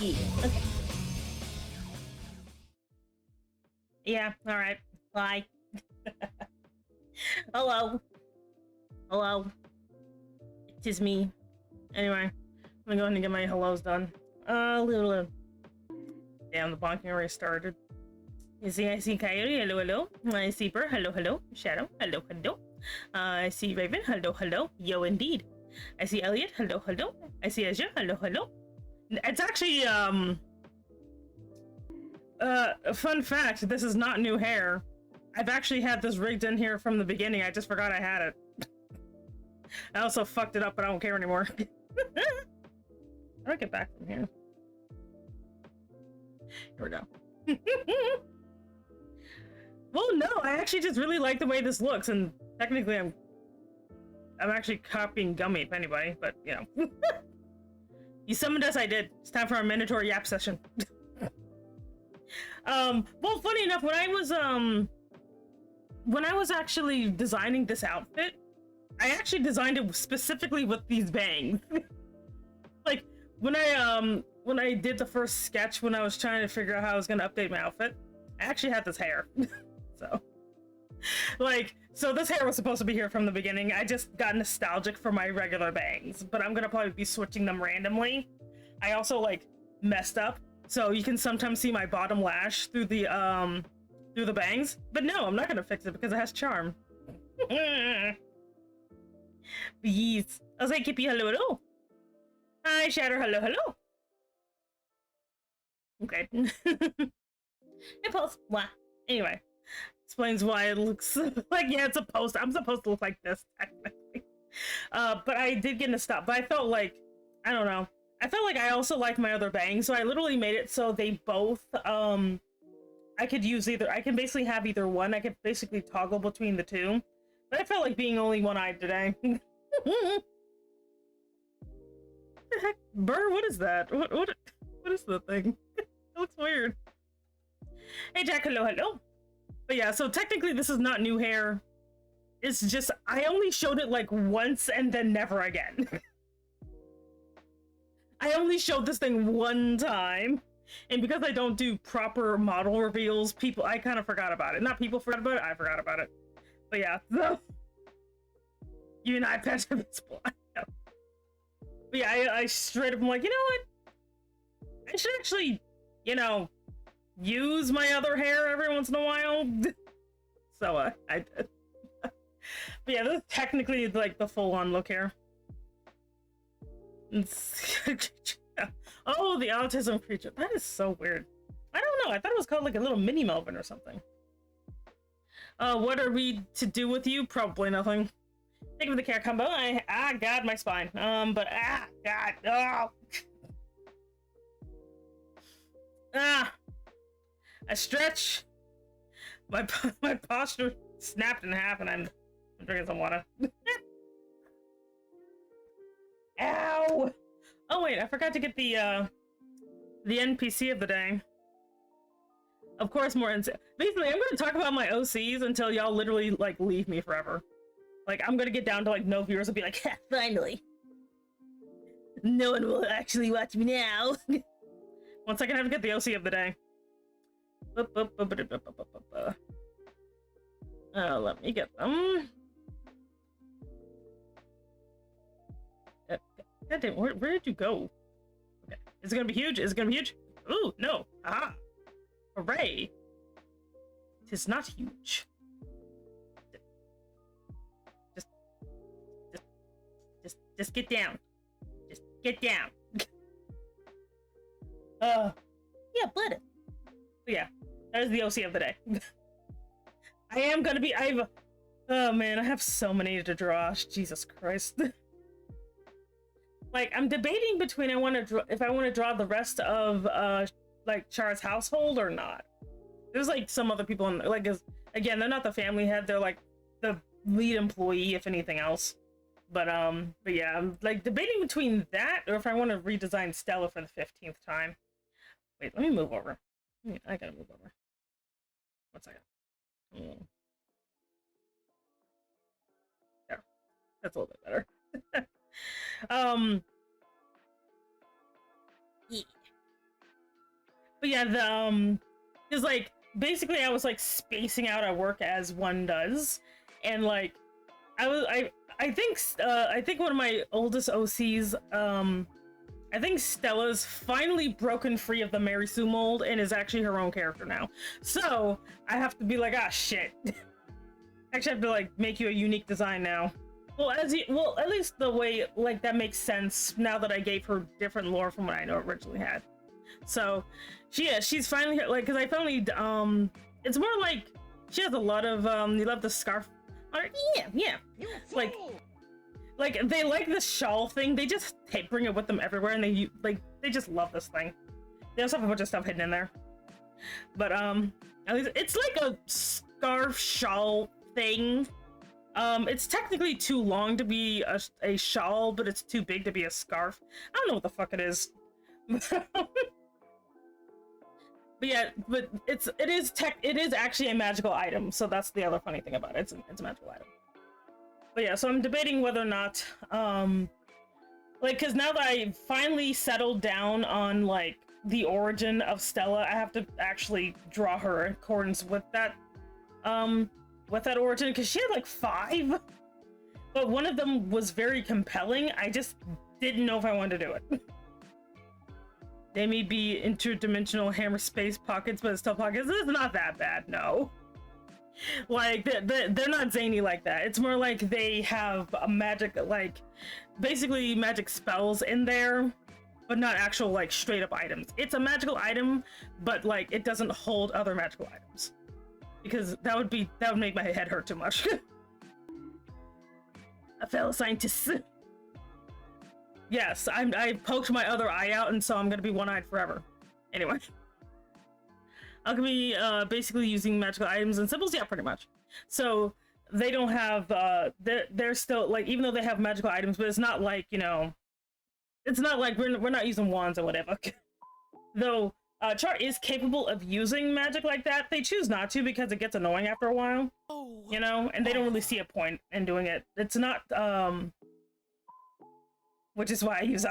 Yeah. Okay. Yeah. All right. Bye. Hello. Hello. It is me. Anyway, I'm gonna go ahead and get my hellos done. Little. Damn, the bonking already started. I see Coyote, hello, hello. I see Burr, hello, hello. Shadow, hello, hello. I see Raven, hello, hello. Yo, indeed. I see Elliot, hello, hello. I see Azure, hello, hello. It's actually, a fun fact, this is not new hair. I've actually had this rigged in here from the beginning. I just forgot I had it. I also fucked it up, but I don't care anymore. How do I get back from here? Here we go. Well, no, I actually just really like the way this looks, and technically I'm actually copying Gummy, if anybody, but, you know. You summoned us, I did. It's time for our mandatory yap session. Well, funny enough, when I was actually designing this outfit, I actually designed it specifically with these bangs. Like, when I did the first sketch, when I was trying to figure out how I was gonna update my outfit, I actually had this hair. So, like, so this hair was supposed to be here from the beginning. I just got nostalgic for my regular bangs, but I'm gonna probably be switching them randomly. I also, like, messed up, so you can sometimes see my bottom lash through the bangs, but no, I'm not gonna fix it because it has charm. Please. I was like, Kippy, hello, hello. Hi, Shatter, hello, hello. Okay. Hey, Pulse. Blah. Anyway, explains why it looks like, yeah, it's a post. I'm supposed to look like this, technically. But I did get to stop. But I felt like, I don't know. I felt like I also like my other bangs, so I literally made it so they both, I could use either. I can basically have either one. I could basically toggle between the two. But I felt like being only one-eyed today. What the heck? Burr, what is that? What is the thing? It looks weird. Hey, Jack, hello, hello. But yeah, so technically this is not new hair. It's just, I only showed it like once and then never again. I only showed this thing one time. And because I don't do proper model reveals, I kind of forgot about it. Not people forgot about it, I forgot about it. But yeah, so. You and I patched up its blind. But yeah, I straight up am like, you know what? I should actually, you know, use my other hair every once in a while. So, I did. But yeah, this is technically like the full-on look here. Oh, the autism creature. That is so weird. I don't know. I thought it was called like a little mini Melvin or something. What are we to do with you? Probably nothing. Thank you for the care combo. God, my spine. God, oh. I stretch. My posture snapped in half, and I'm drinking some water. Ow! Oh wait, I forgot to get the NPC of the day. Of course, more basically, I'm gonna talk about my OCs until y'all literally like leave me forever. Like, I'm gonna get down to like no viewers and be like, finally, no one will actually watch me now. 1 second, I have to get the OC of the day. Let me get them. God damn, where did you go? Okay, is it gonna be huge? Is it gonna be huge? Ooh, no. Aha! Hooray! Tis not huge. Just get down. Just get down. Yeah, blood. Yeah, that is the OC of the day. I am gonna be. Oh man, I have so many to draw. Jesus Christ. Like, I'm debating between if I want to draw the rest of like Char's household or not. There's like some other people in, like, again, they're not the family head. They're like the lead employee, if anything else. But yeah, I'm like debating between that or if I want to redesign Stella for the 15th time. Wait, let me move over. I gotta move over. 1 second. There. That's a little bit better. Yeah. But yeah, cause like basically I was like spacing out at work as one does, and like I think one of my oldest OCs, I think Stella's finally broken free of the Mary Sue mold and is actually her own character now. So I have to be like, ah, shit. Actually, I have to like make you a unique design now. Well, at least the way like that makes sense now that I gave her different lore from what I know originally had. So, she's finally like, because I finally it's more like she has a lot of you love the scarf. Yeah. Like they like the shawl thing. They just bring it with them everywhere, and they just love this thing. They also have a bunch of stuff hidden in there. But at least it's like a scarf shawl thing. It's technically too long to be a shawl, but it's too big to be a scarf. I don't know what the fuck it is. But yeah, but it is actually a magical item, so that's the other funny thing about it. It's a magical item. But yeah, so I'm debating whether or not, like, because now that I finally settled down on, like, the origin of Stella, I have to actually draw her in accordance with that origin, because she had, like, 5, but one of them was very compelling. I just didn't know if I wanted to do it. They may be interdimensional hammer space pockets, but it's still pockets. It's not that bad, no. Like, they're not zany like that. It's more like they have a magic, like, basically magic spells in there, but not actual, like, straight up items. It's a magical item, but, like, it doesn't hold other magical items. Because that would make my head hurt too much. A fellow scientist. Yes, I poked my other eye out, and so I'm gonna be one-eyed forever. Anyway. I'm gonna be basically using magical items and symbols, yeah, pretty much. So they don't have they're still like, even though they have magical items, but it's not like, you know, it's not like we're not using wands or whatever. Though Char is capable of using magic like that, they choose not to because it gets annoying after a while. You know, and they don't really see a point in doing it. It's not which is why I use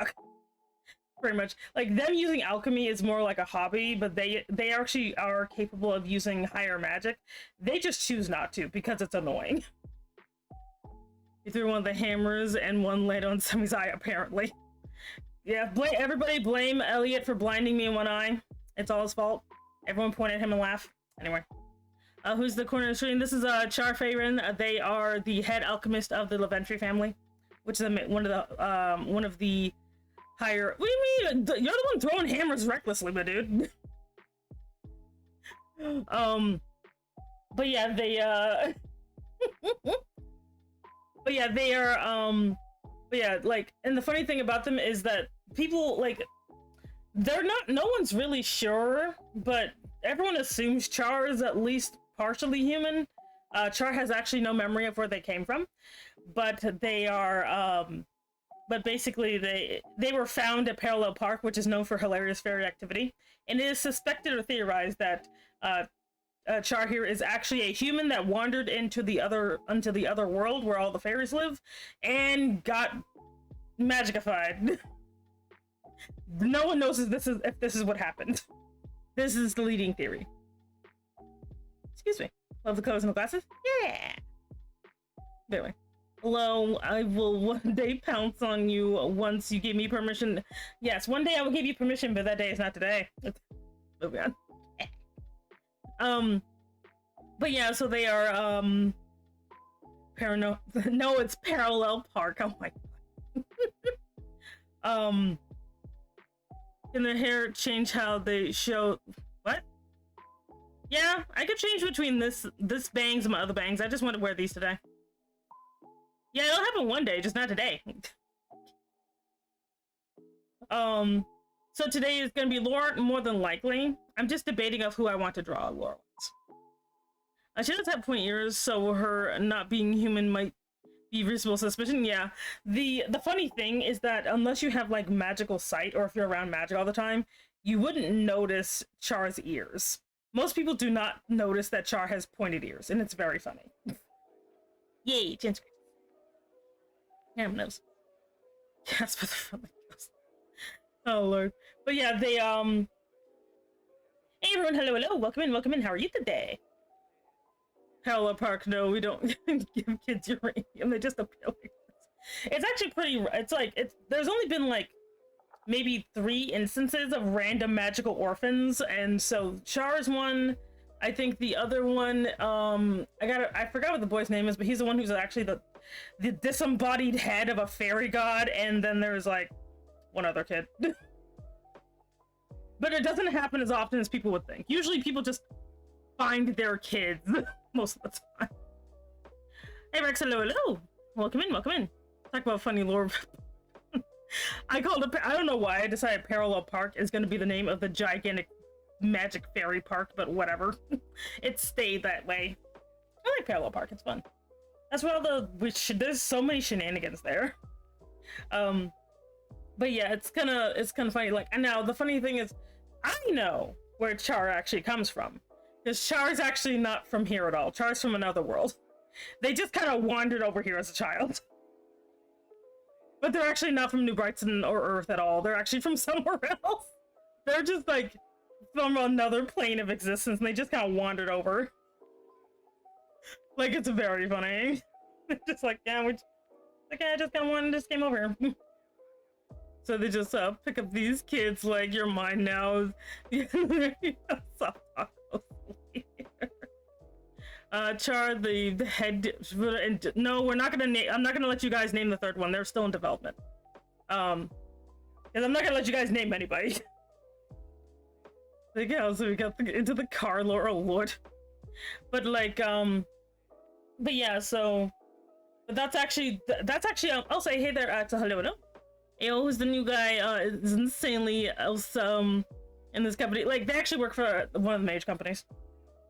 pretty much. Like, them using alchemy is more like a hobby, but they actually are capable of using higher magic. They just choose not to because it's annoying. He threw one of the hammers and one landed on Semi's eye, apparently. Yeah, everybody blame Elliot for blinding me in one eye. It's all his fault. Everyone point at him and laugh. Anyway. Who's the corner of the screen? This is Char Faerun. They are the head alchemist of the Leventry family, which is one of the higher. What do you mean? You're the one throwing hammers recklessly, my dude. But yeah, they but yeah, they are but yeah, like, and the funny thing about them is that people, like, they're not, no one's really sure, but everyone assumes Char is at least partially human. Char has actually no memory of where they came from, but they are but basically they were found at Parallel Park, which is known for hilarious fairy activity, and it is suspected or theorized that Char here is actually a human that wandered into the other world where all the fairies live and got magicified. No one knows if this is what happened. This is the leading theory. Excuse me. Love the colors and the glasses? Yeah. Anyway. Hello, I will one day pounce on you once you give me permission. Yes, one day I will give you permission, but that day is not today. Moving on. But yeah, so they are, no, it's Parallel Park. Oh my god. Can the hair change how they show? What? Yeah, I could change between this bangs and my other bangs. I just want to wear these today. Yeah, it'll happen one day, just not today. So today is gonna be Laura, more than likely. I'm just debating of who I want to draw Laura. She does have point ears, so her not being human might be reasonable suspicion. Yeah. The funny thing is that unless you have like magical sight, or if you're around magic all the time, you wouldn't notice Char's ears. Most people do not notice that Char has pointed ears, and it's very funny. Yay, Jen's yeah, nose. Yes, for the friendly ghost. Oh lord. But yeah, they Hey everyone, hello, hello, welcome in, how are you today? Parallel Park, no, we don't give kids uranium, they just appear like this. It's actually pretty, there's only been like maybe 3 instances of random magical orphans, and so Char's one, I think the other one, I forgot what the boy's name is, but he's the one who's actually the disembodied head of a fairy god, and then there's like one other kid. But it doesn't happen as often as people would think. Usually people just find their kids most of the time. Hey Rex, hello, hello. Welcome in. Talk about funny lore. I don't know why I decided Parallel Park is going to be the name of the gigantic magic fairy park, but whatever. It stayed that way. I like Parallel Park, it's fun. That's where there's so many shenanigans there. But yeah, it's kind of funny. Like, and now the funny thing is, I know where Char actually comes from, because Char's actually not from here at all. Char's from another world. They just kind of wandered over here as a child, but they're actually not from New Brighton or Earth at all. They're actually from somewhere else. They're just like from another plane of existence, and they just kind of wandered over. Like, it's very funny. Just like, yeah, I just kind of wanted, just came over here. So they just pick up these kids like, you're mine now. Soft tacos. Char, the head. No, we're not gonna name. I'm not gonna let you guys name the 3rd one. They're still in development. Because I'm not gonna let you guys name anybody. Like, yeah, so we got into the car lore. Oh lord. But like, but yeah, so. But that's actually. I'll say, hey there, to hello. Ayo, who's the new guy, is insanely else, in this company. Like, they actually work for one of the mage companies.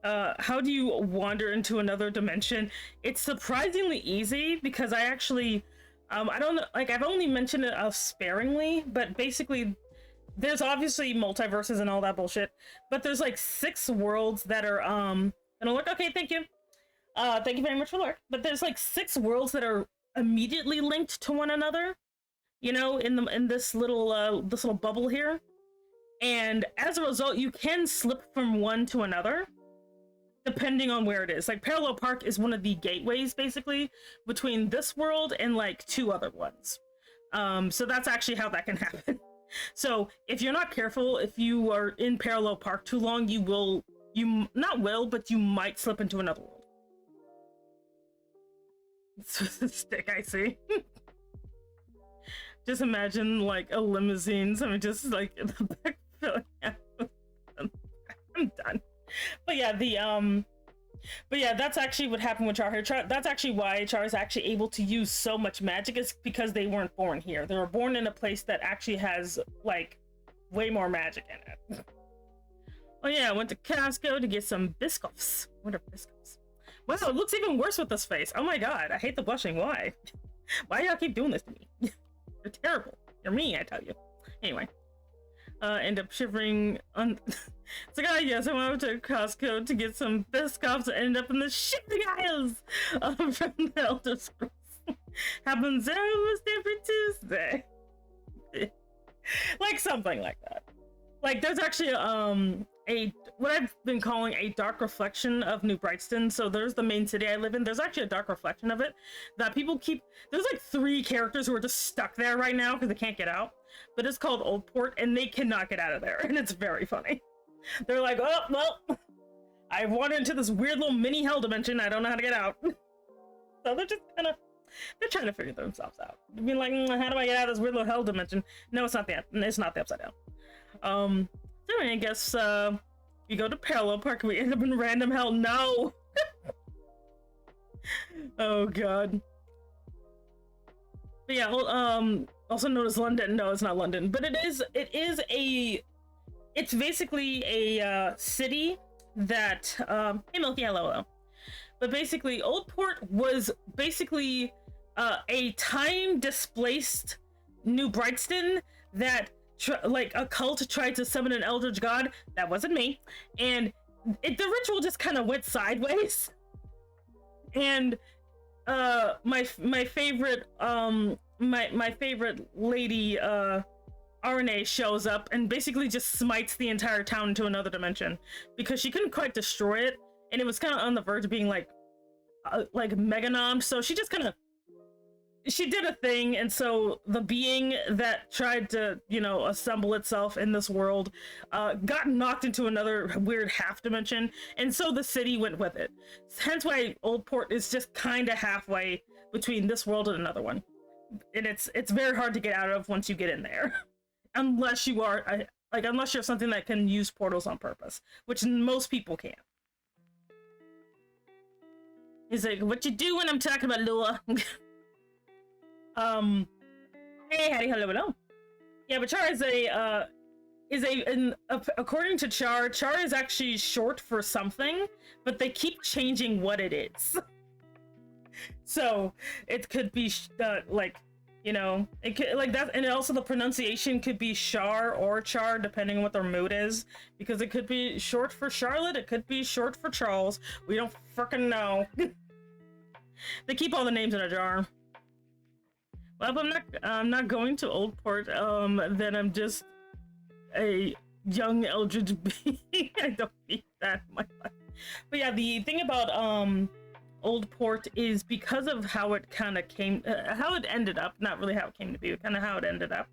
How do you wander into another dimension? It's surprisingly easy, because I actually, I don't know, like, I've only mentioned it sparingly, but basically, there's obviously multiverses and all that bullshit, but there's like 6 worlds that are, gonna look, okay, thank you. Thank you very much for the work. But there's like 6 worlds that are immediately linked to one another. You know, in this little bubble here, and as a result, you can slip from one to another, depending on where it is. Like, Parallel Park is one of the gateways, basically, between this world and like 2 other ones. So that's actually how that can happen. So if you're not careful, if you are in Parallel Park too long, but you might slip into another world. It's a stick, I see. Just imagine like a limousine, something just like in the back. I'm done. But yeah, that's actually what happened with Char here. That's actually why Char is actually able to use so much magic, is because they weren't born here. They were born in a place that actually has like way more magic in it. Oh yeah, I went to Costco to get some biscuits. What are biscuits? Wow, it looks even worse with this face. Oh my god, I hate the blushing. Why? Why do y'all keep doing this to me? You're terrible. You're me, I tell you. Anyway. End up shivering on... It's like, yes, I went to Costco to get some biscuits and end up in the shipping aisles from the Elder Scrolls. Happens almost every Tuesday. Like, something like that. Like, there's actually, what I've been calling a dark reflection of New Brightston. So there's the main city I live in. There's actually a dark reflection of it that people keep. There's like 3 characters who are just stuck there right now because they can't get out. But it's called Old Port, and they cannot get out of there, and it's very funny. They're like, oh well, I've wandered into this weird little mini hell dimension. I don't know how to get out. So they're just kind of. They're trying to figure themselves out. I mean, like, how do I get out of this weird little hell dimension? No, it's not the upside down. So I guess we go to Parallel Park and we end up in random hell. No. Oh god. But yeah, also known as London. No, it's not London, but it's basically a city that hey Milky, hello. But basically Old Port was basically a time displaced New Brightston that like a cult tried to summon an eldritch god. That wasn't me, and the ritual just kind of went sideways. And my favorite my favorite lady RNA shows up and basically just smites the entire town into another dimension because she couldn't quite destroy it, and it was kind of on the verge of being like mega nommed. So she just kind of she did a thing, and so the being that tried to, you know, assemble itself in this world got knocked into another weird half dimension, and so the city went with it. Hence why Old Port is just kind of halfway between this world and another one, and it's very hard to get out of once you get in there, unless you are unless you're something that can use portals on purpose, which most people can't. He's like, "What you do when I'm talking about Lua?" Hey, howdy, hello. Yeah, but Char according to Char is actually short for something, but they keep changing what it is. So it could be like, you know, it could like that, and also the pronunciation could be Char or Char depending on what their mood is, because it could be short for Charlotte, it could be short for Charles. We don't freaking know. They keep all the names in a jar. Well, I'm not going to Old Port, then I'm just a young eldritch being. I don't need that in my life. But yeah, the thing about Old Port is because of how it kind of how it ended up, not really how it came to be, but kind of how it ended up,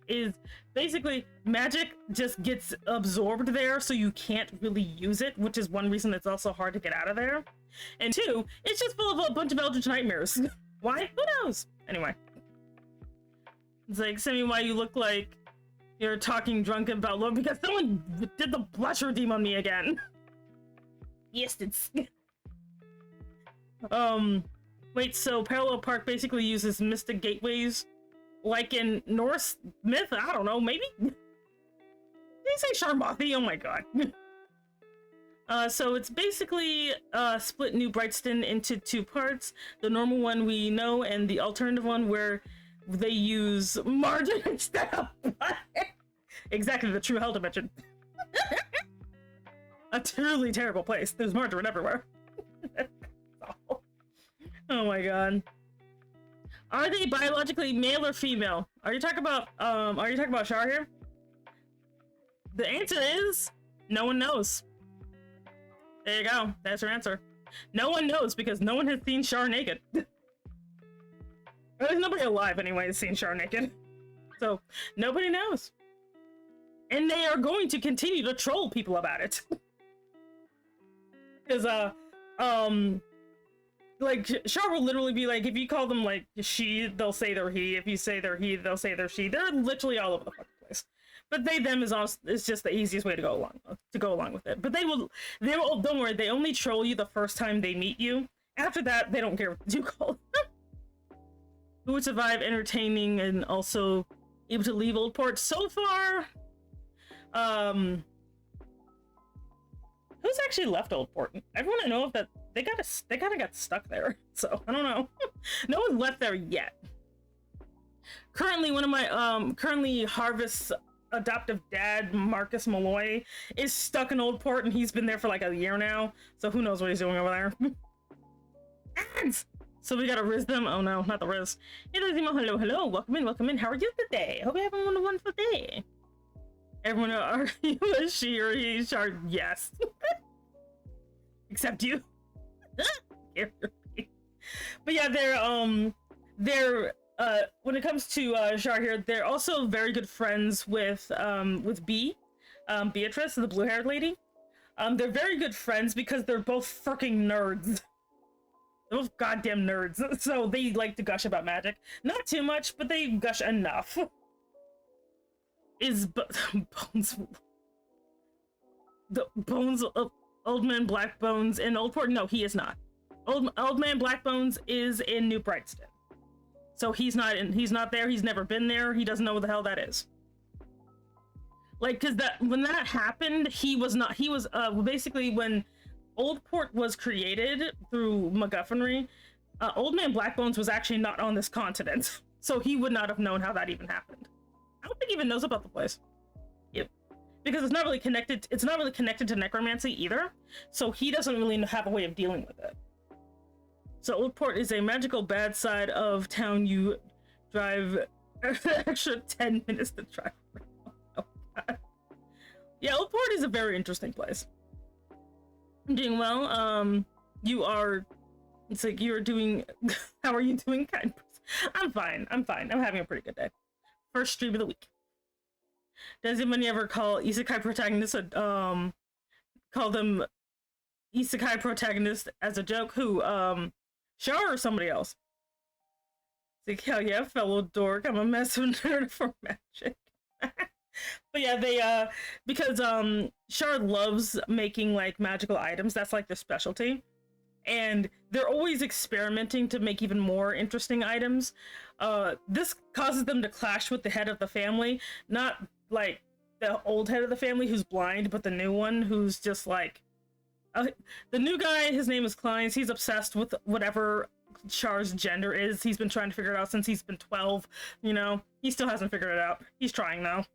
is basically magic just gets absorbed there, so you can't really use it, which is one reason it's also hard to get out of there. And two, it's just full of a bunch of eldritch nightmares. Why? Who knows? Anyway. It's like, Sammy, why you look like you're talking drunk about love? Because someone did the blush redeem on me again. Yes, it's... Wait, so Parallel Park basically uses mystic gateways like in Norse myth? I don't know, maybe? Did you say Sharmothi? Oh my god. So it's basically split New Brightston into two parts. The normal one we know, and the alternative one where they use margin instead of blood. Exactly, the true hell dimension. A truly terrible place. There's margarine everywhere. Oh my god. Are they biologically male or female? Are you talking about Char here? The answer is no one knows. There you go. That's your answer. No one knows because no one has seen Char naked. There's nobody alive anyway that's seen Char naked. So nobody knows. And they are going to continue to troll people about it. Because like Char will literally be like, if you call them like she, they'll say they're he. If you say they're he, they'll say they're she. They're literally all over the fucking place. But they them is also, it's just the easiest way to go along with it. But they will don't worry, they only troll you the first time they meet you. After that, they don't care what you call them. Who would survive entertaining and also able to leave Old Port? So far, who's actually left Old Port? Everyone I know of that they kind of got stuck there. So I don't know. No one's left there yet. Currently, one of my currently Harvest's adoptive dad, Marcus Malloy, is stuck in Old Port, and he's been there for like a year now. So who knows what he's doing over there? Ads! So we gotta riz them. Oh no, not the riz. Hey, hello. Welcome in. How are you today? Hope you're having a wonderful day. Everyone, are you a she or he? Char? Yes. Except you. But yeah, they're when it comes to Char here, they're also very good friends with B, Beatrice, the blue-haired lady. They're very good friends because they're both fucking nerds. They're both goddamn nerds, so they like to gush about magic. Not too much, but they gush enough. Is Bones... The Bones... Old Man Black Bones in Old Port? No, he is not. Old Man Black Bones is in New Brightston. So he's not there, he's never been there, he doesn't know what the hell that is. Like, cause when that happened, he was basically when Old Port was created through MacGuffinry, Old Man Blackbones was actually not on this continent, so he would not have known how that even happened. I don't think he even knows about the place. Yep. Because it's not really connected to necromancy either, so he doesn't really have a way of dealing with it. So Old Port is a magical bad side of town you drive an extra 10 minutes to drive. Yeah, Old Port is a very interesting place. I'm doing well. You are. It's like you're doing. How are you doing, kind person? I'm fine. I'm fine. I'm having a pretty good day. First stream of the week. Does anybody ever call isekai protagonists call them isekai protagonist as a joke? Who, Char or somebody else? It's like, hell yeah, fellow dork, I'm a massive nerd for magic. But yeah, they, because, Char loves making, like, magical items. That's, like, their specialty. And they're always experimenting to make even more interesting items. This causes them to clash with the head of the family. Not, like, the old head of the family who's blind, but the new one who's just, like... the new guy, his name is Kleins. He's obsessed with whatever Char's gender is. He's been trying to figure it out since he's been 12, you know? He still hasn't figured it out. He's trying, though.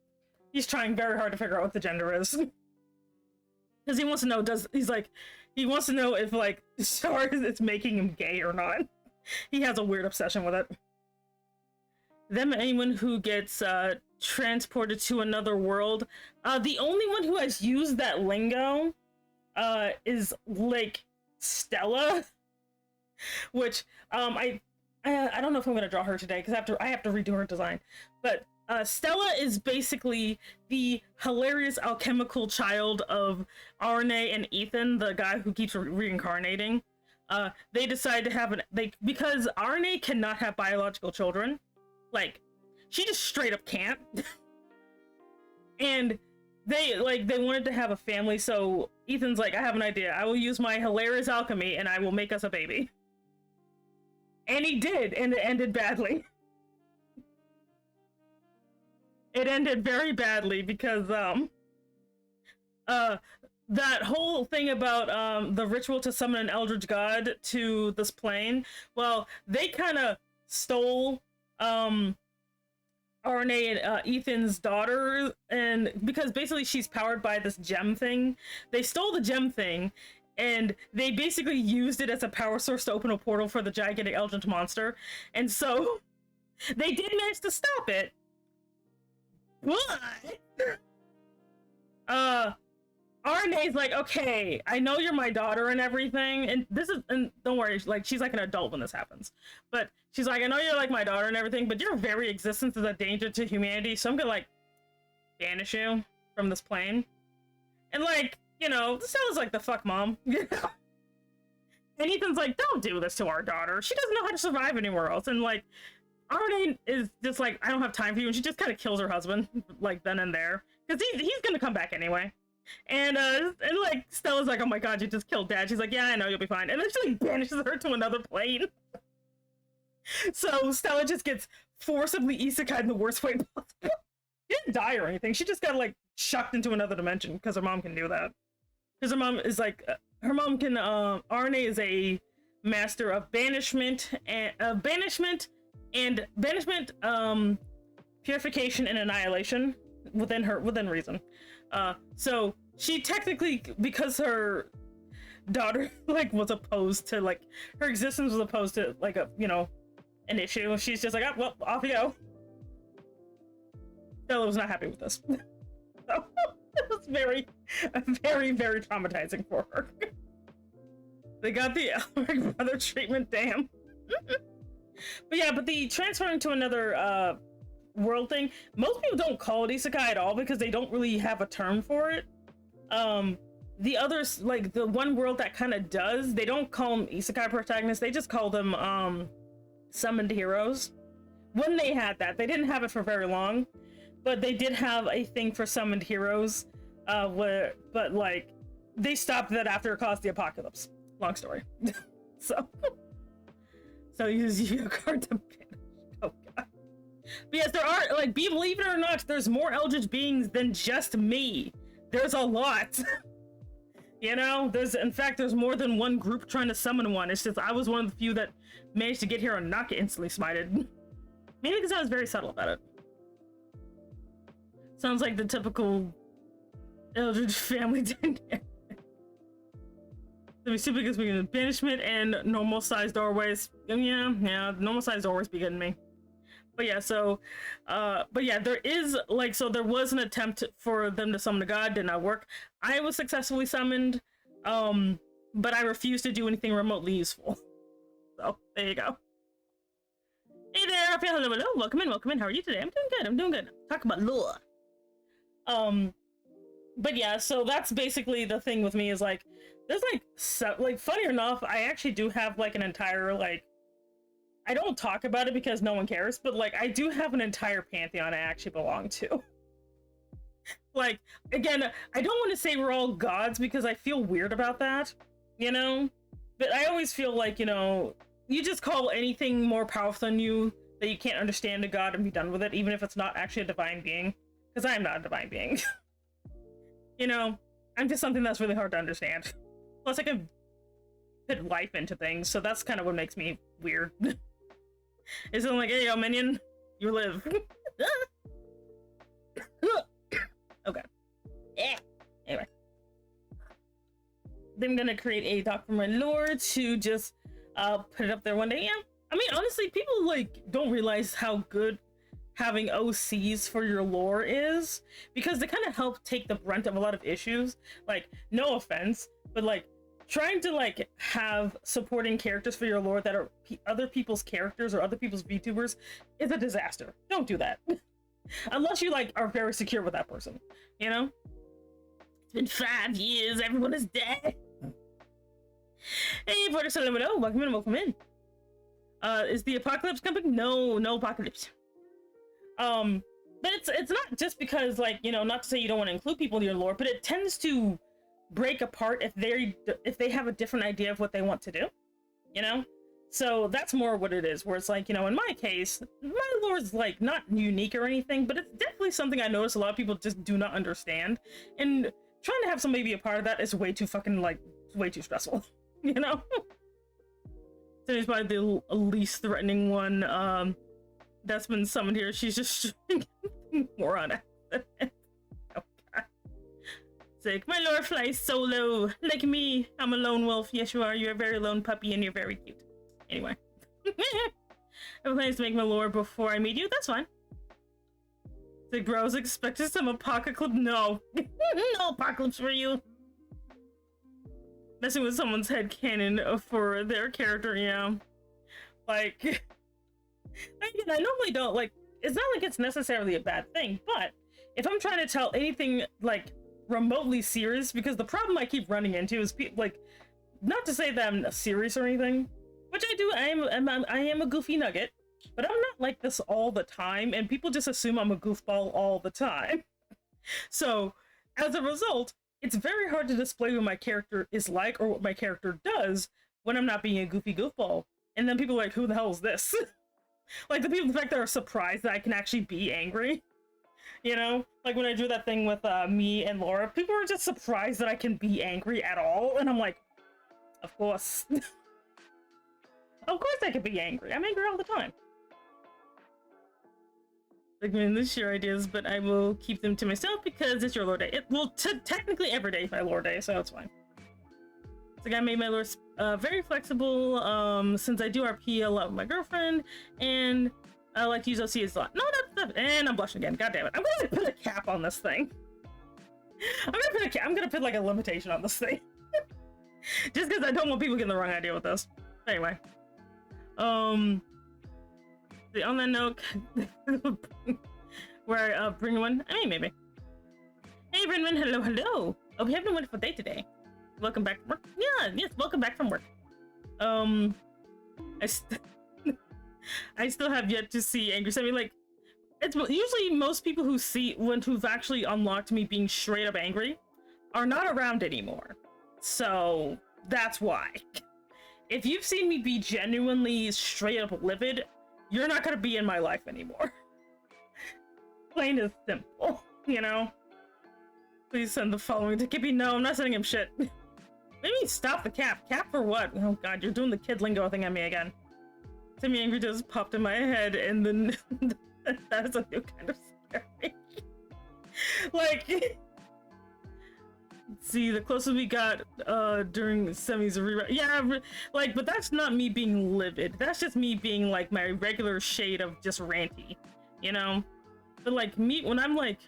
He's trying very hard to figure out what the gender is. Because he wants to know, he wants to know if, like, Char is making him gay or not. He has a weird obsession with it. Them, anyone who gets, transported to another world. The only one who has used that lingo, is, like, Stella. Which, I don't know if I'm gonna draw her today, because I have to redo her design. But, Stella is basically the hilarious alchemical child of Arne and Ethan, the guy who keeps reincarnating. They decide to have because Arne cannot have biological children. Like, she just straight up can't. And they wanted to have a family, so Ethan's like, I have an idea. I will use my hilarious alchemy and I will make us a baby. And he did, and it ended badly. It ended very badly because, that whole thing about, the ritual to summon an eldritch god to this plane, well, they kind of stole, Arne and Ethan's daughter, and because basically she's powered by this gem thing, they stole the gem thing, and they basically used it as a power source to open a portal for the gigantic eldritch monster, and so they did manage to stop it. But Arne's like, okay, I know you're my daughter and everything, and don't worry, like, she's like an adult when this happens, but she's like, I know you're like my daughter and everything, but your very existence is a danger to humanity, so I'm gonna, like, banish you from this plane. And, like, you know, Stella's like, the fuck, mom? You know? And Ethan's like, don't do this to our daughter, she doesn't know how to survive anywhere else. And, like, Arne is just like, I don't have time for you, and she just kind of kills her husband, like, then and there, because he's gonna come back anyway. And like, Stella's like, oh my god, you just killed dad. She's like, yeah, I know, you'll be fine. And then she, like, banishes her to another plane. So Stella just gets forcibly isekai in the worst way possible. She didn't die or anything, she just got, like, shucked into another dimension, because her mom can do that. Because her mom is like, her mom can, Arne is a master of banishment, purification and annihilation within reason. So she technically, because her daughter, like, was opposed to, like, her existence was opposed to, like, a, you know, an issue, she's just like, oh, well, off you go. Stella was not happy with this. So it was very, very traumatizing for her. They got the Elric brother treatment, damn. But yeah, but the transferring to another world thing, most people don't call it isekai at all because they don't really have a term for it. The others, like the one world that kind of does, they don't call them isekai protagonists, they just call them summoned heroes. When they had that, they didn't have it for very long, but they did have a thing for summoned heroes, but like they stopped that after it caused the apocalypse. Long story. So use your card to banish. Oh god. But yes, there are, like, believe it or not, there's more eldritch beings than just me. There's a lot. You know, in fact, there's more than one group trying to summon one. It's just I was one of the few that managed to get here and not get instantly smited. Maybe because I was very subtle about it. Sounds like the typical eldritch family dynamic. So super good speaking of banishment and normal sized doorways. Yeah, normal sized doorways be getting me. But yeah, so but yeah, there is like, so there was an attempt for them to summon a god, did not work. I was successfully summoned, but I refused to do anything remotely useful. So there you go. Hey there, hello, hello, welcome in. How are you today? I'm doing good. Talk about lore. But yeah, so that's basically the thing with me is like, there's like, like funny enough, I actually do have like an entire like, I don't talk about it because no one cares, but like I do have an entire pantheon I actually belong to. Like, again, I don't want to say we're all gods because I feel weird about that, you know? But I always feel like, you know, you just call anything more powerful than you that you can't understand a god and be done with it, even if it's not actually a divine being. Because I am not a divine being. You know, I'm just something that's really hard to understand. Plus, I can put life into things, so that's kind of what makes me weird. It's like, hey, yo, minion, you live. Okay. Yeah. Anyway. Then I'm gonna create a doc for my lore to just put it up there one day. Yeah. I mean, honestly, people like don't realize how good having OCs for your lore is, because they kind of help take the brunt of a lot of issues. Like, no offense, but like trying to like have supporting characters for your lore that are other people's characters or other people's VTubers is a disaster. Don't do that. Unless you like are very secure with that person, you know? It's been 5 years, everyone is dead. Hey, Porter, hello, welcome in. Is the apocalypse coming? No apocalypse. But it's not just because, like, you know, not to say you don't want to include people in your lore, but it tends to break apart if they have a different idea of what they want to do, you know? So that's more what it is, where it's like, you know, in my case, my lore is like not unique or anything, but it's definitely something I notice a lot of people just do not understand, and trying to have somebody be a part of that is way too fucking, like, way too stressful, you know? So he's probably the least threatening one that's been summoned here. She's just more on accident. Oh god. Sick. My lore flies solo. Like me. I'm a lone wolf. Yes, you are. You're a very lone puppy and you're very cute. Anyway. I have plans to make my lore before I meet you. That's fine. Sick, bro. I was expecting some apocalypse. No. No apocalypse for you. Messing with someone's head canon for their character, yeah. Like, again, I normally don't, like, it's not like it's necessarily a bad thing, but if I'm trying to tell anything, like, remotely serious, because the problem I keep running into is, like, not to say that I'm serious or anything, which I do, I am a goofy nugget, but I'm not like this all the time, and people just assume I'm a goofball all the time. So, as a result, it's very hard to display what my character is like or what my character does when I'm not being a goofy goofball. And then people are like, who the hell is this? Like, the fact that are surprised that I can actually be angry. You know? Like, when I drew that thing with me and Laura, people were just surprised that I can be angry at all. And I'm like, of course. Of course I can be angry. I'm angry all the time. Like, I mean, this share ideas, but I will keep them to myself because it's your lore day. Technically every day is my lore day, so it's fine. It's like I made my lore very flexible since I do RP a lot with my girlfriend, and I like to use OCs a lot. No, that's and I'm blushing again. God damn it! I'm gonna put a cap on this thing. I'm gonna put like a limitation on this thing, just because I don't want people getting the wrong idea with this. Anyway, on that note, where I bring one. I mean, maybe. Hey, Brendan. Hello. Hope you're having a wonderful day today. Welcome back from work. Yeah, yes, welcome back from work. I still have yet to see Angry Sammy. Like, it's usually most people who've actually unlocked me being straight up angry are not around anymore. So that's why. If you've seen me be genuinely straight up livid, you're not gonna be in my life anymore. Plain as simple, you know? Please send the following to Kippy. No, I'm not sending him shit. Maybe stop the cap. Cap for what? Oh god, you're doing the kid lingo thing on me again. Timmy Angry just popped in my head, and then that is a new kind of scary. Like, See, the closest we got during semis yeah, like, but that's not me being livid. That's just me being like my regular shade of just ranty, you know? But like me, when I'm like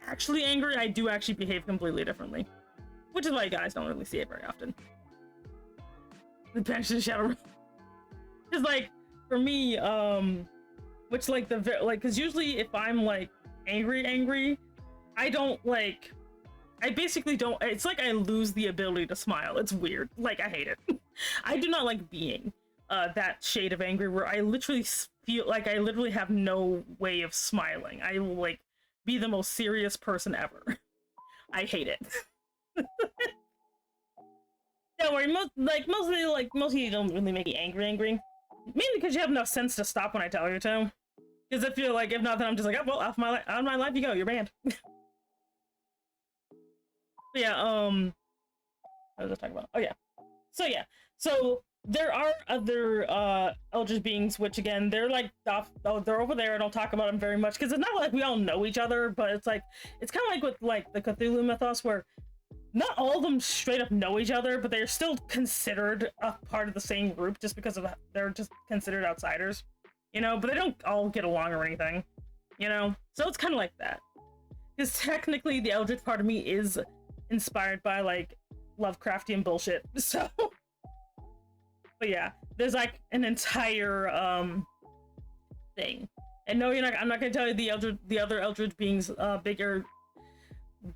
actually angry, I do actually behave completely differently, which is why you guys don't really see it very often. The bench in the shadow. Cause like for me, which like cause usually if I'm like angry, I don't like. I basically don't, it's like I lose the ability to smile. It's weird. Like, I hate it. I do not like being that shade of angry where I literally feel like I literally have no way of smiling. I will, like, be the most serious person ever. I hate it. Don't worry, most of you don't really make me angry. Mainly because you have enough sense to stop when I tell you to. Because I feel like, if not, then I'm just like, oh, well, out of my life you go, you're banned. But yeah, what was I talking about? Oh yeah. So there are other Eldritch beings, which again, they're like they're over there. I don't talk about them very much because it's not like we all know each other, but it's kind of like with like the Cthulhu mythos where not all of them straight up know each other, but they're still considered a part of the same group just because of they're just considered outsiders, you know. But they don't all get along or anything, you know. So it's kind of like that because technically the Eldritch part of me is inspired by like Lovecraftian bullshit. So but yeah, there's like an entire thing. And no, I'm not gonna tell you the other Eldritch beings bigger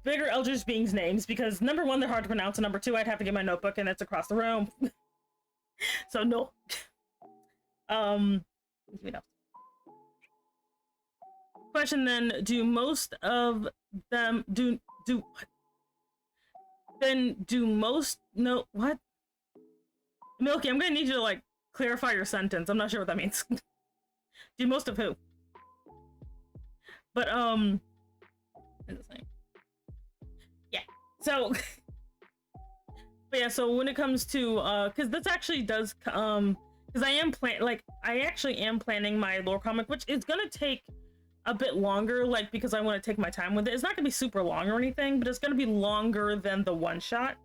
Eldritch beings names because number one, they're hard to pronounce, and number two, I'd have to get my notebook and it's across the room. So no. Question then, do most of them do what? Then do most no what? Milky, I'm gonna need you to like clarify your sentence. I'm not sure what that means. Do most of who? But yeah. So but yeah, so when it comes to because this actually does because I actually am planning my lore comic, which is gonna take a bit longer, like because I want to take my time with it. It's not gonna be super long or anything, but it's gonna be longer than the one shot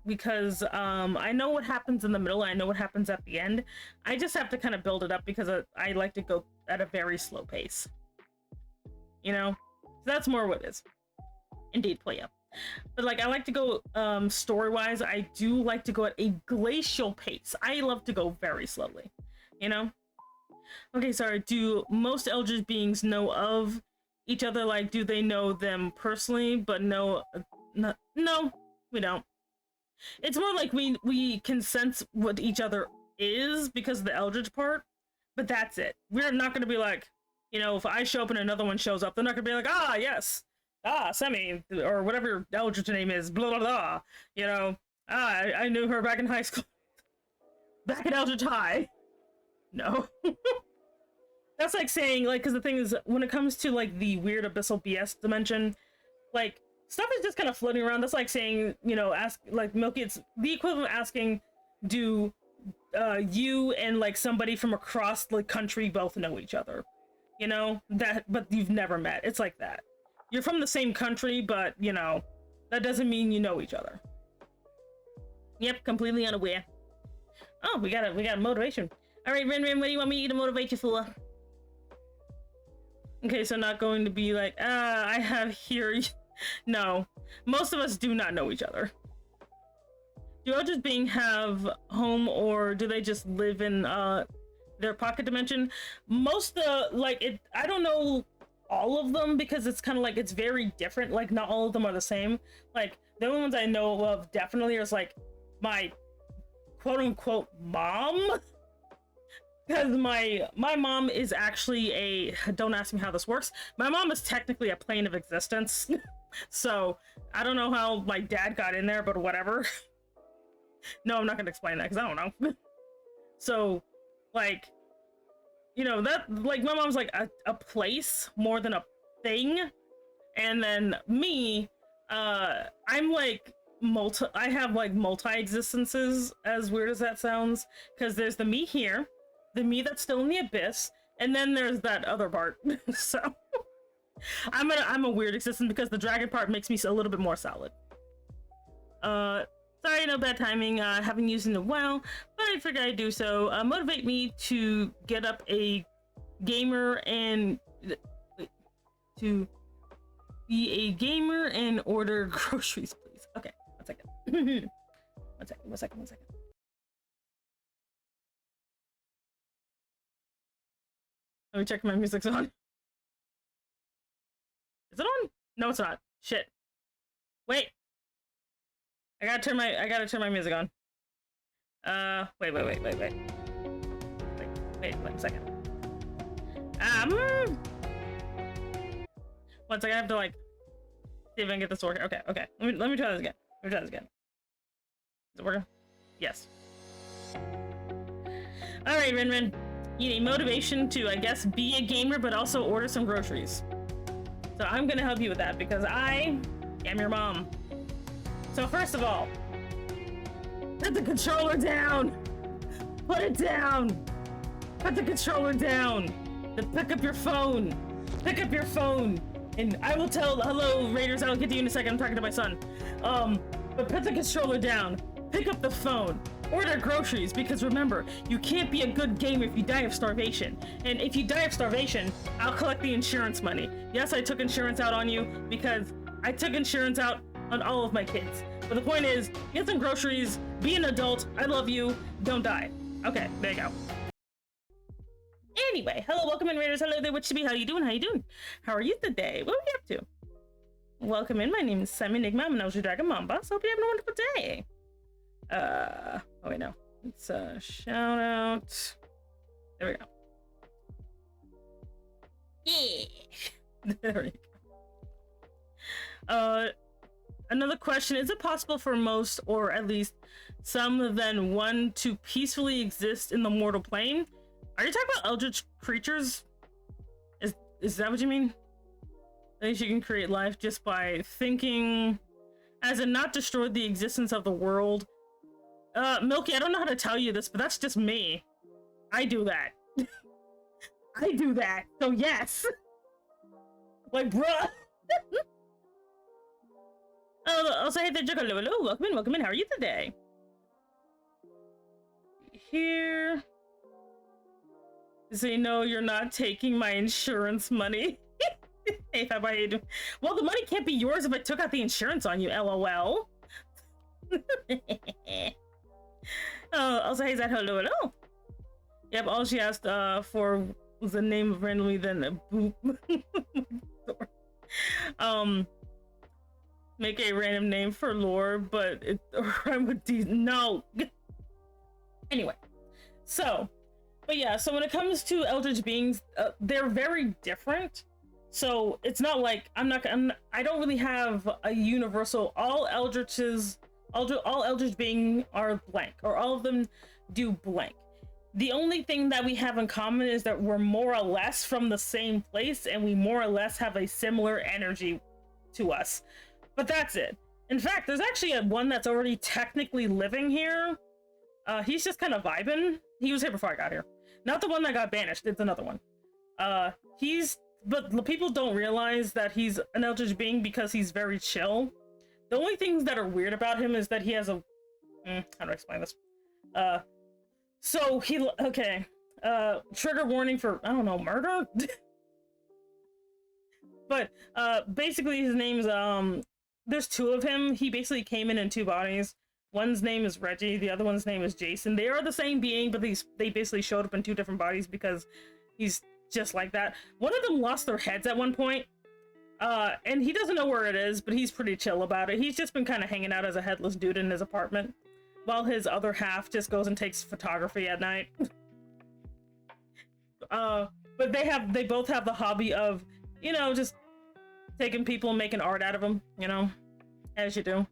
because I know what happens in the middle, I know what happens at the end. I just have to kind of build it up because I like to go at a very slow pace, you know. So that's more what it is. Indeed, play up. But like I like to go story wise, I do like to go at a glacial pace. I love to go very slowly, you know. Okay, sorry, do most Eldritch beings know of each other? Like, do they know them personally? But no, we don't. It's more like we can sense what each other is because of the Eldritch part, but that's it. We're not going to be like, you know, if I show up and another one shows up, they're not going to be like, ah, yes, Semi, or whatever your Eldritch name is, blah, blah, blah, you know, I knew her back in high school, back in Eldritch High. No. That's like saying, like, because the thing is, when it comes to, like, the weird abyssal BS dimension, like, stuff is just kind of floating around. That's like saying, you know, ask, like, Milky, it's the equivalent of asking, do you and, like, somebody from across the country both know each other? You know? But you've never met. It's like that. You're from the same country, but, you know, that doesn't mean you know each other. Yep, completely unaware. Oh, we got a motivation. All right, Ren, what do you want me to motivate you for? Okay, so not going to be like, I have here. No, most of us do not know each other. Do Eldritch beings have home, or do they just live in their pocket dimension? Most I don't know all of them because it's kind of like it's very different. Like not all of them are the same. Like the only ones I know of definitely is like my quote unquote mom. Because my mom is actually don't ask me how this works. My mom is technically a plane of existence. So I don't know how my dad got in there, but whatever. No, I'm not going to explain that because I don't know. So like, you know, that like my mom's like a place more than a thing. And then me, I'm like I have like multi-existences, as weird as that sounds, because there's the me here, the me that's still in the abyss, and then there's that other part. So I'm a weird existence because the dragon part makes me a little bit more solid. Sorry, no bad timing. Haven't used in a while, but I figured I'd do so. Motivate me to get up a gamer and to be a gamer and order groceries, please. Okay, 1 second. 1 second. Let me check if my music's on. Is it on? No, it's not. Shit. Wait. I gotta turn my music on. Wait 1 second. 1 second, I have to like see if I can get this working. Okay. Let me try this again. Is it working? Yes. Alright, Rin. You need motivation to, I guess, be a gamer, but also order some groceries. So I'm gonna help you with that because I am your mom. So first of all, put the controller down. Put it down. Put the controller down. Then pick up your phone. And I will tell, hello Raiders, I'll get to you in a second, I'm talking to my son. But put the controller down. Pick up the phone. Order groceries, because remember, you can't be a good gamer if you die of starvation. And if you die of starvation, I'll collect the insurance money. Yes, I took insurance out on you because I took insurance out on all of my kids. But the point is, get some groceries, be an adult, I love you, don't die. Okay, there you go. Anyway, hello, welcome in Raiders, hello there, witch to be, how you doing? How are you today? What are we up to? Welcome in, my name is Simon Enigma, I'm an Elder Dragon Mom Boss, hope you're having a wonderful day. Oh wait, no. It's a shout out. There we go. Yeah. There we go. Another question, is it possible for most, or at least some than one, to peacefully exist in the mortal plane? Are you talking about eldritch creatures? Is that what you mean? At least you can create life just by thinking, as in not destroy the existence of the world. Milky, I don't know how to tell you this, but that's just me. I do that. I do that. So yes. Like, bruh. I'll say hey there, Joker. Hello, welcome in. How are you today? Here. So you know you're not taking my insurance money. Hey, how are you doing? Well, the money can't be yours if I took out the insurance on you, LOL. Oh, I'll say, hey, that hello. Yep, all she asked for was the name of randomly, then a boop. Make a random name for lore, but it rhyme with D. No. Anyway, so, but yeah, so when it comes to eldritch beings, they're very different. So it's not like I don't really have a universal all eldritch being are blank, or all of them do blank. The only thing that we have in common is that we're more or less from the same place, and we more or less have a similar energy to us. But that's it. In fact, there's actually one that's already technically living here. He's just kind of vibing. He was here before I got here. Not the one that got banished, it's another one. But the people don't realize that he's an eldritch being because he's very chill. The only things that are weird about him is that he has a... how do I explain this? So he... Okay. Trigger warning for, I don't know, murder? But, basically his name's, there's two of him. He basically came in two bodies. One's name is Reggie, the other one's name is Jason. They are the same being, but they basically showed up in two different bodies because he's just like that. One of them lost their heads at one point. And he doesn't know where it is, but he's pretty chill about it. He's just been kind of hanging out as a headless dude in his apartment, while his other half just goes and takes photography at night. But they both have the hobby of, you know, just taking people and making art out of them, you know, as you do.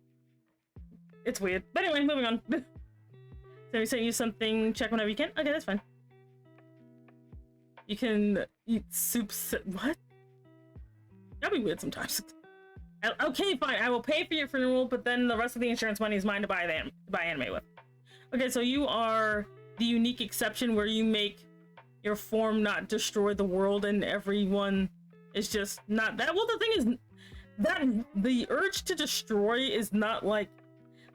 It's weird. But anyway, moving on. So we sent you something, check whenever you can. Okay, that's fine. You can eat soup. What? That'd be weird sometimes. Okay, fine. I will pay for your funeral, but then the rest of the insurance money is mine to buy anime with. Okay, so you are the unique exception where you make your form not destroy the world, and everyone is just not that. Well, the thing is that the urge to destroy is not like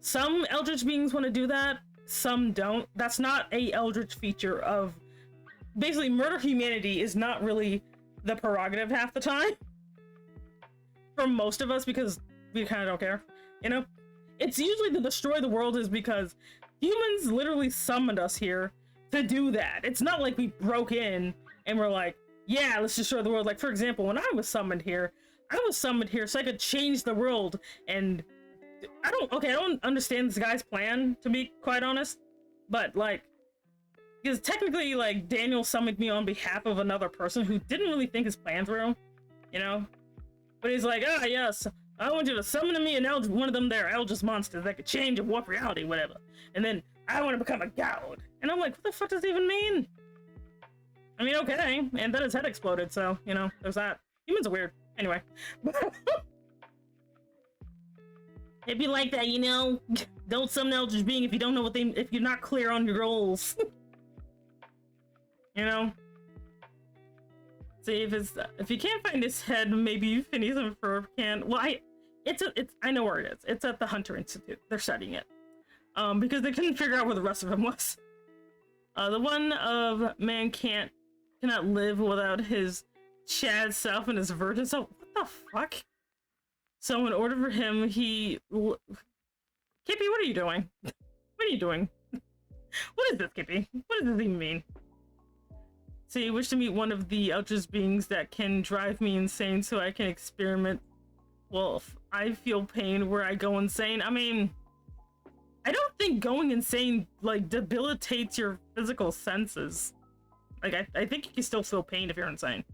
Some eldritch beings want to do that, some don't. That's not a eldritch feature of... Basically, murder humanity is not really the prerogative half the time. For most of us, because we kind of don't care, you know? It's usually to destroy the world is because humans literally summoned us here to do that. It's not like we broke in and we're like, yeah, let's destroy the world. Like, for example, when I was summoned here so I could change the world, and I don't understand this guy's plan, to be quite honest, but like, because technically, like, Daniel summoned me on behalf of another person who didn't really think his plan through, you know? But he's like, ah, yes, I want you to summon me one of them there Eldritch monsters that could change and warp reality, whatever. And then I want to become a god. And I'm like, what the fuck does it even mean? I mean, okay. And then his head exploded, so, you know, there's that. Humans are weird. Anyway. It'd be like that, you know? Don't summon Eldritch being if you don't know if you're not clear on your goals. You know? See, if you can't find his head, maybe Phineas and Ferb can. Well, I know where it is. It's at the Hunter Institute. They're studying it. Because they couldn't figure out where the rest of him was. The one of man cannot live without his Chad self and his virgin self. What the fuck? So in order for him, Kippy, what are you doing? What are you doing? What is this, Kippy? What does this even mean? So you wish to meet one of the Eldritch beings that can drive me insane so I can experiment. Well, if I feel pain where I go insane. I mean, I don't think going insane, like, debilitates your physical senses. Like, I think you can still feel pain if you're insane.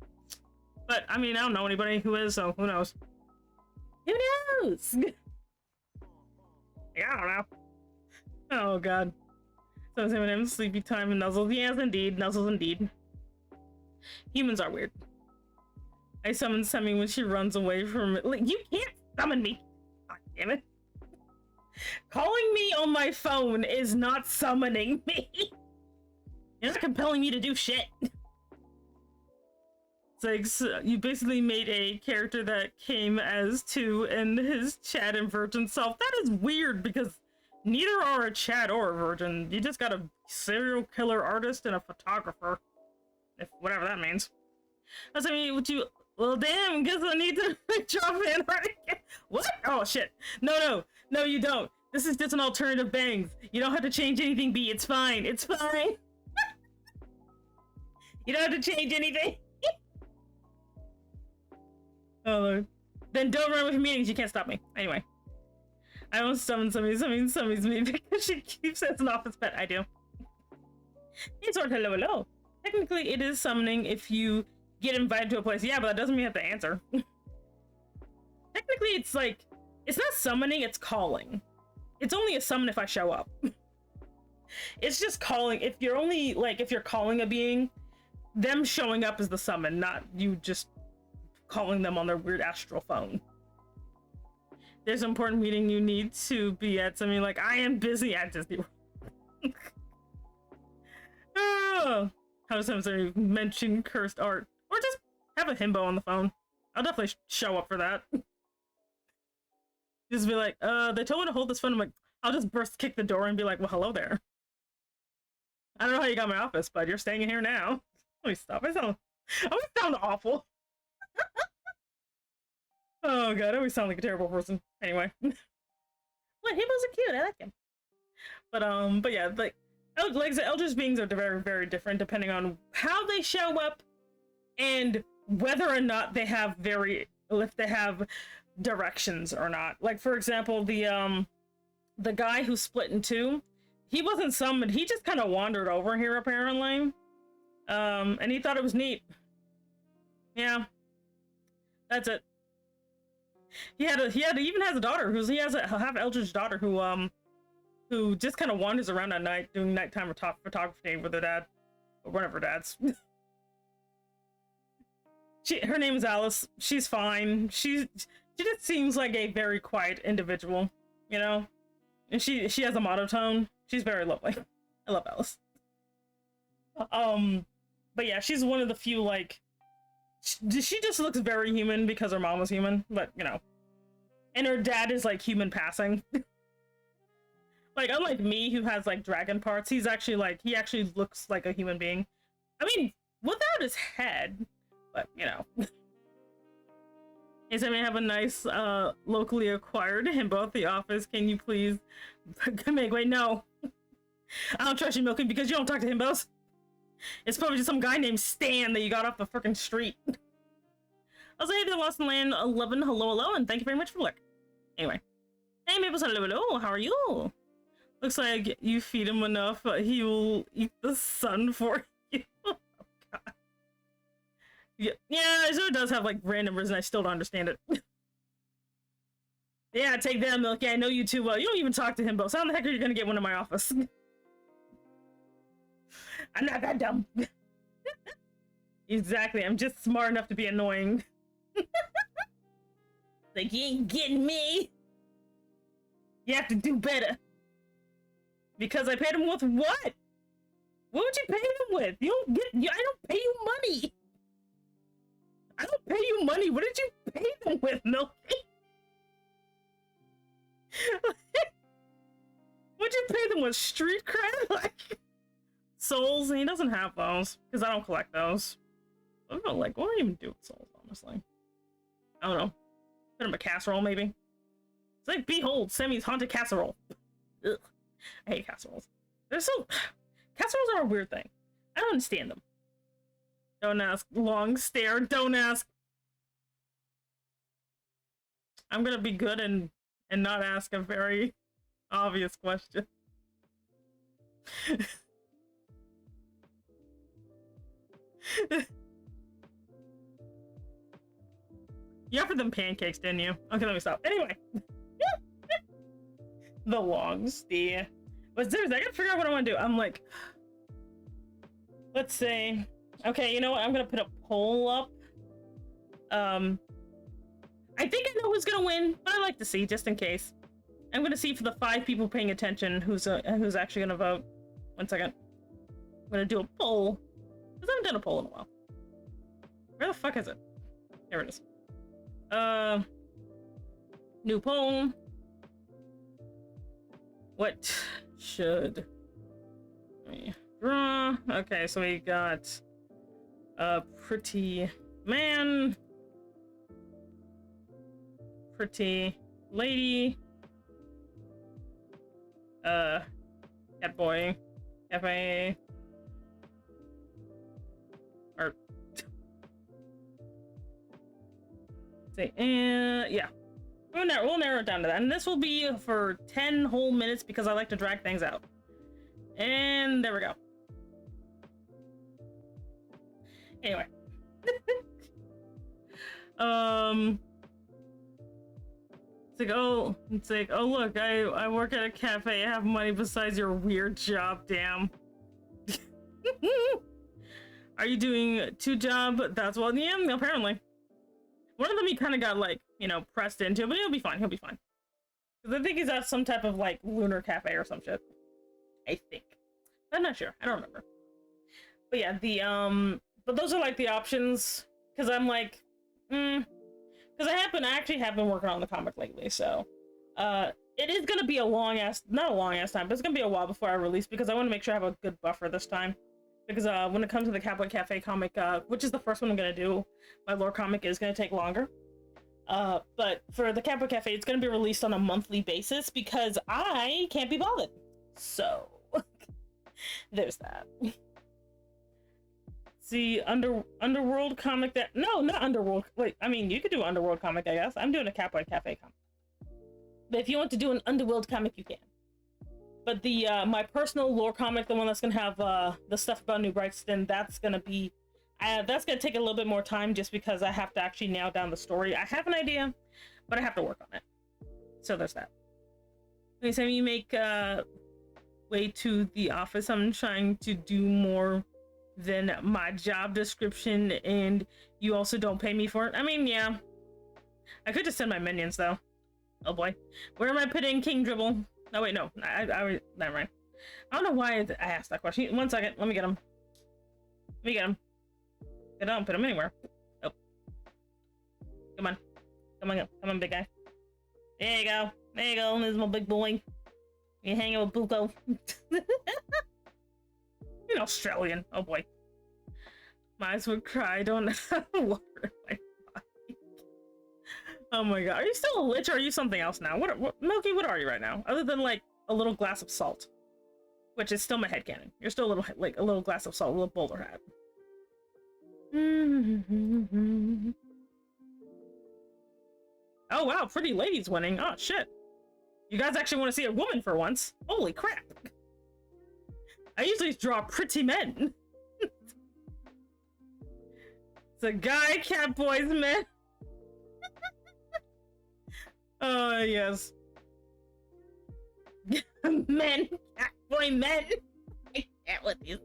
But, I mean, I don't know anybody who is, so who knows? Who knows? Yeah, I don't know. Oh, God. So, him sleepy time and nuzzles. Yes, indeed. Nuzzles, indeed. Humans are weird. I summon Semi when she runs away from it. Like, you can't summon me. God damn it. Calling me on my phone is not summoning me. You're not compelling me to do shit. It's like, so you basically made a character that came as two and his Chad and virgin self. That is weird because neither are a Chad or a virgin. You just got a serial killer artist and a photographer. If whatever that means. I mean, well, damn, guess I need to drop in right again. What? Oh, shit. No, you don't. This is just an alternative bangs. You don't have to change anything, B. It's fine. It's fine. You don't have to change anything. Oh, Lord. Then don't run with meetings. You can't stop me. Anyway. I don't summon Summy's me because she keeps as an office pet. I do. It's sort of hello. Technically, it is summoning if you get invited to a place. Yeah, but that doesn't mean you have to answer. Technically, it's like, it's not summoning, it's calling. It's only a summon if I show up. It's just calling. If you're only, like, if you're calling a being, them showing up is the summon, not you just calling them on their weird astral phone. There's an important meeting you need to be at. Something like, I am busy at Disney World. Oh. How sometimes mention cursed art, or just have a himbo on the phone. I'll definitely show up for that. Just be like, they told me to hold this phone. I'm like, I'll just burst kick the door and be like, well, hello there. I don't know how you got my office, but you're staying in here now. Let me stop. I always sound awful. Oh god, I always sound like a terrible person. Anyway. Well, himbos are cute. I like them. But yeah, like I said, Eldritch beings are very, very different depending on how they show up and whether or not they have if they have directions or not. Like, for example, the guy who split in two, he wasn't summoned. He just kind of wandered over here apparently, and he thought it was neat. Yeah, that's it. He even has a daughter he has a half Eldritch daughter who just kind of wanders around at night doing nighttime photography with her dad, or one of her dads. Her name is Alice. She's fine. She just seems like a very quiet individual, you know? And she has a monotone. She's very lovely. I love Alice. But yeah, she's one of the few, like, she just looks very human because her mom was human, but, you know. And her dad is, like, human passing. Like, unlike me, who has like dragon parts, he's actually like, he actually looks like a human being. I mean, without his head, but you know. Hey, so I have a nice locally acquired himbo at the office. Can you please make, wait, no. I don't trust you, Milky, because you don't talk to himbos. It's probably just some guy named Stan that you got off the freaking street. I'll say the Lost in Land 11, hello, and thank you very much for the look. Anyway. Hey, Maples, hello, how are you? Looks like you feed him enough, he will eat the sun for you. Oh, God. Yeah, it sure does have, like, random reason I still don't understand it. Yeah, take that, Milky, I know you too well. You don't even talk to himbo, so how the heck are you gonna get one in my office? I'm not that dumb. Exactly, I'm just smart enough to be annoying. Like, you ain't getting me. You have to do better. Because I paid him with what? What would you pay him with? You don't get, I don't pay you money. I don't pay you money. What did you pay them with, Milky? What'd you pay them with? Street cred? Like, souls? And he doesn't have those. Because I don't collect those. I don't know, like, what do I even do with souls, honestly? I don't know. Put him a casserole, maybe? It's like, behold, Sammy's haunted casserole. Ugh. I hate casseroles. They're so... Casseroles are a weird thing. I don't understand them. Don't ask. Long stare. Don't ask. I'm gonna be good and not ask a very obvious question. You offered them pancakes, didn't you? Okay, let me stop. Anyway. The long stare. But seriously, I gotta figure out what I want to do. I'm like... Let's see. Okay, you know what? I'm gonna put a poll up. I think I know who's gonna win, but I like to see, just in case. I'm gonna see for the 5 people paying attention who's actually gonna vote. 1 second. I'm gonna do a poll. Because I haven't done a poll in a while. Where the fuck is it? There it is. New poll. What should we draw? Okay, so we got a pretty man, pretty lady, cat boy, cafe, or say, yeah. We'll narrow it down to that. And this will be for 10 whole minutes because I like to drag things out. And there we go. Anyway. It's like, oh look, I work at a cafe. I have money besides your weird job, damn. Are you doing 2 jobs? That's what, yeah, apparently. One of them he kind of got, like, you know, pressed into, but he'll be fine. He'll be fine. Because I think he's at some type of, like, lunar cafe or some shit. I think. I'm not sure. I don't remember. But yeah, but those are, like, the options. Because I'm like, because I actually have been working on the comic lately, so. It is going to be a long-ass, not a long-ass time, but it's going to be a while before I release, because I want to make sure I have a good buffer this time. Because when it comes to the Cowboy Cafe comic, which is the first one I'm going to do, my lore comic is going to take longer. But for the Cowboy Cafe, it's going to be released on a monthly basis because I can't be bothered. So, there's that. See, Underworld comic that... No, not Underworld. Wait, I mean, you could do an Underworld comic, I guess. I'm doing a Cowboy Cafe comic. But if you want to do an Underworld comic, you can. But the my personal lore comic, the one that's gonna have the stuff about New Brightston, that's gonna be that's gonna take a little bit more time just because I have to actually nail down the story. I have an idea, but I have to work on it. So there's that. Anytime you make way to the office, I'm trying to do more than my job description, and you also don't pay me for it. I mean, yeah, I could just send my minions though. Oh boy, where am I putting King Dribble? No, wait, no. I never mind. I don't know why I asked that question. 1 second. Let me get him. Let me get him. I don't put him anywhere. Oh. Come on. Come on, big guy. There you go. There you go. There's my big boy. You hanging with Buko? You're Australian. Oh boy. My eyes would cry. I don't have water in my body. Oh my god. Are you still a lich or are you something else now? What Milky, what are you right now? Other than like a little glass of salt. Which is still my headcanon. You're still a little glass of salt, a little bowler hat. Oh wow, pretty lady's winning. Oh shit. You guys actually want to see a woman for once? Holy crap. I usually draw pretty men. It's a guy, cat boys, man. Oh yes. Men, cat boy men. I can't with you.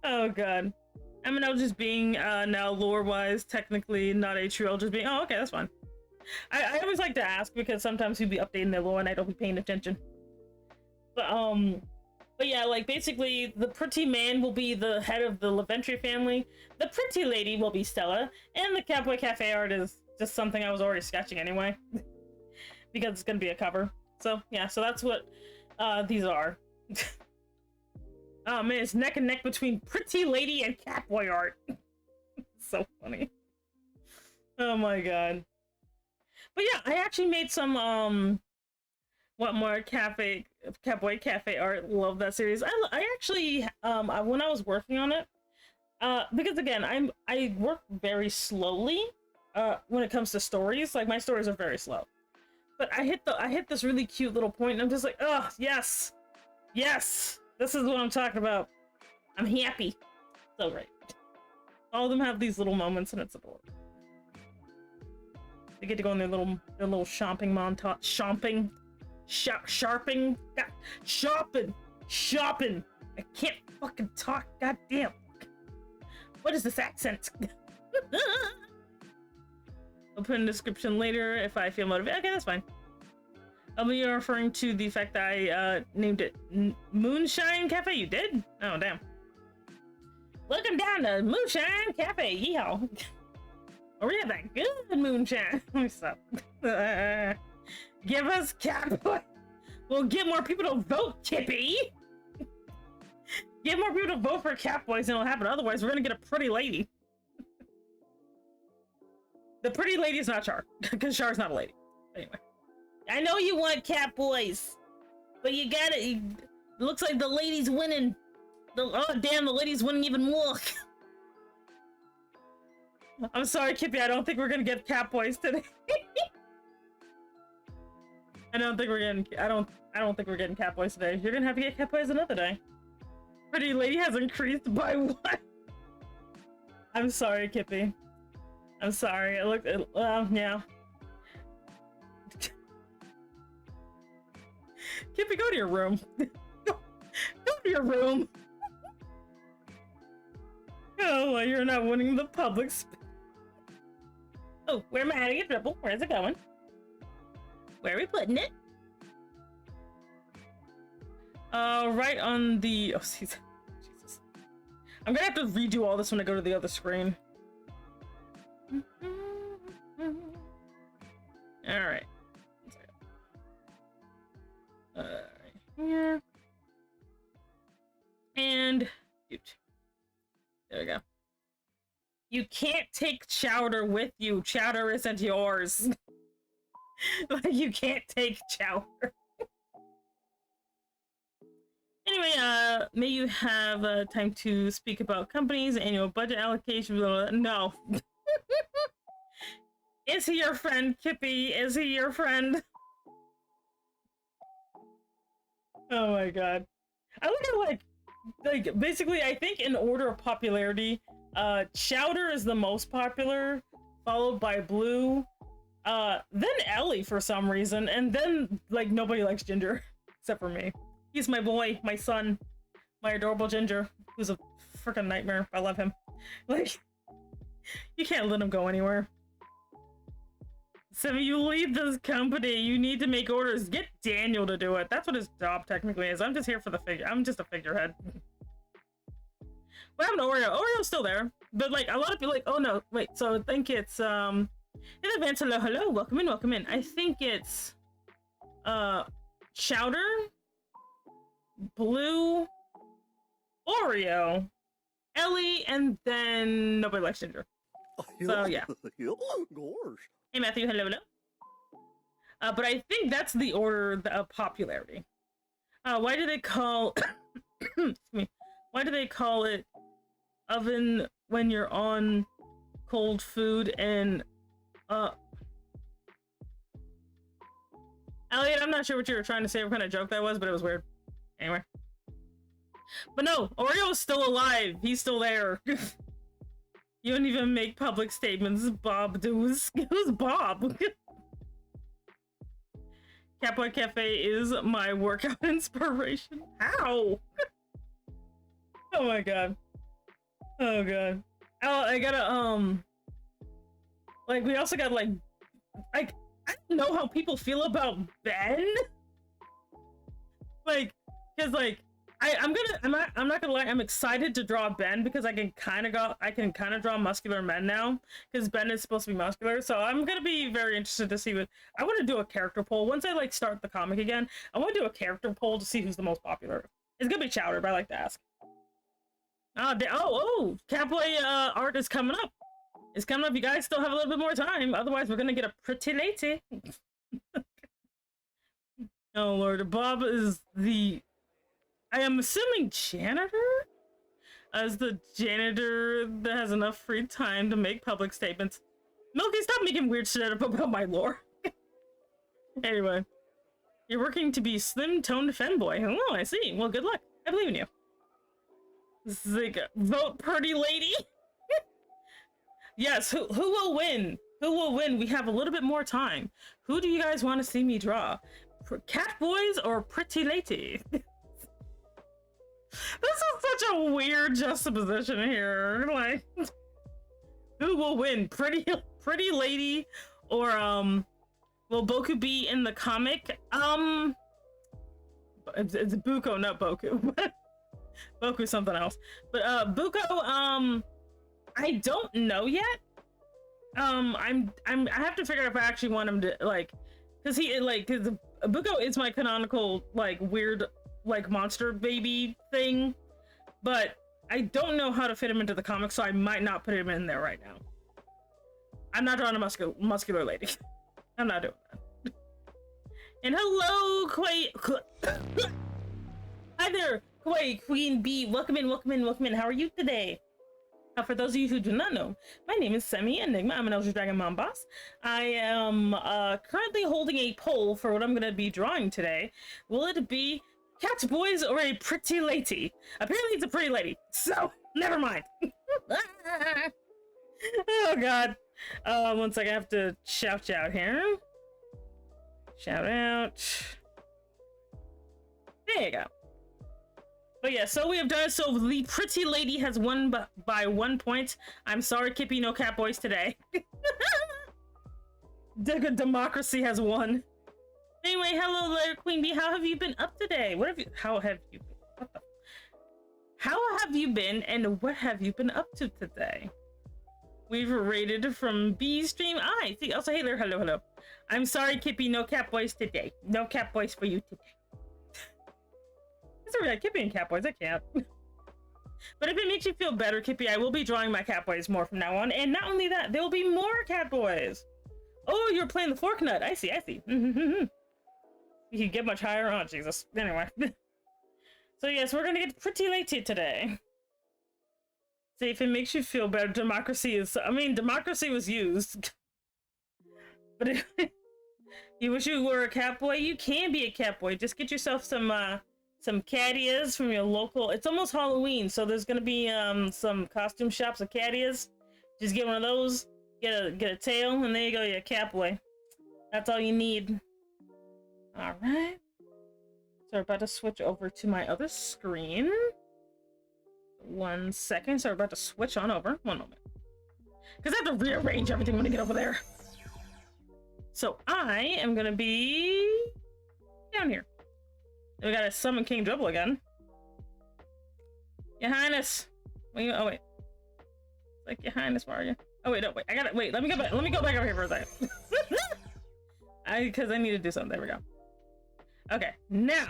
Oh god. I mean, I was just being now lore-wise, technically not a true. I'll just be. Oh, okay, that's fine. I always like to ask because sometimes people be updating their lore and I don't be paying attention. But yeah, like basically, the pretty man will be the head of the Leventry family. The pretty lady will be Stella, and the Catboy Cafe art is just something I was already sketching anyway, because it's gonna be a cover. So yeah, so that's what these are. Oh man, it's neck and neck between pretty lady and Catboy art. So funny. Oh my god. But yeah, I actually made some what more Catboy Cafe art. Love that series. I actually when I was working on it, because again I work very slowly when it comes to stories. Like my stories are very slow. But I hit this really cute little point and I'm just like, oh yes. Yes! This is what I'm talking about. I'm happy. So great. All of them have these little moments and it's adorable. They get to go on their little shopping montage. Shopping. Shopping. I can't fucking talk. Goddamn. What is this accent? I'll put in the description later if I feel motivated. Okay, that's fine. I'll be referring to the fact that I named it Moonshine Cafe. You did? Oh, damn. Welcome down to Moonshine Cafe. Yeehaw. Oh, we have that good moonshine. Let me stop. Give us Catboy. We'll get more people to vote, Kippy. Get more people to vote for Catboys and it'll happen. Otherwise, we're gonna get a pretty lady. The pretty lady is not Char, because Char's not a lady. Anyway. I know you want Catboys, but you got it. It looks like the lady's winning. Oh damn, the lady's winning even more. I'm sorry, Kippy. I don't think we're gonna get Catboys today. I don't think we're getting Catboys today. You're gonna have to get Catboys another day. Pretty lady has increased by what? I'm sorry, Kippy. I'm sorry. It looked. Yeah. Kippy, go to your room. Go to your room. Oh, well, you're not winning the public Oh, where am I adding a dribble? Where's it going? Where are we putting it? Right on the... Oh, Jesus. I'm gonna have to redo all this when I go to the other screen. Alright. Right here. And... There we go. You can't take Chowder with you. Chowder isn't yours. Like, you can't take Chowder. Anyway, may you have time to speak about companies, annual budget allocation, blah, blah, blah. No. Is he your friend, Kippy? Is he your friend? Oh my god. I look at like basically I think in order of popularity, Chowder is the most popular, followed by Blue, then Ellie for some reason, and then like nobody likes Ginger except for me. He's my boy, my son, my adorable Ginger, who's a freaking nightmare. I love him. Like, you can't let him go anywhere. So you lead this company, you need to make orders. Get Daniel to do it. That's what his job technically is. I'm just here for the figure. I'm just a figurehead. What happened to Oreo? Oreo's still there. But like, a lot of people like, oh no, wait, so I think it's, in advance, hello, welcome in. I think it's, Chowder, Blue, Oreo, Ellie, and then nobody likes Ginger. So yeah. Hey Matthew, hello, hello. But I think that's the order of popularity. Why do they call excuse me, why do they call it oven when you're on cold food? And Elliot, I'm not sure what you were trying to say, what kind of joke that was, but it was weird. Anyway. But no, Oreo's still alive. He's still there. You don't even make public statements, Bob. Who's Bob? Catboy Cafe is my workout inspiration. How? Oh my god. Oh god. Oh, I gotta, like, we also got, like, I don't know how people feel about Ben. Like, cause, like, I'm not gonna lie, I'm excited to draw Ben because I can kind of draw muscular men now because Ben is supposed to be muscular. So I'm gonna be very interested to see what I want to do a character poll once I like start the comic again. I want to do a character poll to see who's the most popular. It's gonna be Chowder, but I like to ask. Catboy art is coming up. It's coming up. You guys still have a little bit more time. Otherwise, we're gonna get a pretty lady. Oh Lord, Bob is the. I am assuming janitor? As the janitor that has enough free time to make public statements. Milky, stop making weird shit up about my lore. Anyway. You're working to be slim-toned femboy. Oh, I see. Well, good luck. I believe in you. Zig, vote pretty lady. Yes, who will win? Who will win? We have a little bit more time. Who do you guys want to see me draw? Cat boys or pretty lady? This is such a weird juxtaposition here. Like, who will win? Pretty lady or will Boku be in the comic? It's Buko, not Boku. Boku's something else. But Buko, I don't know yet. I have to figure out if I actually want him to, like, cause Buko is my canonical, like, weird, like, monster baby thing, but I don't know how to fit him into the comic, so I might not put him in there right now. I'm not drawing a muscular lady. I'm not doing that. And hello, hi there, Queen Bee. Welcome in. How are you today? For those of you who do not know, my name is Semi Enigma. I'm an Elder Dragon Mom Boss. I am currently holding a poll for what I'm going to be drawing today. Will it be cat boys or a pretty lady? Apparently it's a pretty lady, so never mind. Oh god. One second, I have to shout out here. Shout out. There you go. But yeah, so we have done it. So the pretty lady has won by 1 point. I'm sorry, Kippy, no cat boys today. Democracy has won. Anyway, hello there, Queen Bee. How have you been up today? How have you been and what have you been up to today? We've rated from B stream. I see. Also, hey there, hello. I'm sorry, Kippy, no cat boys today. No cat boys for you today. Sorry, I Kippy and cat boys. I can't. But if it makes you feel better, Kippy, I will be drawing my cat boys more from now on. And not only that, there will be more cat boys. Oh, you're playing the fork nut. I see. You can get much higher. Oh, Jesus. Anyway. So yes, we're gonna get pretty late today. See if it makes you feel better. Democracy was used. But if you wish you were a cat boy, you can be a cat boy. Just get yourself some catias from your local. It's almost Halloween, so there's gonna be some costume shops of catias. Just get one of those, get a tail, and there you go, you're a cat boy. That's all you need. All right. So we're about to switch over to my other screen. 1 second. So we're about to switch on over. 1 moment. Because I have to rearrange everything when I get over there. So I am gonna be down here. We gotta summon King Dribble again. Your Highness. Oh wait. Like, Your Highness, where are you? Oh wait, no, wait. Wait. Let me go back over here for a second. Because I need to do something. There we go. Okay, now.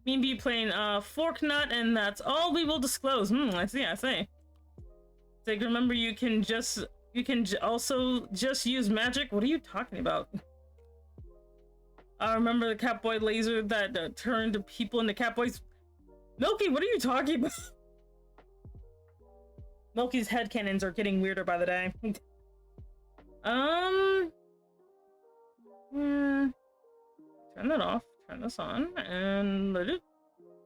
Me and B playing Fork Nut, and that's all we will disclose. I see, I see. It's like, remember, you can also just use magic. What are you talking about? Remember the Catboy laser that turned people into Catboys? Milky, what are you talking about? Milky's headcanons are getting weirder by the day. Turn that off, turn this on, and let it.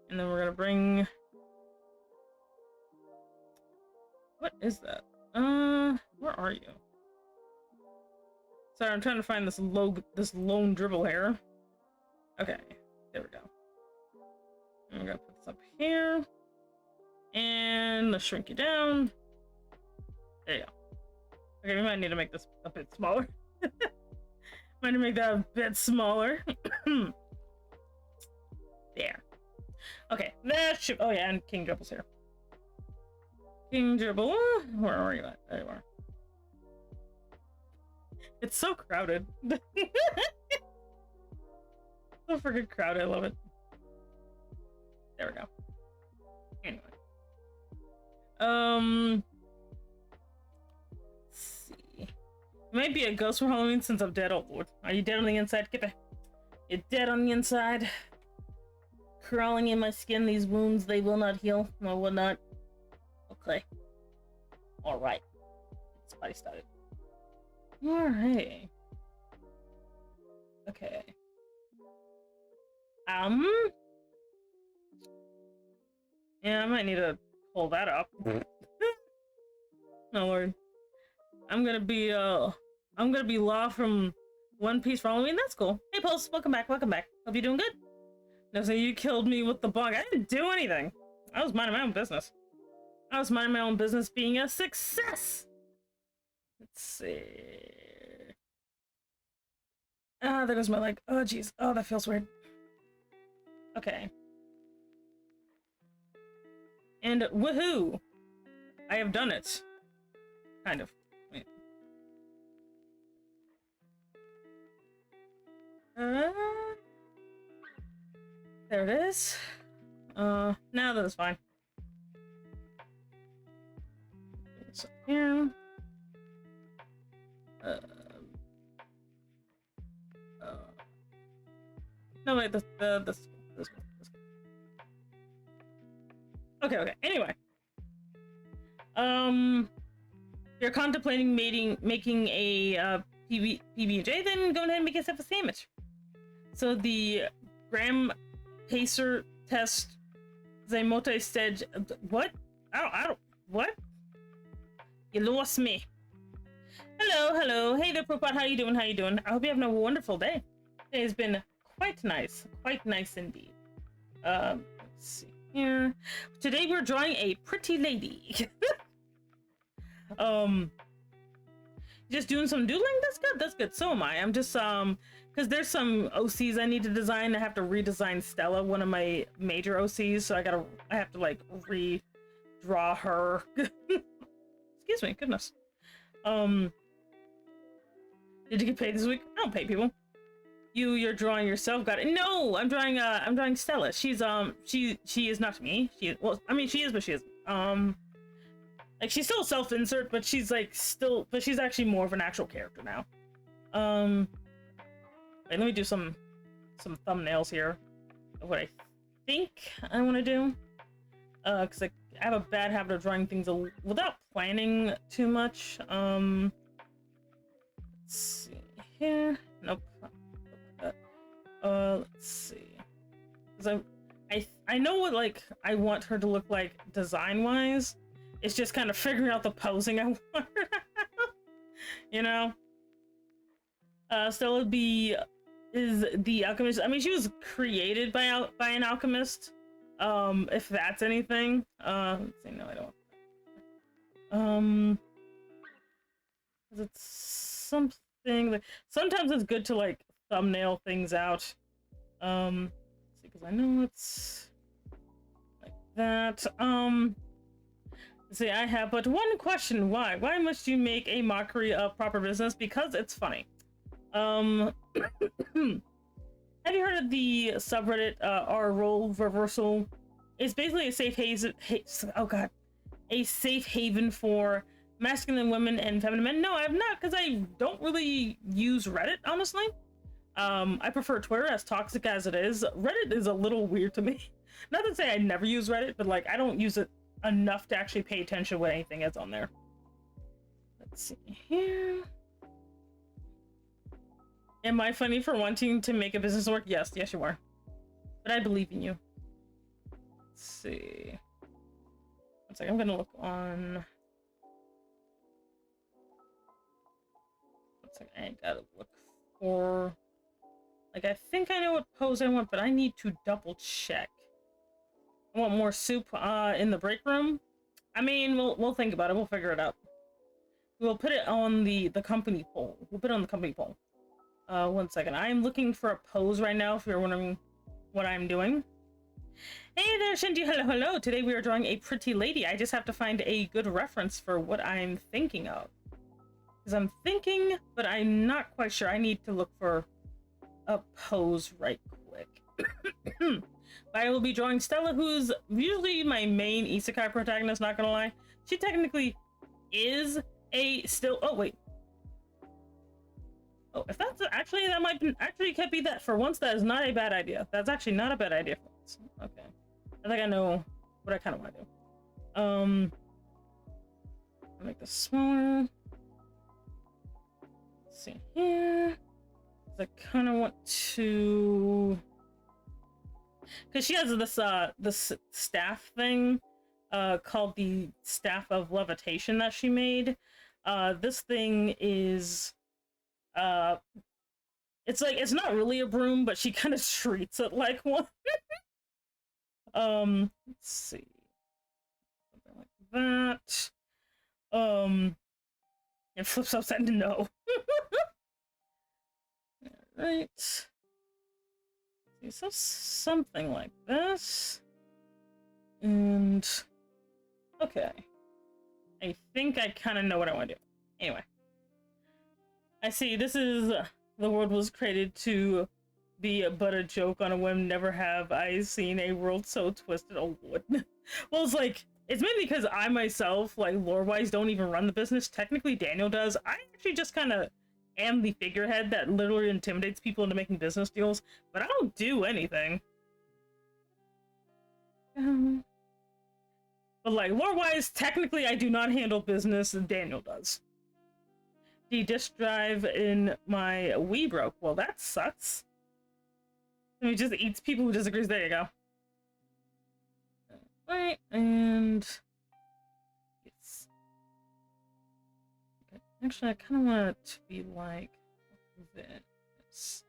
And then we're gonna bring... What is that? Where are you? Sorry, I'm trying to find this lone dribble here. Okay, there we go. And we're gonna put this up here. And let's shrink you down. There you go. Okay, we might need to make this a bit smaller. Might need to make that a bit smaller. There. Okay, that should... Oh yeah, and King Dribble's here. King Dribble, where are you at? There you are. It's so crowded. So freaking crowded, I love it. There we go. Anyway. Let's see. It might be a ghost for Halloween since I'm dead. Oh lord. Are you dead on the inside, Kippy? You're dead on the inside. Crawling in my skin, these wounds, they will not heal. No, will not. Okay. Alright. This body started. Alright. Okay. Yeah, I might need to pull that up. Oh lord. I'm gonna be Law from One Piece for Halloween. That's cool. Hey Pulse, welcome back, welcome back. Hope you're doing good. No, so you killed me with the bug. I didn't do anything. I was minding my own business. I was minding my own business being a success. Let's see. Ah, there goes my leg. Oh, jeez. Oh, that feels weird. Okay. And woohoo! I have done it. Kind of. Wait. There it is. Now that is fine. So here. No wait, this one. Okay. Anyway, you're contemplating making a PB&J, then go ahead and make yourself a sandwich. So the Graham Pacer test Zaimote stage. What? I don't. What? You lost me. Hello. Hey there, Propot. How you doing? I hope you're having a wonderful day. Today has been quite nice indeed. Let's see here. Today we're drawing a pretty lady. Just doing some doodling. That's good. So am I. I'm just because there's some OCs I need to design. I have to redesign Stella, one of my major OCs. So I have to like redraw her. Excuse me. Goodness. Did you get paid this week? I don't pay people. You're drawing yourself. Got it. No, I'm drawing Stella. She's she is not me. She is, well, I mean she is, but she is like she's still self-insert, but she's actually more of an actual character now. Wait, let me do some thumbnails here of what I think I want to do. Because I have a bad habit of drawing things without planning too much. Let's see here. Nope. Let's see. Because I know what like I want her to look like design-wise. It's just kind of figuring out the posing I want her to have. You know? Stella is the alchemist. I mean, she was created by an alchemist. If that's anything. Let's see. No, I don't. It's something like sometimes it's good to like thumbnail things out. Let's see, because I know it's like that. See, I have but one question. Why must you make a mockery of proper business? Because it's funny. Um, have you heard of the subreddit R role reversal? It's basically a safe haven. Oh god, a safe haven for masculine women and feminine men. No, I have not, because I don't really use Reddit, honestly. I prefer Twitter, as toxic as it is. Reddit is a little weird to me. Not to say I never use Reddit, but like I don't use it enough to actually pay attention to what anything is on there. Let's see here. Am I funny for wanting to make a business work? Yes, yes you are. But I believe in you. Let's see. One second, I'm gonna look on. One second, I gotta look for. Like, I think I know what pose I want, but I need to double check. I want more soup in the break room. I mean, we'll think about it. We'll figure it out. We'll put it on the company poll. We'll put it on the company poll. One second. I'm looking for a pose right now, if you're wondering what I'm doing. Hey there, Shinji. Hello, hello. Today we are drawing a pretty lady. I just have to find a good reference for what I'm thinking of. Because I'm thinking, but I'm not quite sure. I need to look for a pose right quick. But I will be drawing Stella, who's usually my main isekai protagonist, not gonna lie. She technically is a still. Oh, wait. Oh, if that's actually, that might be, actually could be that. For once, that is not a bad idea. That's actually not a bad idea for once. Okay. I think I know what I kind of want to do. I'll make this smaller. Let's see here. I kind of want to, because she has this staff thing called the Staff of Levitation that she made. This thing is it's like, it's not really a broom, but she kind of treats it like one. Let's see, something like that. It flips upside to no. Right. So something like this. And okay. I think I kind of know what I want to do. Anyway. I see, this is the world was created to be but a joke on a whim. Never have I seen a world so twisted. Oh, what? Well, it's like, it's mainly because I myself, like, lore-wise, don't even run the business. Technically, Daniel does. I actually just kind of am the figurehead that literally intimidates people into making business deals, but I don't do anything. But like, lore-wise, technically I do not handle business, and Daniel does. The disk drive in my Wii broke. Well, that sucks. I mean, it just eats people who disagrees. There you go. Right, and yes. Okay. Actually, I kind of want it to be like this.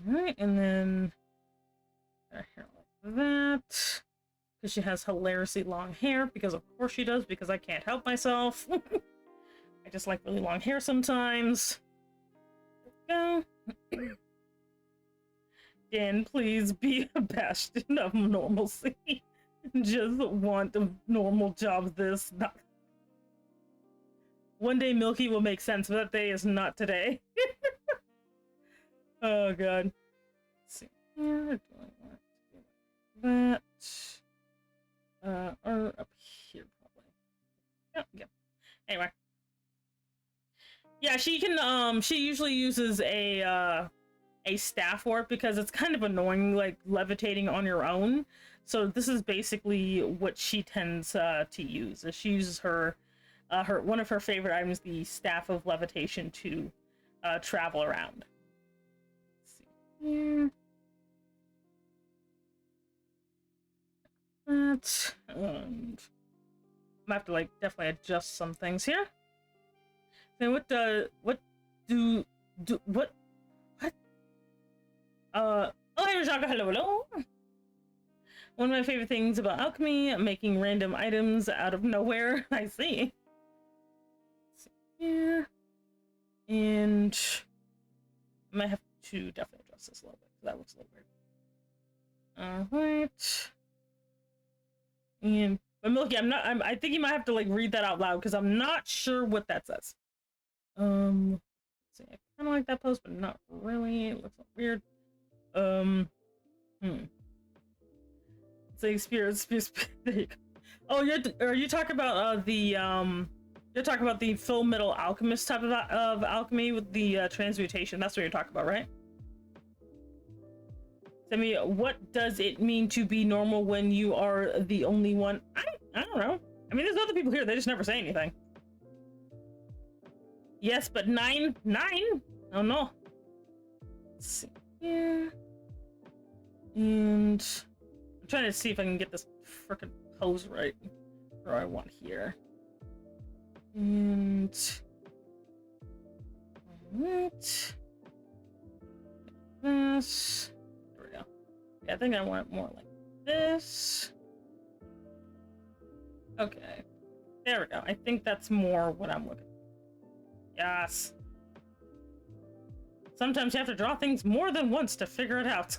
Alright, and then her hair like that. Because she has hilariously long hair, because of course she does, because I can't help myself. I just like really long hair sometimes. There we go. Dan, please be a bastion of normalcy. Just want a normal job this. Not... One day Milky will make sense, but that day is not today. Oh god. Let's see. Here, do I want to do that? Or up here probably. Yeah. Anyway. Yeah, she can she usually uses a staff for it because it's kind of annoying, like levitating on your own. So this is basically what she tends to use. She uses her one of her favorite items, the Staff of Levitation, to travel around. Let's see here. That, and I'm gonna have to like definitely adjust some things here. Then what oh, hey, Rajaka, hello. One of my favorite things about alchemy, making random items out of nowhere. I see. Let's see here. And I might have to definitely adjust this a little bit, because that looks a little weird. Alright. And, but Milky, I think you might have to like read that out loud, because I'm not sure what that says. Let's see. I kind of like that pose, but not really. It looks weird. It's like spirit. There you go. Oh, are you talking about you're talking about the Full Metal Alchemist type of alchemy with the transmutation. That's what you're talking about, right? I mean, what does it mean to be normal when you are the only one? I don't know. I mean, there's other people here. They just never say anything. Yes, but nine? Oh no. Let's see here. And I'm trying to see if I can get this frickin' pose right. Where I want here. And alright. This. There we go. Yeah, I think I want it more like this. Okay. There we go. I think that's more what I'm looking for. Yes. Sometimes you have to draw things more than once to figure it out.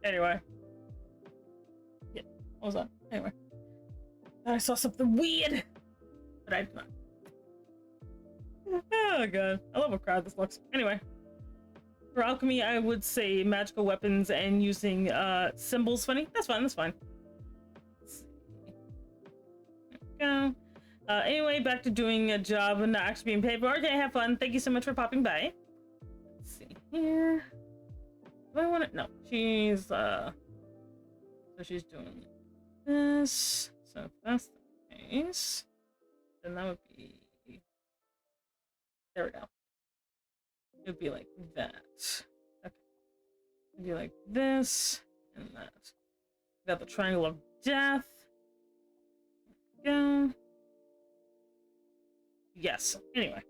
Anyway. Yeah, what was that? Anyway. I saw something weird, but I did not. Oh god, I love how crowded this looks. Anyway. For alchemy, I would say magical weapons and using symbols funny. That's fine, that's fine. Let's see. There we go. Anyway, back to doing a job and not actually being paid for. Okay, have fun. Thank you so much for popping by. Let's see here. Do I want to? No, she's so she's doing this. So if that's the case, then that would be. There we go. It would be like that. Okay. It'd be like this and that. Got the triangle of death. There we go. Yes. Anyway.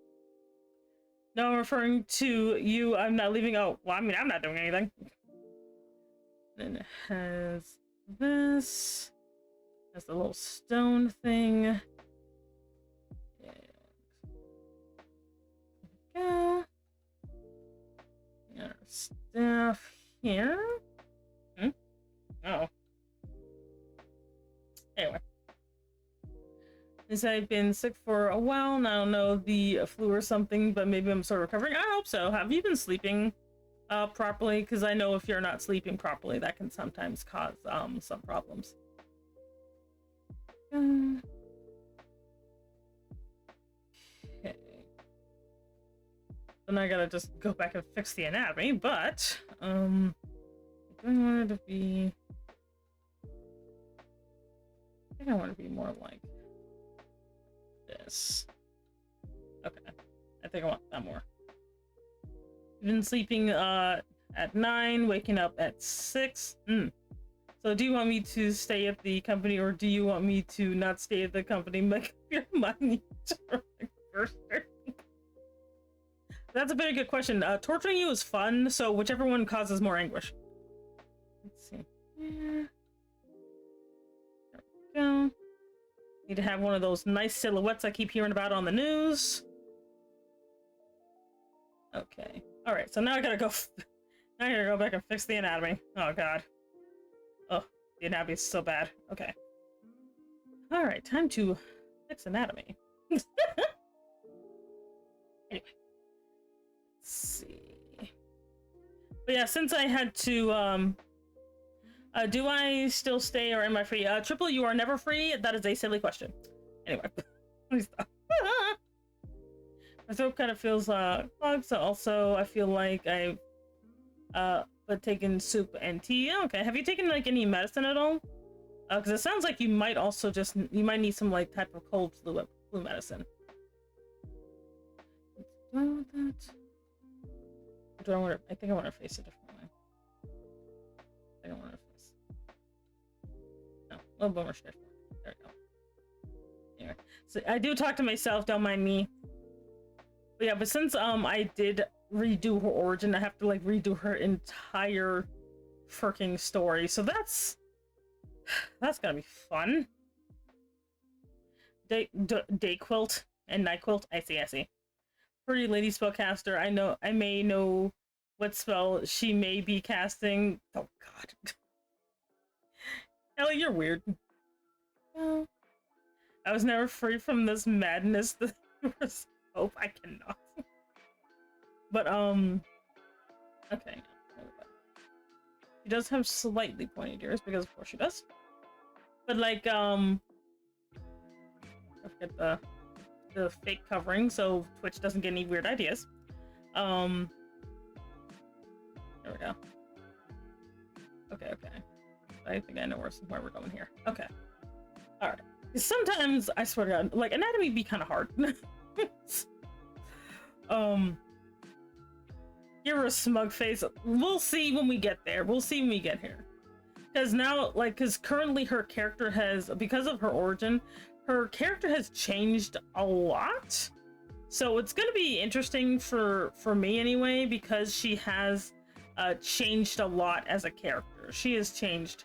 No, I'm referring to you. I'm not leaving. Oh, well, I mean, I'm not doing anything. Then it has this. Has the little stone thing. And go. Got our stuff here. Oh. Anyway. Since I've been sick for a while, and I don't know the flu or something, but maybe I'm sort of recovering. I hope so. Have you been sleeping properly? Because I know if you're not sleeping properly, that can sometimes cause some problems. Okay. Then I gotta just go back and fix the anatomy, but I want it to be. I think I want it to be more like this. Okay, I think I want that more. You've been sleeping at 9, waking up at 6. So do you want me to stay at the company, or do you want me to not stay at the company? Make your money first. That's a very good question. Torturing you is fun, so whichever one causes more anguish. Let's see here. There we go. Need to have one of those nice silhouettes I keep hearing about on the news. Okay. All right. So now I gotta go. Now I gotta go back and fix the anatomy. Oh god. Oh, the anatomy is so bad. Okay. All right. Time to fix anatomy. Anyway. Let's see. But yeah, since I had to do I still stay or am I free? Triple, you are never free. That is a silly question. Anyway, please stop. My throat kind of feels clogged, so also I feel like I've but taken soup and tea. Okay, have you taken like any medicine at all? Because it sounds like you might also you might need some like type of cold flu medicine. Do I want that? Or do I want to? I think I want to face a different way. I don't want to face. No, a little bit more stiff. There we go. Anyway, so I do talk to myself. Don't mind me. But yeah, but since I did redo her origin, I have to like redo her entire freaking story. So that's gonna be fun. Day quilt and night quilt. I see. Pretty lady spellcaster. I may know what spell she may be casting. Oh god. Ellie, you're weird. Oh. I was never free from this madness. Hope I cannot. But okay. She does have slightly pointed ears because of course she does. But like I forget the fake covering so Twitch doesn't get any weird ideas. There we go. Okay. I think I know where we're going here. Okay. Alright. Sometimes I swear to God, like anatomy be kind of hard. Give her a smug face. We'll see when we get there. We'll see when we get here. Because now, like, because currently her character has, because of her origin, her character has changed a lot. So it's going to be interesting for me anyway, because she has changed a lot as a character. She has changed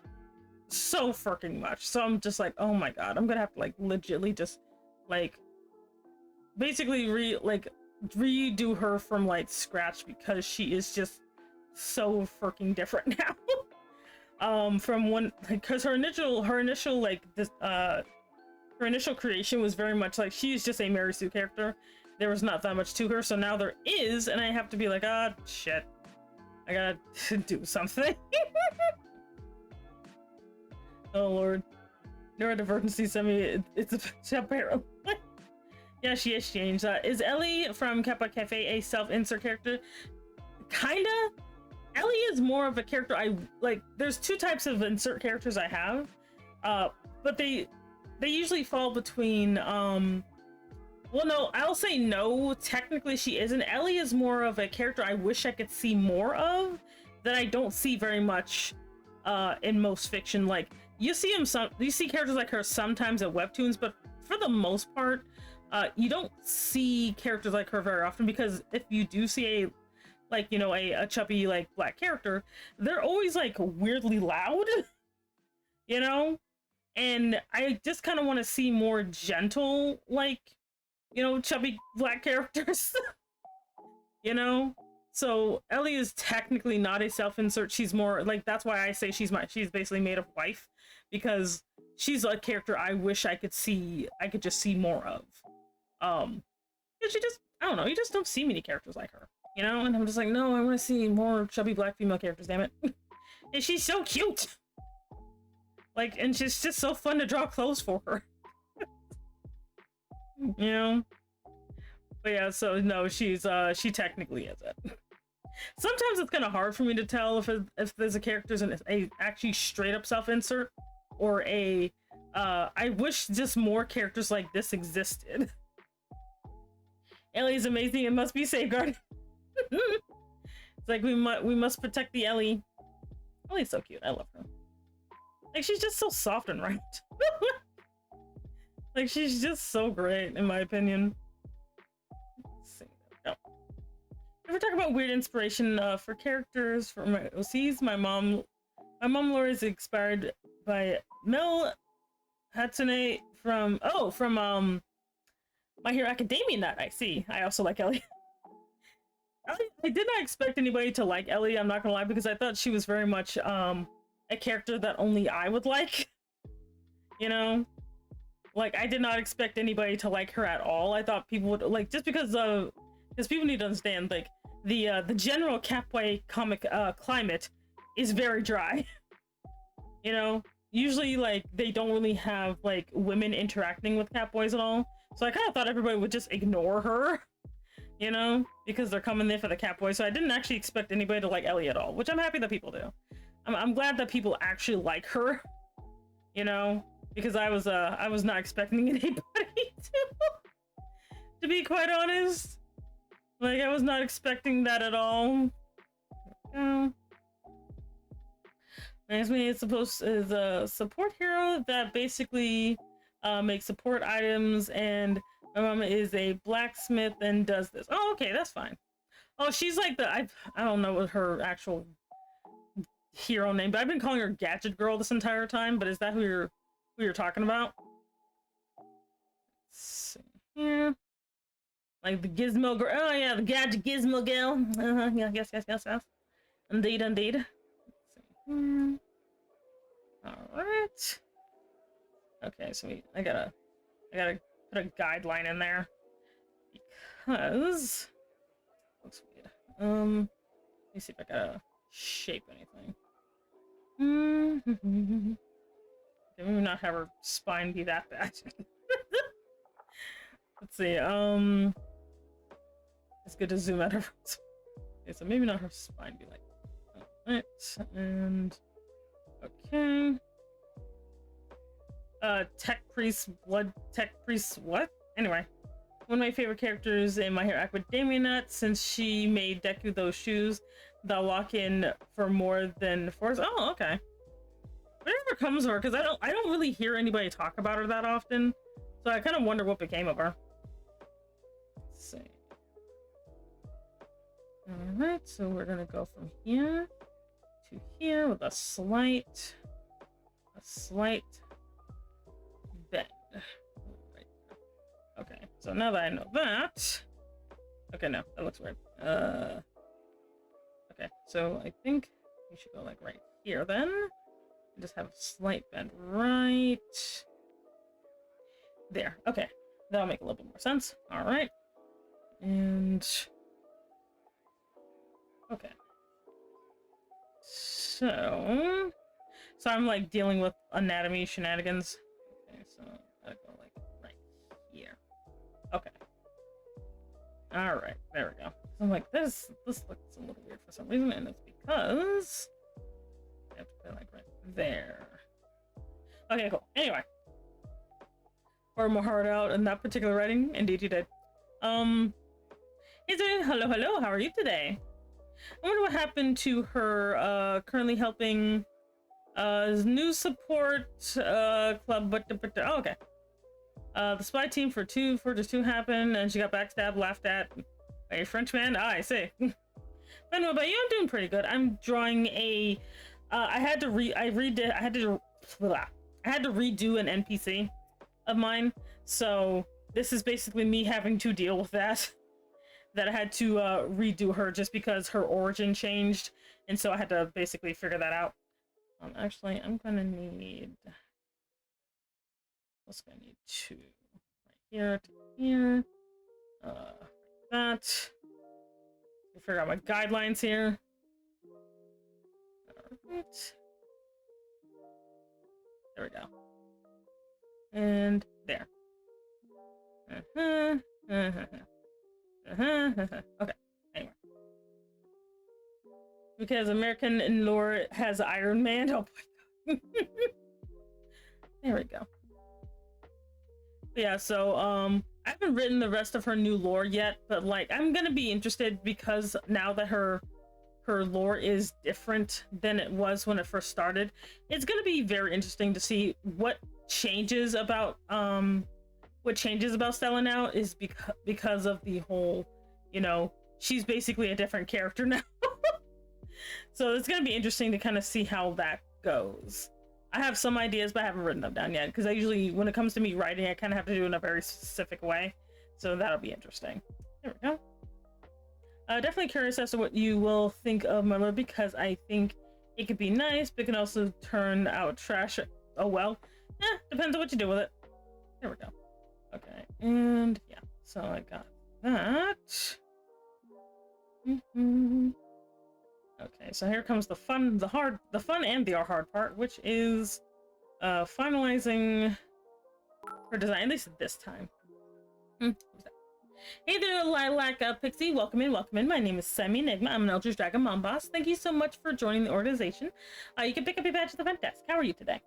so freaking much. So I'm just like, oh my God, I'm going to have to like legitly just like basically redo her from like scratch because she is just so freaking different now. From one, because her initial like this her initial creation was very much like she's just a Mary Sue character. There was not that much to her, so now there is, and I have to be like, ah, shit, I gotta do something. Oh lord, neurodivergency semi, it's apparent. Yeah, she has changed. Is Ellie from Kappa Cafe a self-insert character? Kinda. Ellie is more of a character I like. There's two types of insert characters I have, but they usually fall between. Well, no, I'll say no. Technically, she isn't. Ellie is more of a character I wish I could see more of that I don't see very much in most fiction. Like you see characters like her sometimes in webtoons, but for the most part. You don't see characters like her very often because if you do see a chubby like black character, they're always like weirdly loud, you know? And I just kind of want to see more gentle, like, you know, chubby black characters, you know? So Ellie is technically not a self-insert. She's more like, that's why I say she's basically made of wife, because she's a character I wish I could just see more of. She just, I don't know, you just don't see many characters like her, you know? And I'm just like, no, I want to see more chubby black female characters, damn it. And she's so cute! Like, and she's just so fun to draw clothes for her. You know? But yeah, so no, she technically is it. Sometimes it's kind of hard for me to tell if there's a character's a actually straight up self-insert, or a, I wish just more characters like this existed. Ellie's amazing and must be safeguarded. It's like we must protect the Ellie. Ellie's so cute. I love her. Like she's just so soft and right. Like she's just so great in my opinion. Let's see. No. Ever talk about weird inspiration for characters for my OCs? My mom lore is inspired by Mel Hatsune from My Hero Academia. That I see. I also like Ellie. I did not expect anybody to like Ellie, I'm not gonna lie, because I thought she was very much a character that only I would like. You know? Like, I did not expect anybody to like her at all. I thought people would, like, just because people need to understand, like, the general Capway comic climate is very dry. You know? Usually, like, they don't really have, like, women interacting with Capways at all. So I kind of thought everybody would just ignore her, you know, because they're coming there for the Catboy. So I didn't actually expect anybody to like Ellie at all, which I'm happy that people do. I'm glad that people actually like her, you know, because I was not expecting anybody to be quite honest. Like I was not expecting that at all. Management is a support hero that basically makes support items, and my mom is a blacksmith and does this. Oh, okay, that's fine. Oh, she's like I don't know what her actual hero name, but I've been calling her Gadget Girl this entire time. But is that who you're talking about? Let's see here. Like the Gizmo Girl. Oh yeah, the Gadget Gizmo Girl. Yeah, yes. Indeed. Let's see. All right. Okay, so I gotta put a guideline in there because looks weird. Let me see if I gotta shape anything. Maybe not have her spine be that bad. Let's see. It's good to zoom out her. Okay, so maybe not her spine be like. Alright, and okay. Tech Priest, Blood Tech Priest, what? Anyway, one of my favorite characters in My Hero Academia, since she made Deku those shoes, they'll lock in for more than force. Oh, okay. Whatever comes of her, because I don't really hear anybody talk about her that often, so I kind of wonder what became of her. Let's see. All right, so we're gonna go from here to here with a slight bend. Right. Okay, so now that I know that, okay, no, that looks weird. Okay, so I think we should go like right here then. Just have a slight bend right there. Okay, that'll make a little bit more sense. All right, and okay, so I'm like dealing with anatomy shenanigans. Okay, so I gotta go like right here. Okay, all right, there we go. I'm like, this looks a little weird for some reason, and it's because I have to put it like right there. Okay, cool. Anyway, or more hard out in that particular writing. Indeed, you did. Hey, hello. How are you today? I wonder what happened to her. Currently helping new support club. But oh, okay. The spy team for just 2 happened, and she got backstabbed, laughed at by a Frenchman. Ah, I see. But what about you? I'm doing pretty good. I'm drawing a. I had to redo an NPC of mine, so this is basically me having to deal with that. That I had to redo her just because her origin changed, and so I had to basically figure that out. Actually, I'm gonna need. What's gonna need 2 right here to here. That. Figure out my guidelines here. Alright. There we go. And there. Okay. Anyway. Because American in lore has Iron Man. Oh my god. There we go. But yeah, so I haven't written the rest of her new lore yet, but like I'm gonna be interested because now that her lore is different than it was when it first started, it's gonna be very interesting to see what changes about Stella now is because of the whole, you know, she's basically a different character now. So it's gonna be interesting to kind of see how that goes. I have some ideas, but I haven't written them down yet because I usually, when it comes to me writing, I kind of have to do it in a very specific way. So that'll be interesting. There we go. Definitely curious as to what you will think of Miller, because I think it could be nice, but it can also turn out trash. Oh well. Depends on what you do with it. There we go. Okay, and yeah, so I got that. Okay, so here comes the fun and the hard part, which is finalizing her design, at least this time. Hey there, Lilac Pixie. Welcome in. My name is Semi Enigma. I'm an Eldritch Dragon Mom Boss. Thank you so much for joining the organization. You can pick up your badge at the front desk. How are you today?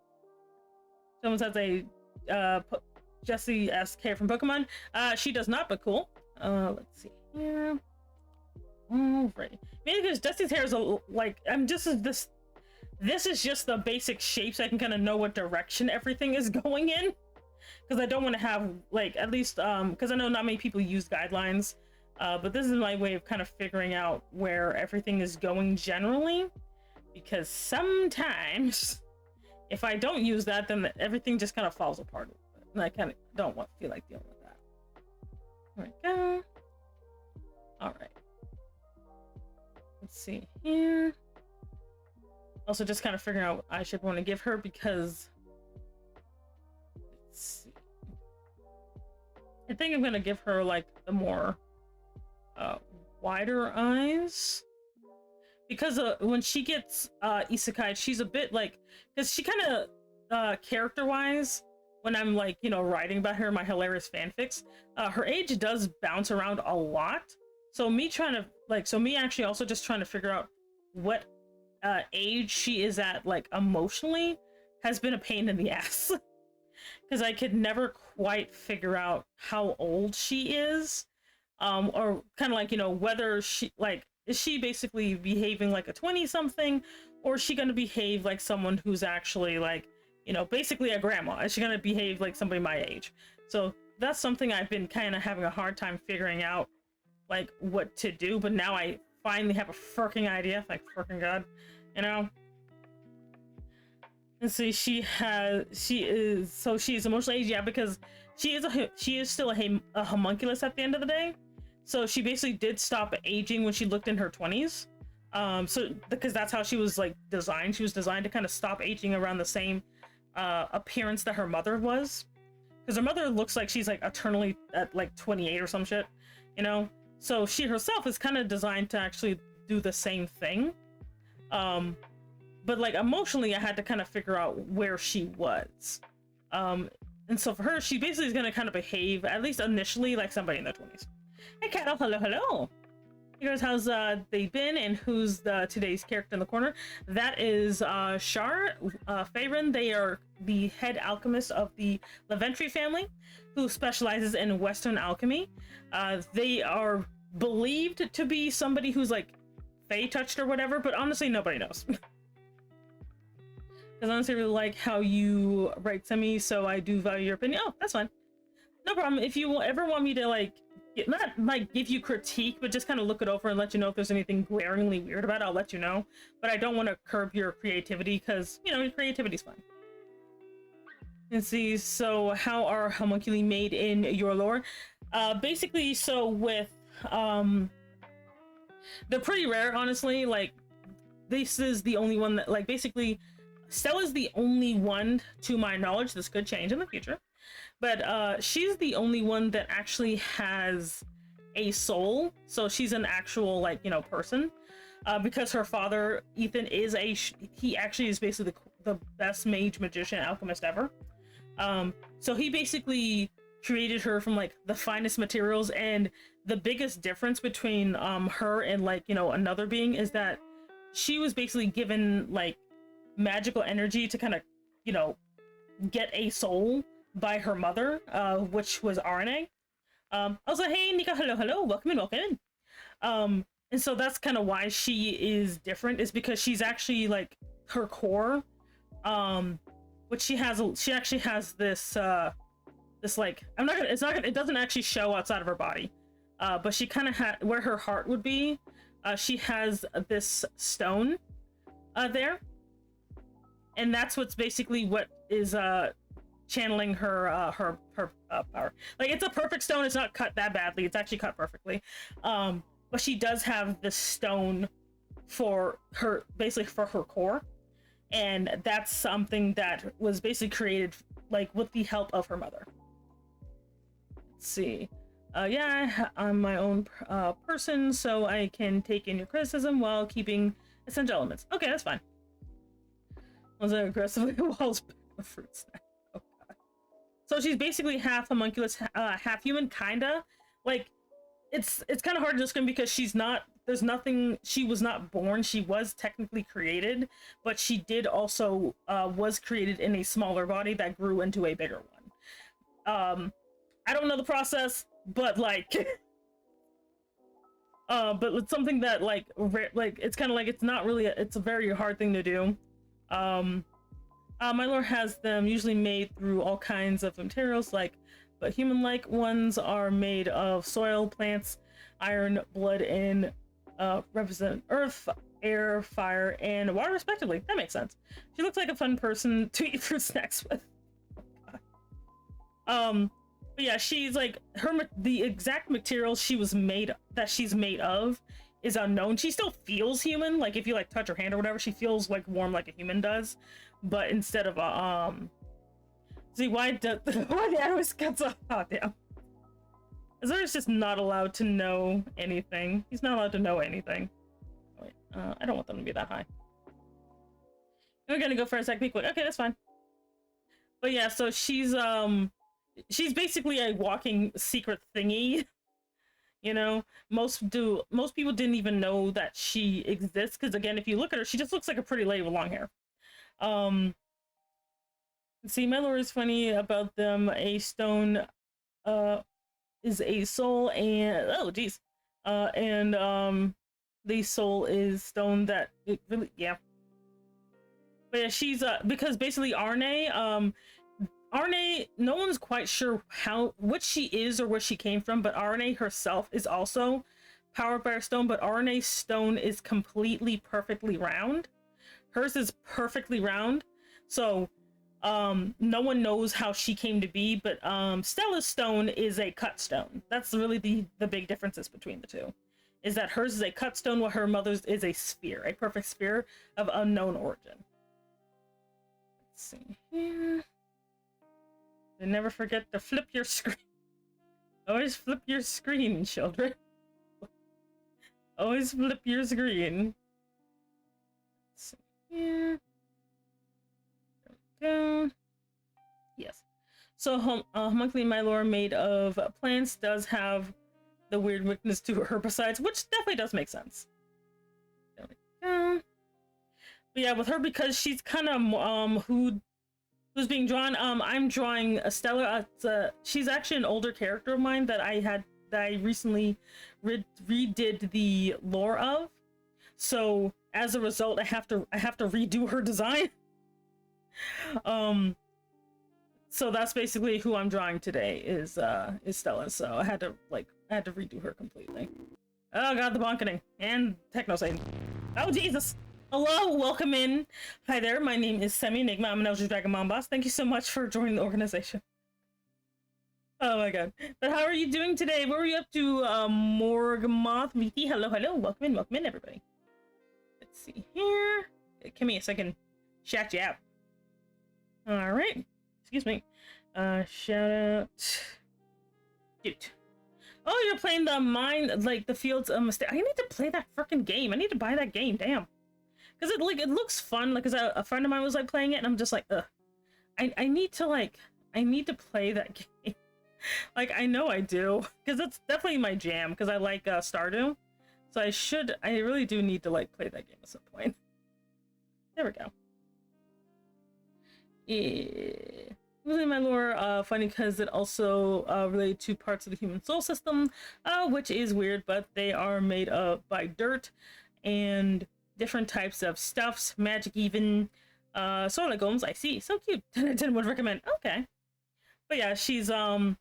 Someone says Jessie SK from Pokemon. She does not, but cool. Let's see here. Alrighty. Maybe because Jesse's hair is this is just the basic shape, so I can kind of know what direction everything is going in. Because I don't want to have, like, at least, because I know not many people use guidelines, but this is my way of kind of figuring out where everything is going generally. Because sometimes, if I don't use that, then everything just kind of falls apart. And I kind of don't feel like dealing with that. There we go. Alright. Let's see here. Also, just kind of figuring out what I should want to give her, because let's see. I think I'm gonna give her like the more wider eyes. Because when she gets isekai, she's a bit like, because she kind of character-wise, when I'm like, you know, writing about her in my hilarious fanfics, her age does bounce around a lot. So me trying to like, so me actually also just trying to figure out what age she is at, like emotionally, has been a pain in the ass. Because I could never quite figure out how old she is, or kind of like, you know, whether she like, is she basically behaving like a 20-something, or is she going to behave like someone who's actually like, you know, basically a grandma? Is she going to behave like somebody my age? So that's something I've been kind of having a hard time figuring out, like what to do. But now I finally have a freaking idea. Like freaking god, you know. And see, she's emotionally aged, yeah, because she is still a homunculus at the end of the day. So she basically did stop aging when she looked in her 20s. So because that's how she was like designed. She was designed to kind of stop aging around the same appearance that her mother was. Because her mother looks like she's like eternally at like 28 or some shit, you know? So she herself is kind of designed to actually do the same thing. But like emotionally, I had to kind of figure out where she was. And so for her, she basically is going to kind of behave, at least initially, like somebody in their 20s. Hey, Cattle, hello, hello. Hey guys, how's they been, and who's today's character in the corner? That is Shar, Faerun. They are the head alchemist of the Leventry family, who specializes in Western alchemy. They are believed to be somebody who's like Fae touched or whatever, but honestly, nobody knows. Because honestly, I really like how you write Semi, so I do value your opinion. Oh, that's fine. No problem. If you ever want me to like, not like give you critique, but just kind of look it over and let you know if there's anything glaringly weird about it, I'll let you know. But I don't want to curb your creativity, because, you know, your creativity's fine. Let's see, so how are homunculi made in your lore? Basically, so with, they're pretty rare, honestly. Like, this is the only one that, like, basically, Stella's the only one, to my knowledge, this could change in the future, but she's the only one that actually has a soul. So she's an actual, like, you know, person, because her father, Ethan, is he actually is basically the best mage, magician, alchemist ever. So he basically created her from like the finest materials, and the biggest difference between her and, like, you know, another being is that she was basically given like magical energy to kind of, you know, get a soul by her mother, which was RNA. Also, hey Nika, hello, hello, welcome in, welcome in. And so that's kind of why she is different, is because she's actually like her core, which she actually has this this like, it doesn't actually show outside of her body, but she kind of had where her heart would be. She has this stone there, and that's what's basically what is channeling her power. Like, it's a perfect stone. It's not cut that badly. It's actually cut perfectly. But she does have the stone for her, basically for her core, and that's something that was basically created like with the help of her mother. Let's see. Yeah, I'm my own person, so I can take in your criticism while keeping essential elements. Okay, that's fine. Was it aggressively while the fruit snack? Oh god. So she's basically half homunculus, half human, kinda. Like, it's kind of hard to describe because she's not. There's nothing. She was not born. She was technically created, but she did also was created in a smaller body that grew into a bigger one. I don't know the process, but like, but it's something that like it's kind of like, it's not really. It's a very hard thing to do. My lore has them usually made through all kinds of materials, but human-like ones are made of soil, plants, iron, blood, and represent earth, air, fire, and water, respectively. That makes sense. She looks like a fun person to eat fruit snacks with. But yeah, she's like, the exact material she's made of is unknown. She still feels human. Like, if you like touch her hand or whatever, she feels like warm like a human does. But instead of see, why the arrows got so, oh damn. Azura's just not allowed to know anything. He's not allowed to know anything. Wait, I don't want them to be that high. We're gonna go for a sec, be quick. Okay, that's fine. But yeah, so she's basically a walking secret thingy. You know, most people didn't even know that she exists, because again, if you look at her, she just looks like a pretty lady with long hair. See, my lore is funny about them. A stone is a soul, and oh geez, and the soul is stone that it really, yeah. But yeah, she's because basically Arne, no one's quite sure what she is or where she came from, but Arne herself is also powered by a stone, but Arne's stone is completely perfectly round. Hers is perfectly round. So no one knows how she came to be, but Stella's stone is a cut stone. That's really the big differences between the two. Is that hers is a cut stone while her mother's is a sphere, a perfect sphere of unknown origin. Let's see here. And never forget to flip your screen. Always flip your screen, children. Always flip your screen. Let's see here. There we go. Yes. So, homunculi Mylor made of plants does have the weird weakness to herbicides, which definitely does make sense. There we go. But yeah, with her, because she's kind of who's being drawn, I'm drawing Stella. She's actually an older character of mine that I recently redid the lore of. So as a result, I have to redo her design. So that's basically who I'm drawing today is Stella. So I had to redo her completely. Oh god, the bonketing and techno Satan. Oh Jesus. Hello, welcome in. Hi there, my name is Semi Enigma. I'm an Eldritch Dragon Mom Boss. Thank you so much for joining the organization. Oh my god. But how are you doing today? What were you up to, Morgmoth VT? Hello, welcome in, everybody. Let's see here. Come here so I can shout you out. Alright. Excuse me. Shout out. Dude. Oh, you're playing the mine, like the Fields of Mistake. I need to play that freaking game. I need to buy that game, damn. Because it looks fun, like, cause a friend of mine was like playing it, and I'm just like, ugh. I need to play that game. Like, I know I do, because that's definitely my jam, because I like Stardew. So I really do need to like play that game at some point. There we go. Yeah. Really, my lore, funny because it also related to parts of the human soul system, which is weird, but they are made by dirt and different types of stuffs, magic even. Sort of like Golems, I see. So cute. 10 out of 10 would recommend. Okay. But yeah, she's but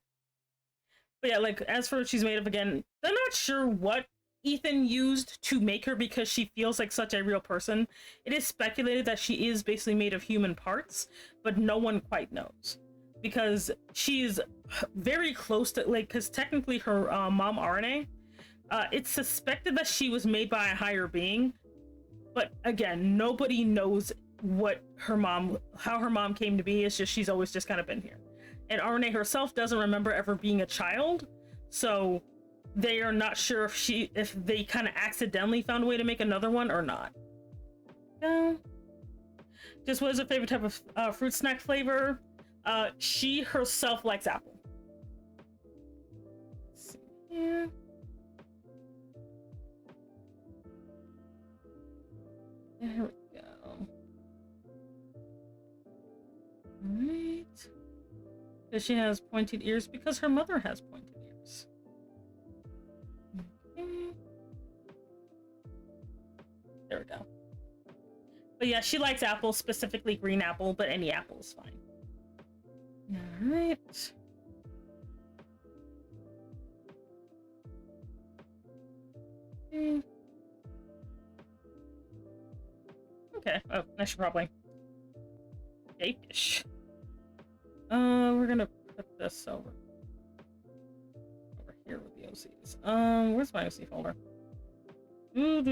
yeah, like as for what she's made of, again, they're not sure what Ethan used to make her because she feels like such a real person. It is speculated that she is basically made of human parts, but no one quite knows. Because she's very close to, like, because technically her mom, Arne, it's suspected that she was made by a higher being. But again, nobody knows how her mom came to be. It's just she's always just kind of been here. And Arne herself doesn't remember ever being a child, so they are not sure if they kind of accidentally found a way to make another one or not. Just what is her favorite type of fruit snack flavor? She herself likes apple. Let's see here. There we go. Alright. Because she has pointed ears because her mother has pointed ears. Okay. There we go. But yeah, she likes apple, specifically green apple, but any apple is fine. Alright. Okay. Okay. Oh, I should probably Japish. We're gonna put this over here with the OCs. Where's my OC folder? One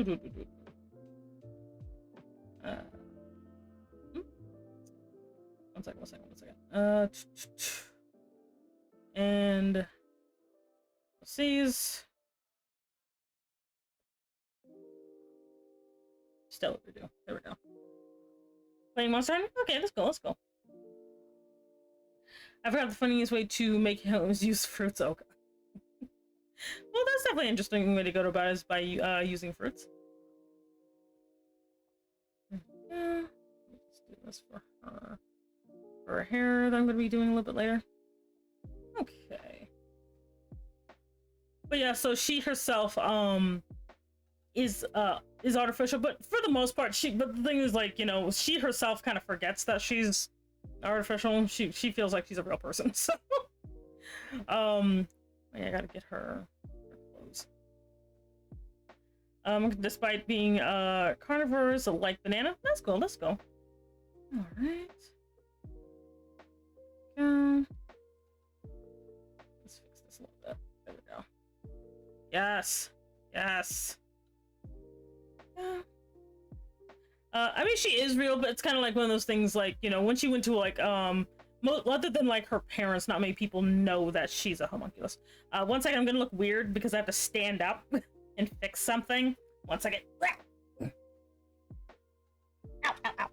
second. And Seas. Still we do. There we go. Playing Monster Hunter? Okay, let's go, let's go. I forgot the funniest way to make him use fruits. Okay. Well, that's definitely an interesting way to go about it, is by using fruits. Yeah. Let's do this for her. For her hair that I'm going to be doing a little bit later. Okay. But yeah, so she herself is artificial, but for the most part, but the thing is, like, you know, she herself kind of forgets that she's artificial. She feels like she's a real person. So I gotta get her clothes. Despite being carnivores like banana. Let's go, let's go. All right. Let's fix this a little bit. There we go. Yes, yes. Yeah. I mean, she is real, but it's kind of like one of those things, like, you know, when she went to, like, other than, like, her parents, not many people know that she's a homunculus. One second, I'm gonna look weird because I have to stand up and fix something. One second. Ow, ow, ow.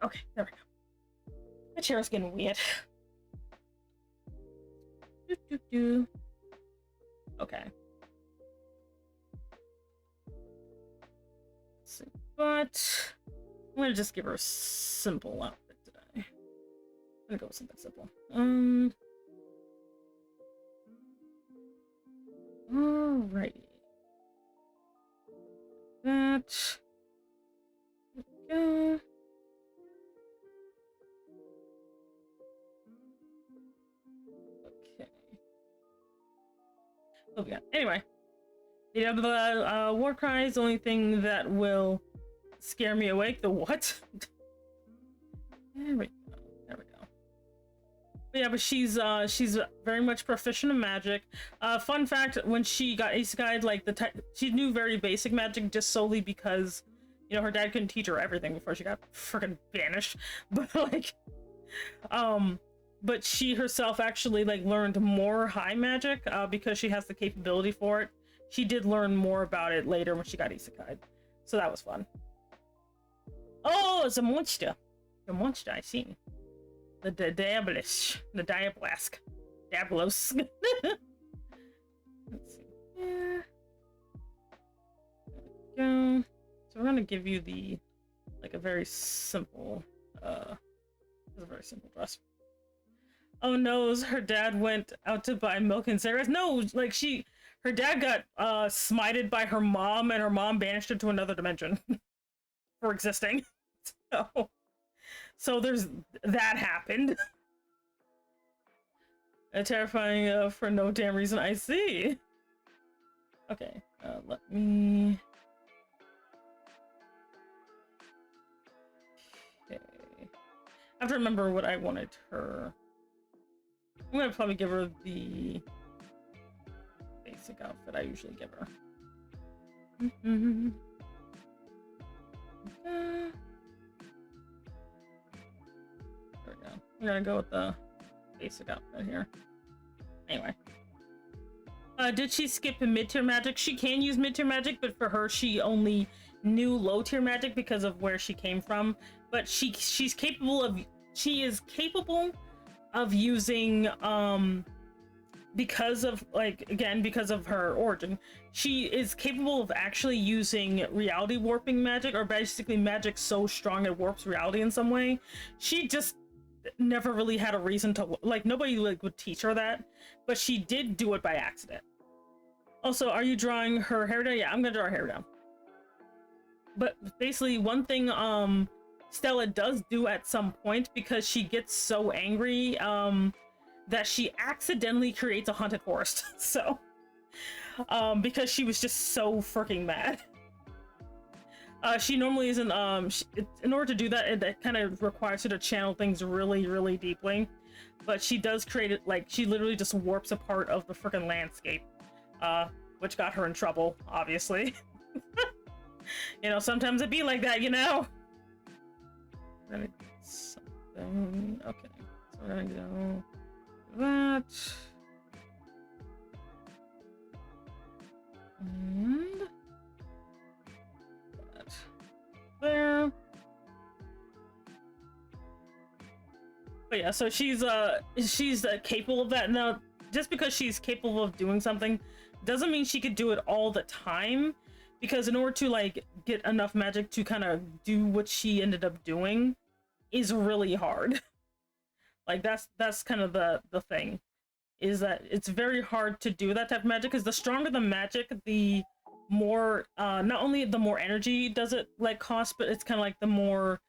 Okay, there we go. The chair is getting weird. Okay. But I'm gonna just give her a simple outfit today. I'm gonna go with something simple. Alrighty. That. There we go. Okay. Oh yeah. Anyway, the war cry is the only thing that will scare me awake. The what? There we go. There we go. But yeah, but she's very much proficient in magic. Fun fact: when she got isekai'd, like she knew very basic magic just solely because, you know, her dad couldn't teach her everything before she got freaking banished. But like, but she herself actually like learned more high magic because she has the capability for it. She did learn more about it later when she got isekai'd, so that was fun. Oh, it's a monster. The monster, I see. The Diabolish. The Diablask. Diablos. Let's see. Yeah. There we go. So we're gonna give you the, like, a very simple, it's a very simple dress. Oh no, her dad went out to buy milk and cigarettes. No, like her dad got smited by her mom, and her mom banished her to another dimension for existing. So there's that happened. Terrifying for no damn reason. I see. Okay, let me. Okay, I have to remember what I wanted her. I'm gonna probably give her the basic outfit I usually give her. There we go. We're gonna go with the basic outfit here. Anyway. Did she skip mid-tier magic? She can use mid-tier magic, but for her, she only knew low-tier magic because of where she came from. But she is capable of using, because of, like, again, because of her origin, she is capable of actually using reality warping magic, or basically magic so strong it warps reality in some way. She just never really had a reason to, like, nobody like would teach her that, but she did do it by accident. Also, are you drawing her hair down? Yeah, I'm gonna draw her hair down. But basically, one thing Stella does do at some point, because she gets so angry that she accidentally creates a haunted forest. So because she was just so freaking mad. She normally isn't, in order to do that, it kind of requires her to channel things really, really deeply. But she does create it, like, she literally just warps a part of the freaking landscape, which got her in trouble, obviously. You know, sometimes it be like that, you know? Something. Okay, so we're gonna go that. But yeah, so she's capable of that. Now, just because she's capable of doing something doesn't mean she could do it all the time, because in order to like get enough magic to kind of do what she ended up doing is really hard. Like that's kind of the thing, is that it's very hard to do that type of magic, because the stronger the magic, the more not only the more energy does it like cost, but it's kind of like the more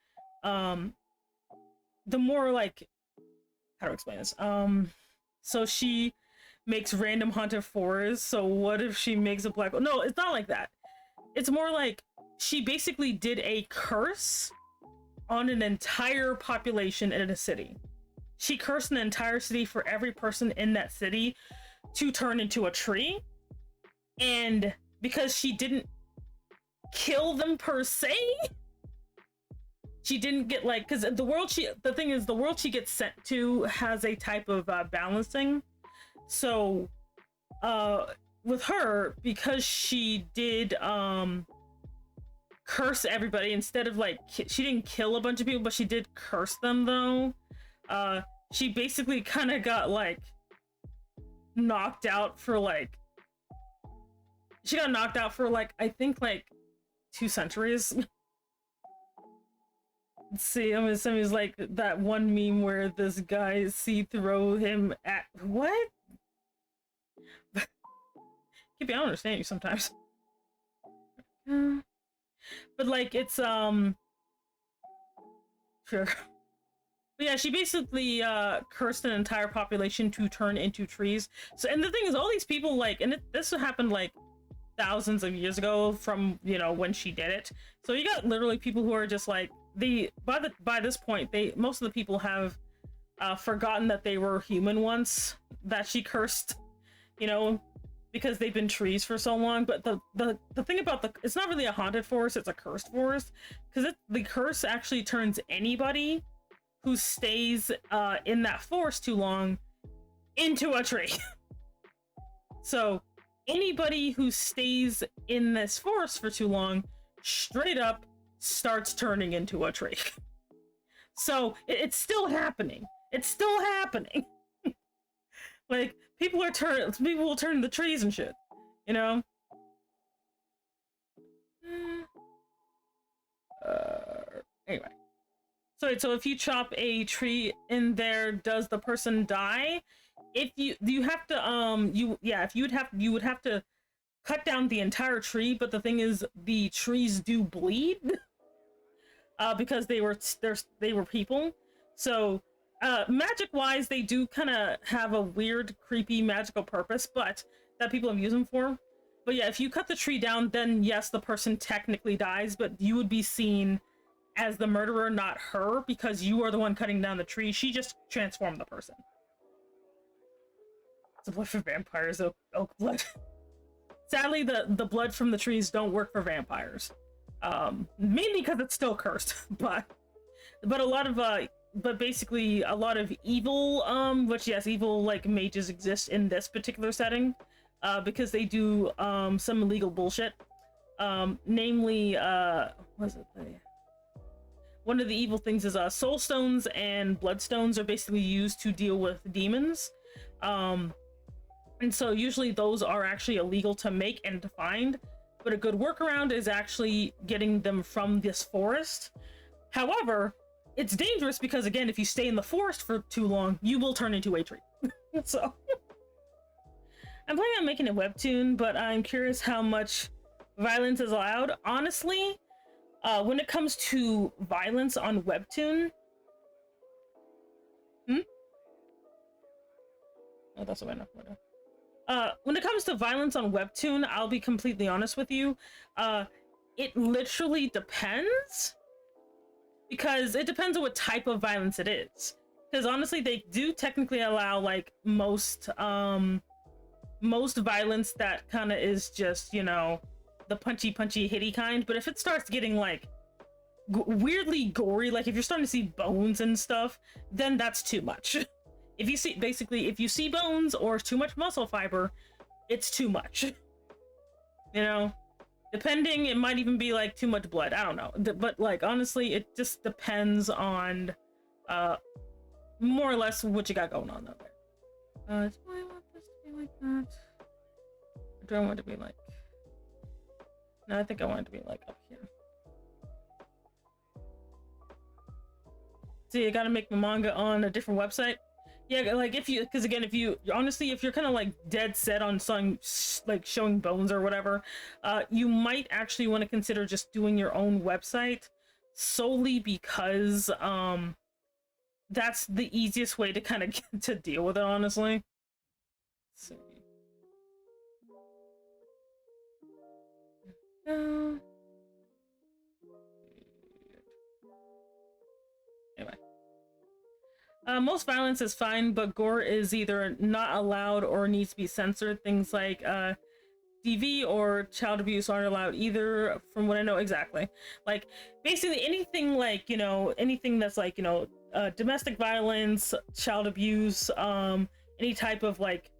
like, how to explain this, so she makes random haunted forests. So what if she makes a black hole? No, it's not like that. It's more like she basically did a curse on an entire population in a city. She cursed an entire city for every person in that city to turn into a tree. And because she didn't kill them per se, she didn't get like, because the thing is, the world she gets sent to has a type of balancing. So with her, because she did curse everybody, instead of like, she didn't kill a bunch of people, but she did curse them though. She basically kind of got like knocked out for like, she got knocked out for like, I think like 2 centuries. Let's see, I'm gonna send me like that one meme where this guy throw him at what? Keep I don't understand you sometimes. But like it's sure. But yeah, she basically cursed an entire population to turn into trees. So, and the thing is, all these people like, and this happened like thousands of years ago from, you know, when she did it. So you got literally people who are just like, by this point, most of the people have forgotten that they were human once, that she cursed, you know, because they've been trees for so long. But the thing about it's not really a haunted forest, it's a cursed forest, because the curse actually turns anybody who stays in that forest too long into a tree. So anybody who stays in this forest for too long straight up starts turning into a tree. So it's still happening. It's still happening. Like people will turn into trees and shit, you know? Anyway. So if you chop a tree in there, does the person die? If you have to you would have to cut down the entire tree, but the thing is, the trees do bleed because they were people. So magic wise, they do kind of have a weird, creepy magical purpose, but that people have used them for. But yeah, if you cut the tree down, then yes, the person technically dies, but you would be seen as the murderer, not her, because you are the one cutting down the tree. She just transformed the person. It's a blood for vampires, oak blood. Sadly, the blood from the trees don't work for vampires. Mainly because it's still cursed, but a lot of but basically a lot of evil, which yes, evil like mages exist in this particular setting, because they do some illegal bullshit. Namely, what is it? One of the evil things is soul stones and bloodstones are basically used to deal with demons. And so usually those are actually illegal to make and to find, but a good workaround is actually getting them from this forest. However, it's dangerous because, again, if you stay in the forest for too long, you will turn into a tree. So I'm planning on making a webtoon, but I'm curious how much violence is allowed. Honestly, when it comes to violence on webtoon, oh, that's what I know. When it comes to violence on webtoon, I'll be completely honest with you. It literally depends, because it depends on what type of violence it is. Because honestly, they do technically allow like most violence that kind of is just, you know, the punchy hitty kind. But if it starts getting like weirdly gory, like if you're starting to see bones and stuff, then that's too much. If you see bones or too much muscle fiber, it's too much. You know, depending, it might even be like too much blood. I don't know, but like honestly, it just depends on more or less what you got going on though. Do I want this to be like that? Or do I want it to be like? No, I think I want it to be like up here. See, I gotta make my manga on a different website. Yeah, like if you, because again, if you honestly, if you're kind of like dead set on like showing bones or whatever, you might actually want to consider just doing your own website, solely because that's the easiest way to kind of get to deal with it, honestly. Let's see. Anyway. Most violence is fine, but gore is either not allowed or needs to be censored. Things like DV or child abuse aren't allowed either, from what I know. Exactly. Like, basically anything like, you know, anything that's like, you know, domestic violence, child abuse, any type of like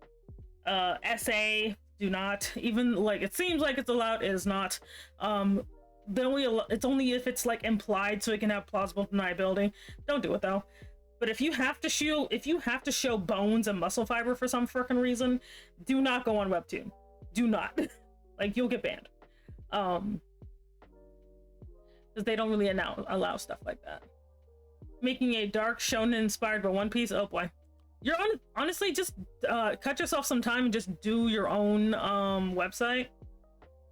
SA, do not. Even like, it seems like it's allowed, it is not. It's only if it's like implied, so it can have plausible deniability. Don't do it though. But if you have to show bones and muscle fiber for some freaking reason, do not go on Webtoon. Do not. Like, you'll get banned. Because they don't really allow stuff like that. Making a dark shonen inspired by One Piece. Oh boy. You're honestly just cut yourself some time and just do your own website.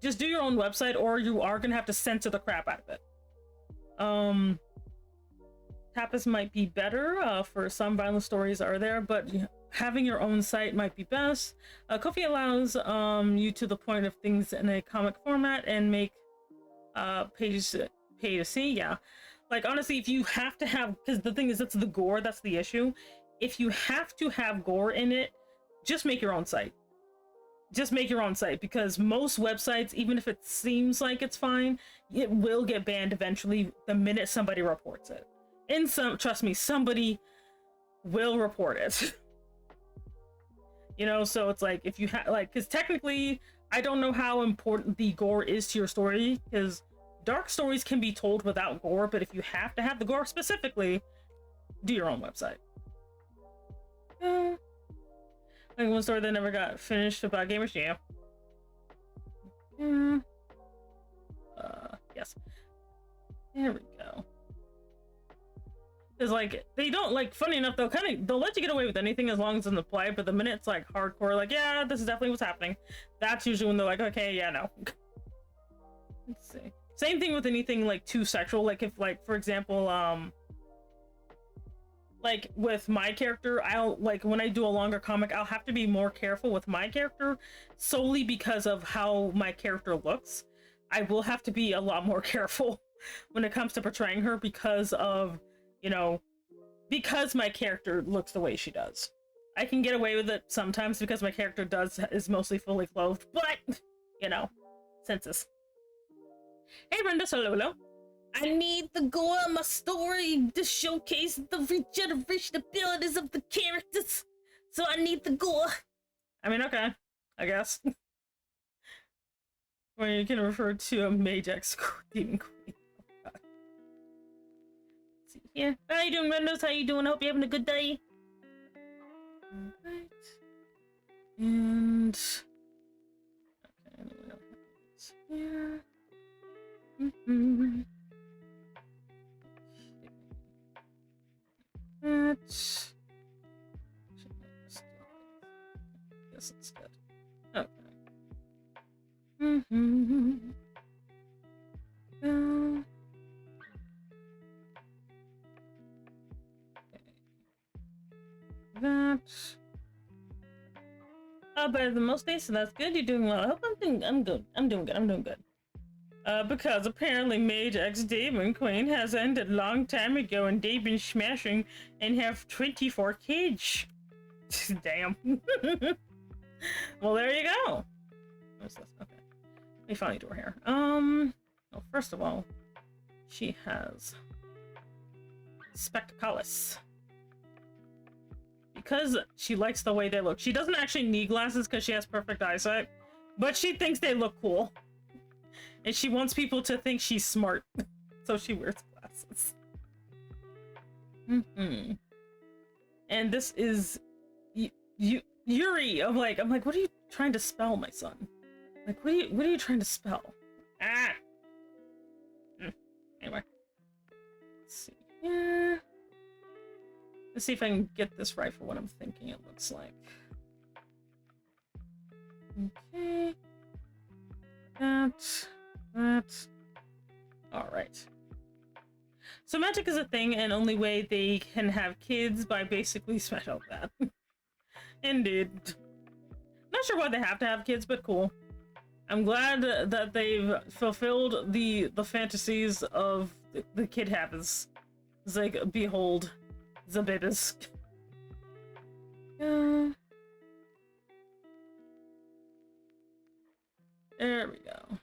Just do your own website, or you are gonna have to censor the crap out of it. Tapas might be better for some violent stories are there, but having your own site might be best. Ko-fi allows you to the point of things in a comic format and make pages pay to see. Yeah, like honestly, if you have to have, because the thing is, that's the gore, that's the issue. If you have to have gore in it, just make your own site. Just make your own site, because most websites, even if it seems like it's fine, it will get banned eventually the minute somebody reports it. And trust me, somebody will report it. You know, so it's like, if you have, like, because technically, I don't know how important the gore is to your story, because dark stories can be told without gore, but if you have to have the gore specifically, do your own website. Like one story that never got finished about gamers, yeah. Yes. There we go. Is like, they don't, like, funny enough, they'll let you get away with anything as long as it's in the play, but the minute it's like hardcore, like, yeah, this is definitely what's happening, that's usually when they're like, okay, yeah, no. Let's see. Same thing with anything like too sexual, like if, like, for example, like with my character, I'll, like, when I do a longer comic, I'll have to be more careful with my character solely because of how my character looks. I will have to be a lot more careful when it comes to portraying her because of, you know, because my character looks the way she does. I can get away with it sometimes because my character is mostly fully clothed, but, you know, census. Hey Brenda Sololo. I need the gore in my story to showcase the regeneration abilities of the characters. So I need the gore. I mean, okay, I guess. Or you can refer to a mage ex demon queen. Oh, God. Let's see here. How you doing, Mendes? How you doing? Hope you're having a good day. Alright. And okay, anyone else here? Yes, it's good. Okay. That. Better than most days, so that's good. You're doing well. I hope I'm doing good. Because apparently Mage X Demon Queen has ended long time ago and they've been smashing and have 24 kids. Damn. Well, there you go. What's this? Okay. Let me finally do her hair. Well, first of all, she has spectacles. Because she likes the way they look. She doesn't actually need glasses because she has perfect eyesight, but she thinks they look cool. And she wants people to think she's smart, so she wears glasses. And this is Yuri. I'm like, what are you trying to spell, my son? Like, what are you trying to spell? Ah. Anyway, let's see here. Let's see if I can get this right for what I'm thinking it looks like. Okay. That. All right. So magic is a thing, and only way they can have kids by basically special that. Indeed. Not sure why they have to have kids, but cool. I'm glad that they've fulfilled the fantasies of the kid habits. It's like, behold, the babies. There we go.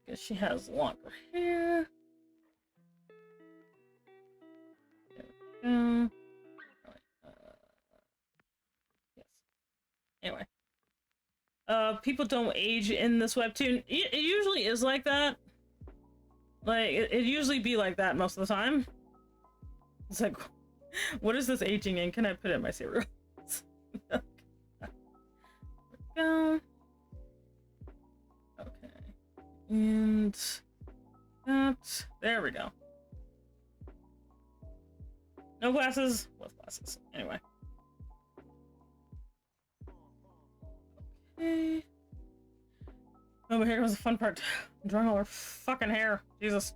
Guess she has longer hair. There we go. Yes. Anyway. People don't age in this webtoon. It usually is like that. Like, it usually be like that most of the time. It's like, what is this aging in? Can I put it in my cereal? There we go. Okay. And that. There we go. No glasses. With glasses. Anyway. Okay. Oh, but here comes the fun part. I'm drawing all her fucking hair. Jesus.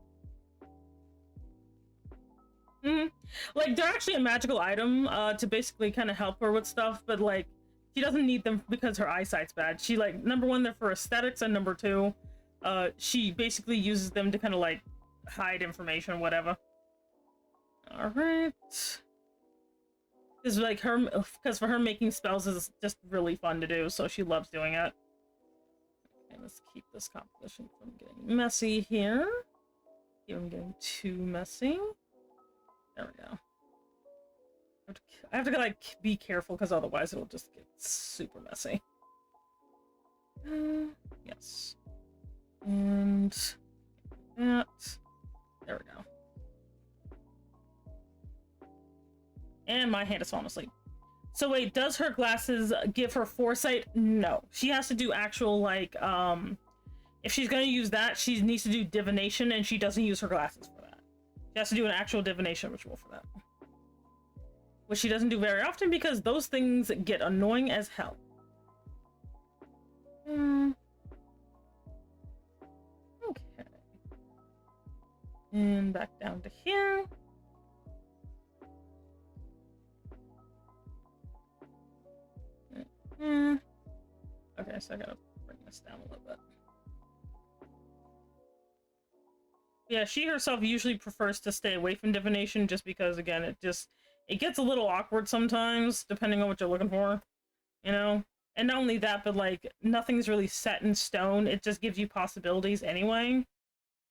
Like, they're actually a magical item to basically kind of help her with stuff, but like, she doesn't need them because her eyesight's bad. She, like, number one, they're for aesthetics, and number two, she basically uses them to kind of like hide information, whatever. All right. It's like her, because for her, making spells is just really fun to do, so she loves doing it. Okay, let's keep this composition from getting messy here. Keep them getting too messy. There we go. I have to like be careful because otherwise it'll just get super messy. Yes. And that. There we go. And my hand is falling asleep. So wait, does her glasses give her foresight? No. She has to do actual, like, if she's going to use that, she needs to do divination, and she doesn't use her glasses for that. She has to do an actual divination ritual for that. Which she doesn't do very often because those things get annoying as hell. Okay. And back down to here. Okay, so I gotta bring this down a little bit. Yeah, she herself usually prefers to stay away from divination just because, again, it gets a little awkward sometimes, depending on what you're looking for, you know? And not only that, but, like, nothing's really set in stone. It just gives you possibilities anyway.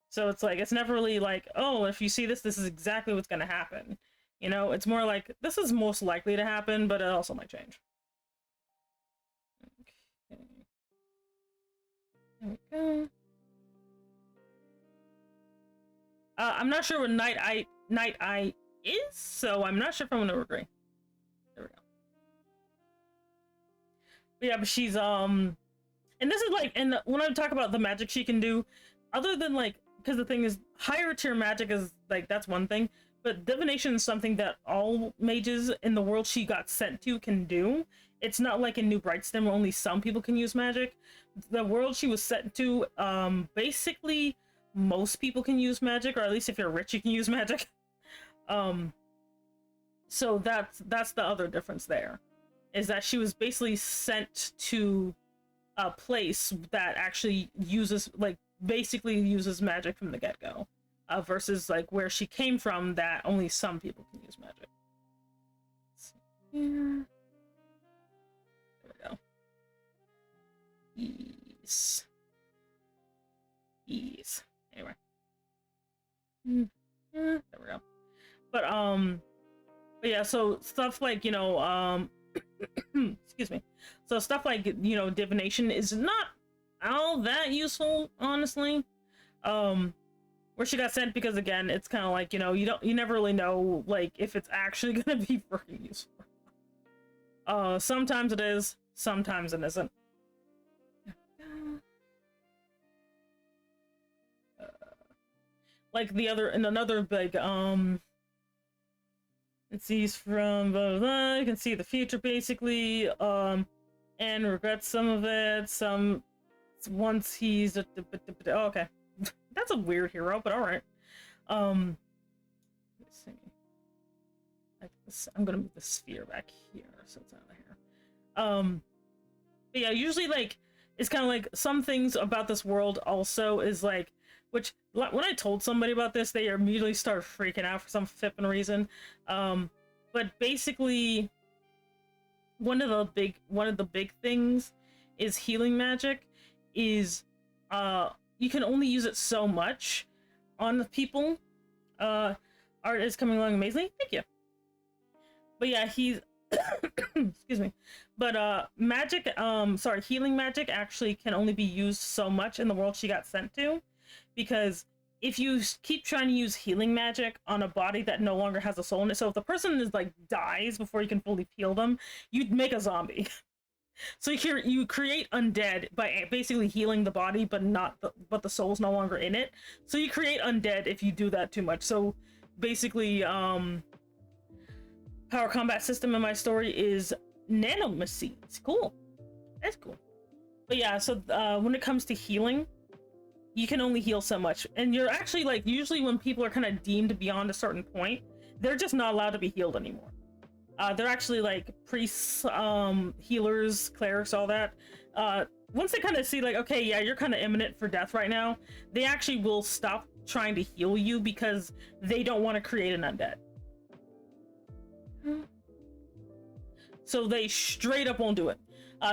So it's like, it's never really like, oh, if you see this, this is exactly what's gonna happen. You know, it's more like, this is most likely to happen, but it also might change. Okay. There we go. I'm not sure what Night Eye is, so I'm not sure if I'm gonna agree. There we go. But yeah, but she's and this is like, and when I talk about the magic she can do, other than like, because the thing is, higher tier magic is like, that's one thing, but divination is something that all mages in the world she got sent to can do. It's not like in New Brightstem where only some people can use magic. The world she was sent to, basically most people can use magic, or at least if you're rich you can use magic. So that's the other difference there, is that she was basically sent to a place that actually uses, like, basically uses magic from the get-go, versus like where she came from that only some people can use magic. Let's see here. There we go. Ease. Anyway. There we go. But yeah, so stuff like, you know, excuse me. So stuff like, you know, divination is not all that useful, honestly. Where where she got sent, because again, it's kind of like, you know, you never really know like if it's actually gonna be freaking useful. Sometimes it is, sometimes it isn't. Like the other, and another big it sees from blah, blah, blah. You can see the future basically, and regrets some of it. Some once he's oh, okay. That's a weird hero, but all right. Let's see. Like this, I'm gonna move the sphere back here so it's out of here. But yeah, usually like it's kind of like some things about this world also is like, which when I told somebody about this, they immediately started freaking out for some flipping reason. But basically, one of the big things is healing magic. Is you can only use it so much on the people. Art is coming along amazingly. Thank you. But yeah, he's excuse me. But magic, sorry, healing magic actually can only be used so much in the world she got sent to. Because if you keep trying to use healing magic on a body that no longer has a soul in it, so if the person is like dies before you can fully heal them, you'd make a zombie. So you create undead by basically healing the body, but but the soul's no longer in it. So you create undead if you do that too much. So basically, power combat system in my story is nanomachines. Cool, that's cool. But yeah, so when it comes to healing, you can only heal so much, and you're actually like, usually when people are kind of deemed beyond a certain point, they're just not allowed to be healed anymore. They're actually like priests, healers, clerics, all that. Once they kind of see like, okay, yeah, you're kind of imminent for death right now, they actually will stop trying to heal you because they don't want to create an undead. So they straight up won't do it.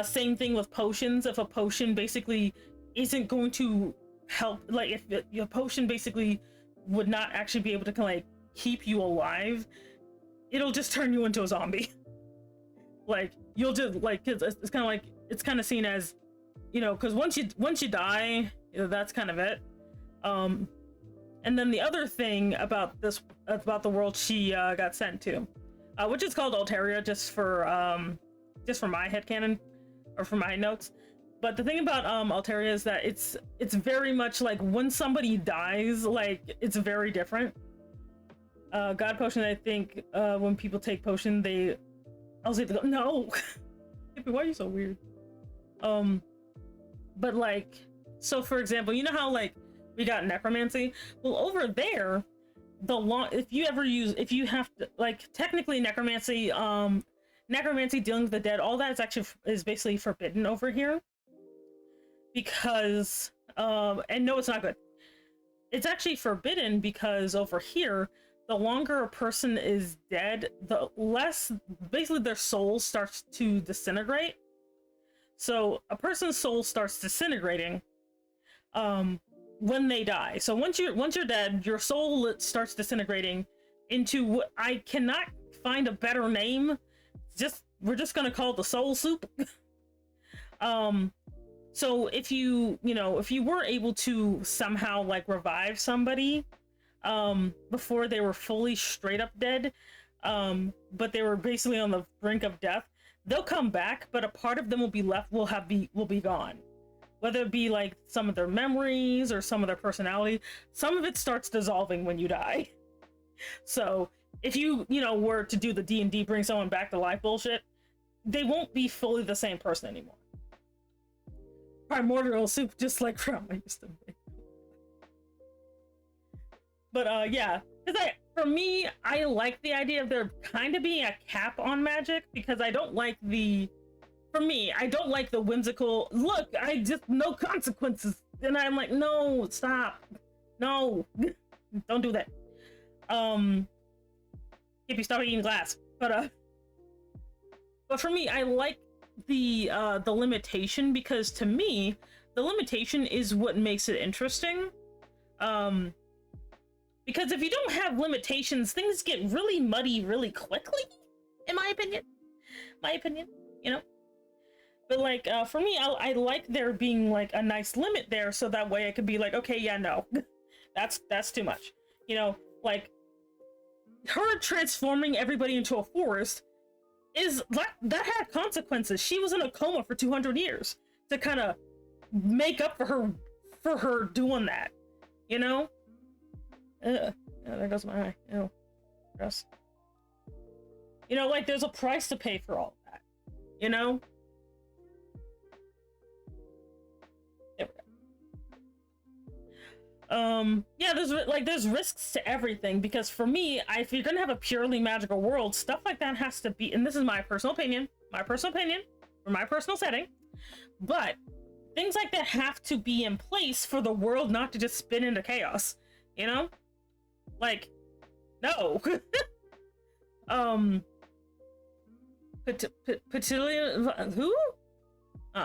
Same thing with potions. If a potion basically isn't going to help, like if your potion basically would not actually be able to kind of like keep you alive, it'll just turn you into a zombie. Like you'll just like, it's kind of like, it's kind of seen as, you know, because once you die, you know, that's kind of it. And then the other thing about the world she got sent to, which is called Altaria, just for my headcanon or for my notes. But the thing about Altaria is that it's very much like when somebody dies, like it's very different. God potion, I think when people take potion, I'll say no. Why are you so weird? But like, so for example, you know how like we got necromancy? Well, over there, if you have to, like, technically necromancy dealing with the dead, all that is basically forbidden over here. Because and no, it's not good. It's actually forbidden because over here, the longer a person is dead, the less basically their soul starts to disintegrate. So a person's soul starts disintegrating when they die. So once you're dead, your soul starts disintegrating into what I cannot find a better name. We're just gonna call it the soul soup. So if you were able to somehow like revive somebody before they were fully straight up dead, but they were basically on the brink of death, they'll come back, but a part of them will be gone. Whether it be like some of their memories or some of their personality, some of it starts dissolving when you die. So if you were to do the D&D bring someone back to life bullshit, they won't be fully the same person anymore. Primordial soup, just like Grandma used to make. But yeah, for me, I like the idea of there kind of being a cap on magic, because I don't like the whimsical look. I just no consequences, and I'm like, no, stop, no, don't do that. If you stop eating glass, but for me, I like the limitation, because to me, the limitation is what makes it interesting. Because if you don't have limitations, things get really muddy really quickly, in my opinion. But like, for me, I like there being like a nice limit there, so that way I could be like, okay, yeah, no. That's too much. You know, like her transforming everybody into a forest is that had consequences. She was in a coma for 200 years to kind of make up for her doing that. You know? Yeah, there goes my eye. Ew. Gross. You know, like there's a price to pay for all of that. You know? There we go. Yeah, there's risks to everything, because for me, if you're gonna have a purely magical world, stuff like that has to be, and this is my personal opinion for my personal setting, but things like that have to be in place for the world not to just spin into chaos, you know? Like, no. Who? I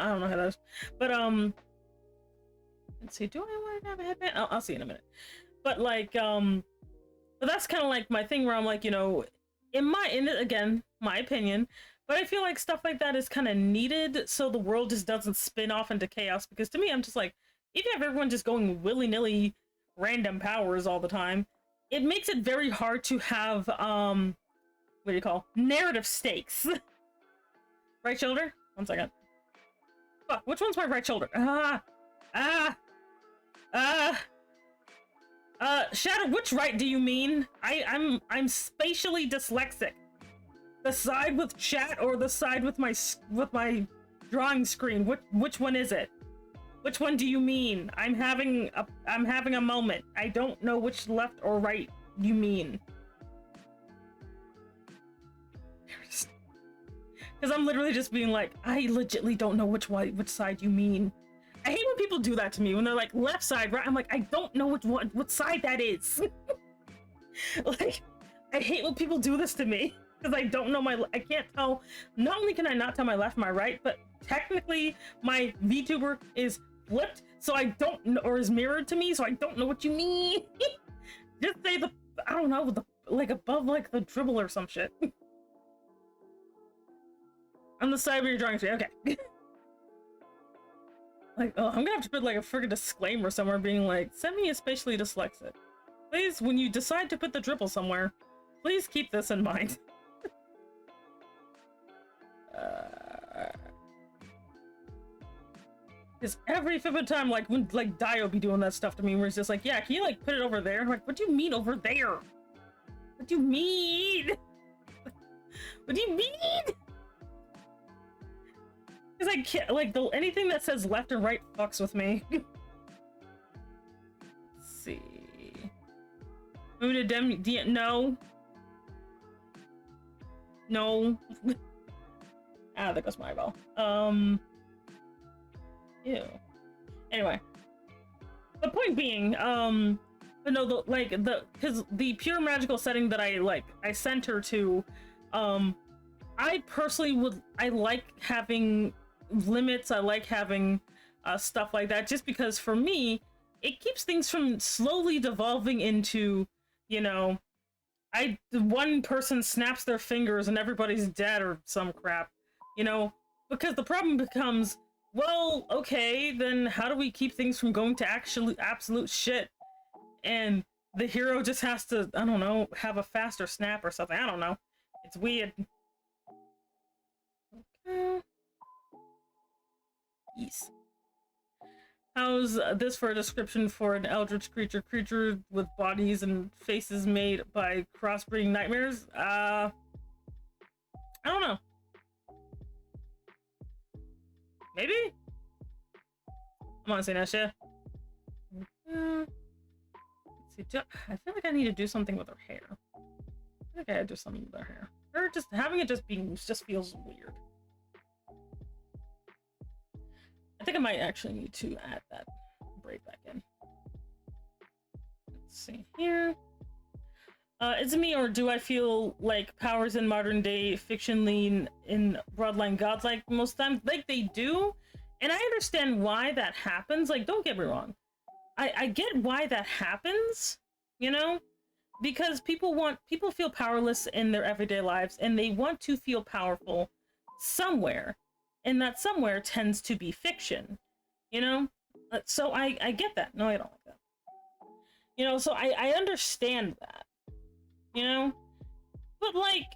don't know how that is. But, let's see, do I want to have a headband? I'll see in a minute. But, like, but that's kind of like my thing where I'm like, you know, again, my opinion, but I feel like stuff like that is kind of needed so the world just doesn't spin off into chaos, because to me, I'm just like, if you have everyone just going willy-nilly random powers all the time, it makes it very hard to have, what do you call, narrative stakes. Right shoulder? 1 second. Fuck, which one's my right shoulder? Shadow, which right do you mean? I'm spatially dyslexic. The side with chat or the side with my drawing screen? Which one is it? Which one do you mean? I'm having a moment. I don't know which left or right you mean. Because I'm literally just being like, I legitly don't know which side you mean. I hate when people do that to me, when they're like, left side, right? I'm like, I don't know what side that is. Like, I hate when people do this to me, because I don't know I can't tell. Not only can I not tell my left and my right, but technically my VTuber is flipped, so I don't know, or is mirrored to me, so I don't know what you mean. Just say I don't know, like above like the dribble or some shit. On the side where you're drawing screen, okay. Like, oh, I'm gonna have to put like a friggin' disclaimer somewhere being like, send me a spatially dyslexic. Please, when you decide to put the dribble somewhere, please keep this in mind. Because every flippin' time, like, when, like, Dio be doing that stuff to me, where it's just like, yeah, can you, like, put it over there? I'm like, what do you mean over there? What do you mean? What do you mean? Because I can't, like, anything that says left or right fucks with me. Let's see. Move to no. No. Ah, there goes my eyeball. Ew. Anyway. The point being, but no, because the pure magical setting that I sent her to, I personally I like having limits, I like having stuff like that, just because for me, it keeps things from slowly devolving into, you know, one person snaps their fingers and everybody's dead or some crap, you know, because the problem becomes, well, okay, then how do we keep things from going to absolute shit? And the hero just has to, I don't know, have a faster snap or something, I don't know. It's weird. Okay. Yes. How's this for a description for an eldritch creature with bodies and faces made by crossbreeding nightmares? I don't know. Maybe? I'm honestly not sure. Let's see. I feel like I need to do something with her hair. I think I gotta do something with her hair. Or just having it just be just feels weird. I think I might actually need to add that braid back in. Let's see here. Is it me, or do I feel like powers in modern day fiction lean in broadline godlike most times? Like they do, and I understand why that happens. Like, don't get me wrong. I get why that happens, you know? Because people feel powerless in their everyday lives, and they want to feel powerful somewhere. And that somewhere tends to be fiction, you know? So I get that. No, I don't like that. You know, so I understand that, you know? But like,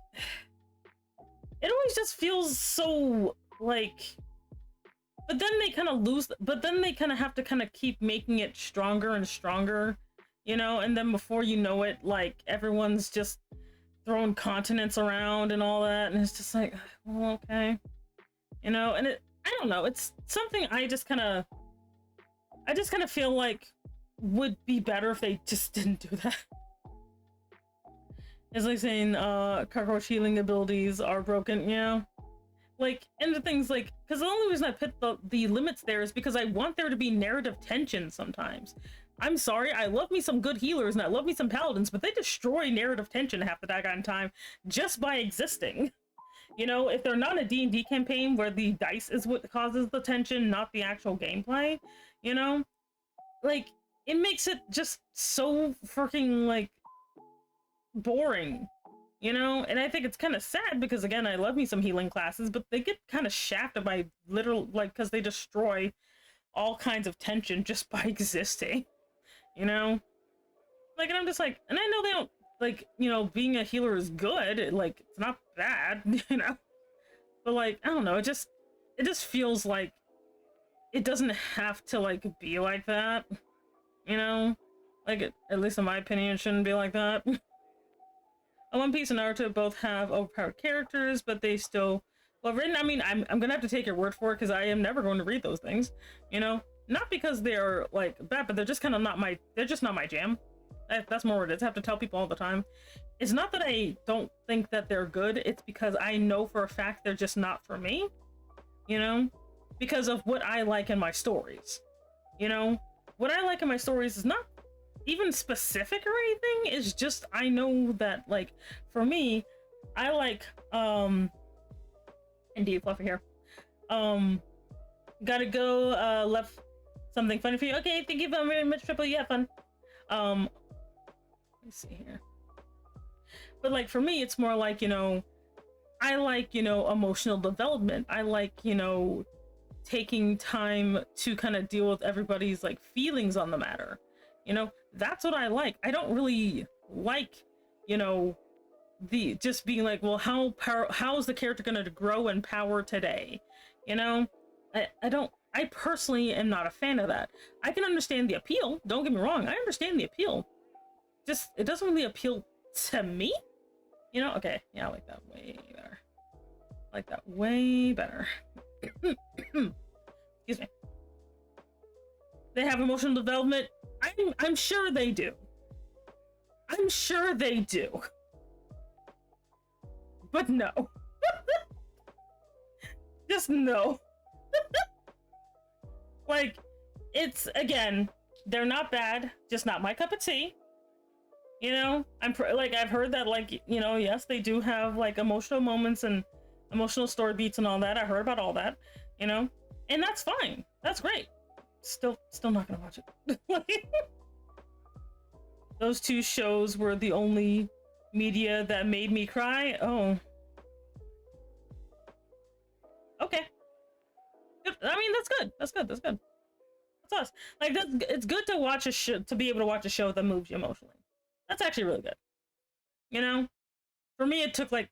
it always just feels so like, but then they kind of lose, but then they kind of have to kind of keep making it stronger and stronger, you know? And then before you know it, like everyone's just throwing continents around and all that. And it's just like, well, okay. You know, and I don't know, it's something I just kind of feel like would be better if they just didn't do that. It's like saying cockroach healing abilities are broken, you know? Like, and the things like, because the only reason I put the limits there is because I want there to be narrative tension sometimes. I'm sorry, I love me some good healers and I love me some paladins, but they destroy narrative tension half the daggone time just by existing. You know, if they're not in a D&D campaign where the dice is what causes the tension, not the actual gameplay, you know? Like, it makes it just so freaking, like, boring, you know? And I think it's kind of sad because, again, I love me some healing classes, but they get kind of shafted by literal, like, because they destroy all kinds of tension just by existing, you know? Like, and I'm just like, and I know they don't, like, you know, being a healer is good, like, it's not bad, you know? But, like, I don't know, it just feels like it doesn't have to, like, be like that, you know? Like, at least in my opinion, it shouldn't be like that. One Piece and Naruto both have overpowered characters, but they still well written. I mean, I'm gonna have to take your word for it because I am never going to read those things, you know? Not because they're, like, bad, but they're just kind of not my, they're just not my jam. That's more what it is. I have to tell people all the time. It's not that I don't think that they're good, it's because I know for a fact they're just not for me, you know? Because of what I like in my stories, you know? What I like in my stories is not even specific or anything, it's just I know that, like, for me, I like, indeed, fluffy hair. Gotta go, left something funny for you. Okay, thank you very much, Triple, you have fun. Let's see here. But, like, for me, it's more like, you know, I like, you know, emotional development. I like, you know, taking time to kind of deal with everybody's, like, feelings on the matter. You know, that's what I like. I don't really like, you know, the just being like, well, how is the character going to grow in power today? You know, I personally am not a fan of that. I can understand the appeal. Don't get me wrong. I understand the appeal. Just, it doesn't really appeal to me. You know, okay. Yeah, I like that way better. I like that way better. Excuse me. They have emotional development. I'm sure they do. I'm sure they do. But no. Just no. Like, it's, again, they're not bad, just not my cup of tea. You know, like, I've heard that, like, you know, yes, they do have, like, emotional moments and emotional story beats and all that. I heard about all that, you know, and that's fine. That's great. Still not gonna watch it. Those two shows were the only media that made me cry. Oh. Okay. I mean, that's good. That's good. That's good. That's us. Like, it's good to watch a show, to be able to watch a show that moves you emotionally. That's actually really good. You know? For me, it took, like,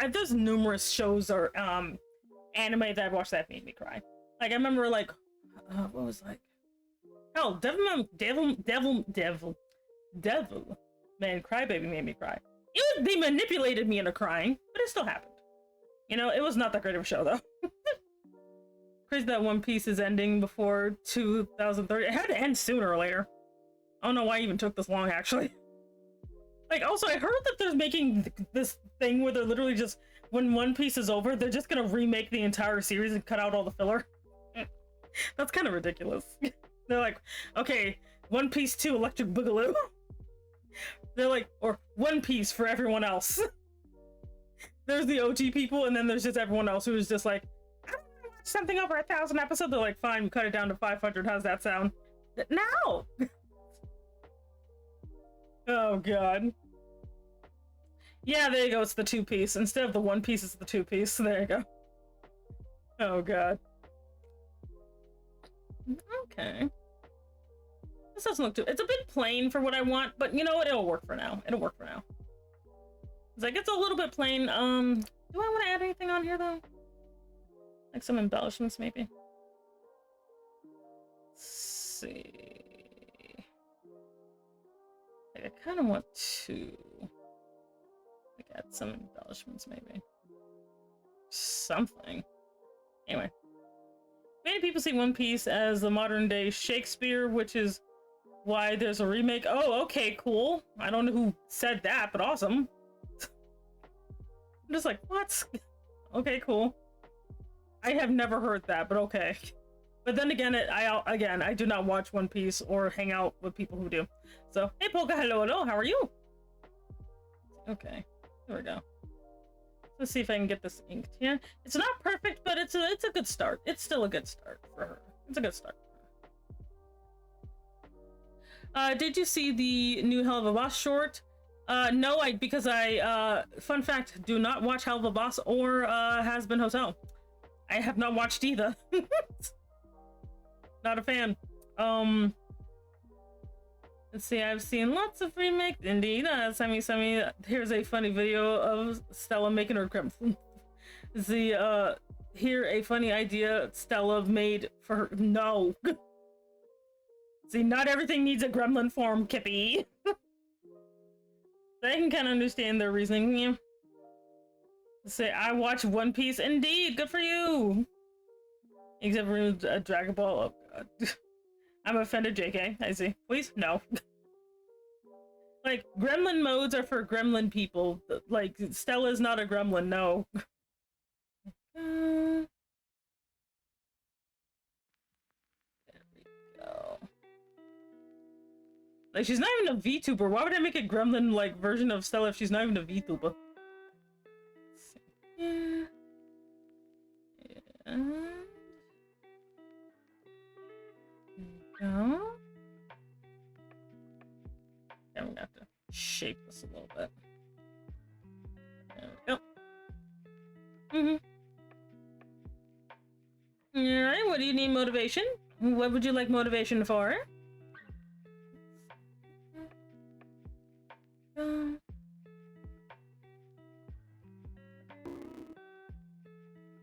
there's numerous shows or anime that I've watched that made me cry. Like, I remember, like, what was, like, hell, Devil Man Crybaby made me cry. They manipulated me into crying, but it still happened. You know, it was not that great of a show, though. Crazy that One Piece is ending before 2030. It had to end sooner or later. I don't know why it even took this long, actually. Like, also, I heard that they're making this thing where they're literally just, when One Piece is over, they're just gonna remake the entire series and cut out all the filler. That's kind of ridiculous. They're like, okay, One Piece 2 Electric Boogaloo. They're like, or One Piece for everyone else. There's the OG people, and then there's just everyone else who's just like, I don't want to watch something over 1,000 episodes. They're like, fine, cut it down to 500. How's that sound? No! Oh, God. Yeah, there you go. It's the 2-piece. Instead of the 1-piece, it's the 2-piece. There you go. Oh, God. Okay. This doesn't look too, it's a bit plain for what I want, but you know what, it'll work for now. It'll work for now. It's like, it's a little bit plain. Do I want to add anything on here though? Like some embellishments maybe? Let's see. Like, I kind of want to like add some embellishments maybe. Something. Anyway. Many people see One Piece as the modern day Shakespeare, which is why there's a remake. Oh, okay, cool. I don't know who said that, but awesome. I'm just like, what? Okay, cool. I have never heard that, but okay. But then again, I do not watch One Piece or hang out with people who do. So, hey Polka, hello, hello, how are you? Okay, here we go. Let's see if I can get this inked. Yeah, it's not perfect, but it's a good start. It's still a good start for her. It's a good start. Did you see the new Hell of a Boss short? No, because I fun fact, do not watch Hell of a Boss or Has Been Hotel. I have not watched either. Not a fan. Let's see, I've seen lots of remakes. Indeed, Semi. Here's a funny video of Stella making her gremlin. See, here a funny idea Stella made for her. No. See, not everything needs a gremlin form, Kippy. I can kind of understand their reasoning. Yeah. Say, I watch One Piece. Indeed, good for you. Except for Dragon Ball. Oh god. I'm offended, JK. I see. Please? No. Like, gremlin modes are for gremlin people. Like, Stella's not a gremlin, no. There we go. Like, she's not even a VTuber. Why would I make a gremlin, like, version of Stella if she's not even a VTuber? Yeah. Go. I'm gonna have to shape this a little bit. There we go. Alright, what do you need motivation? What would you like motivation for? Oh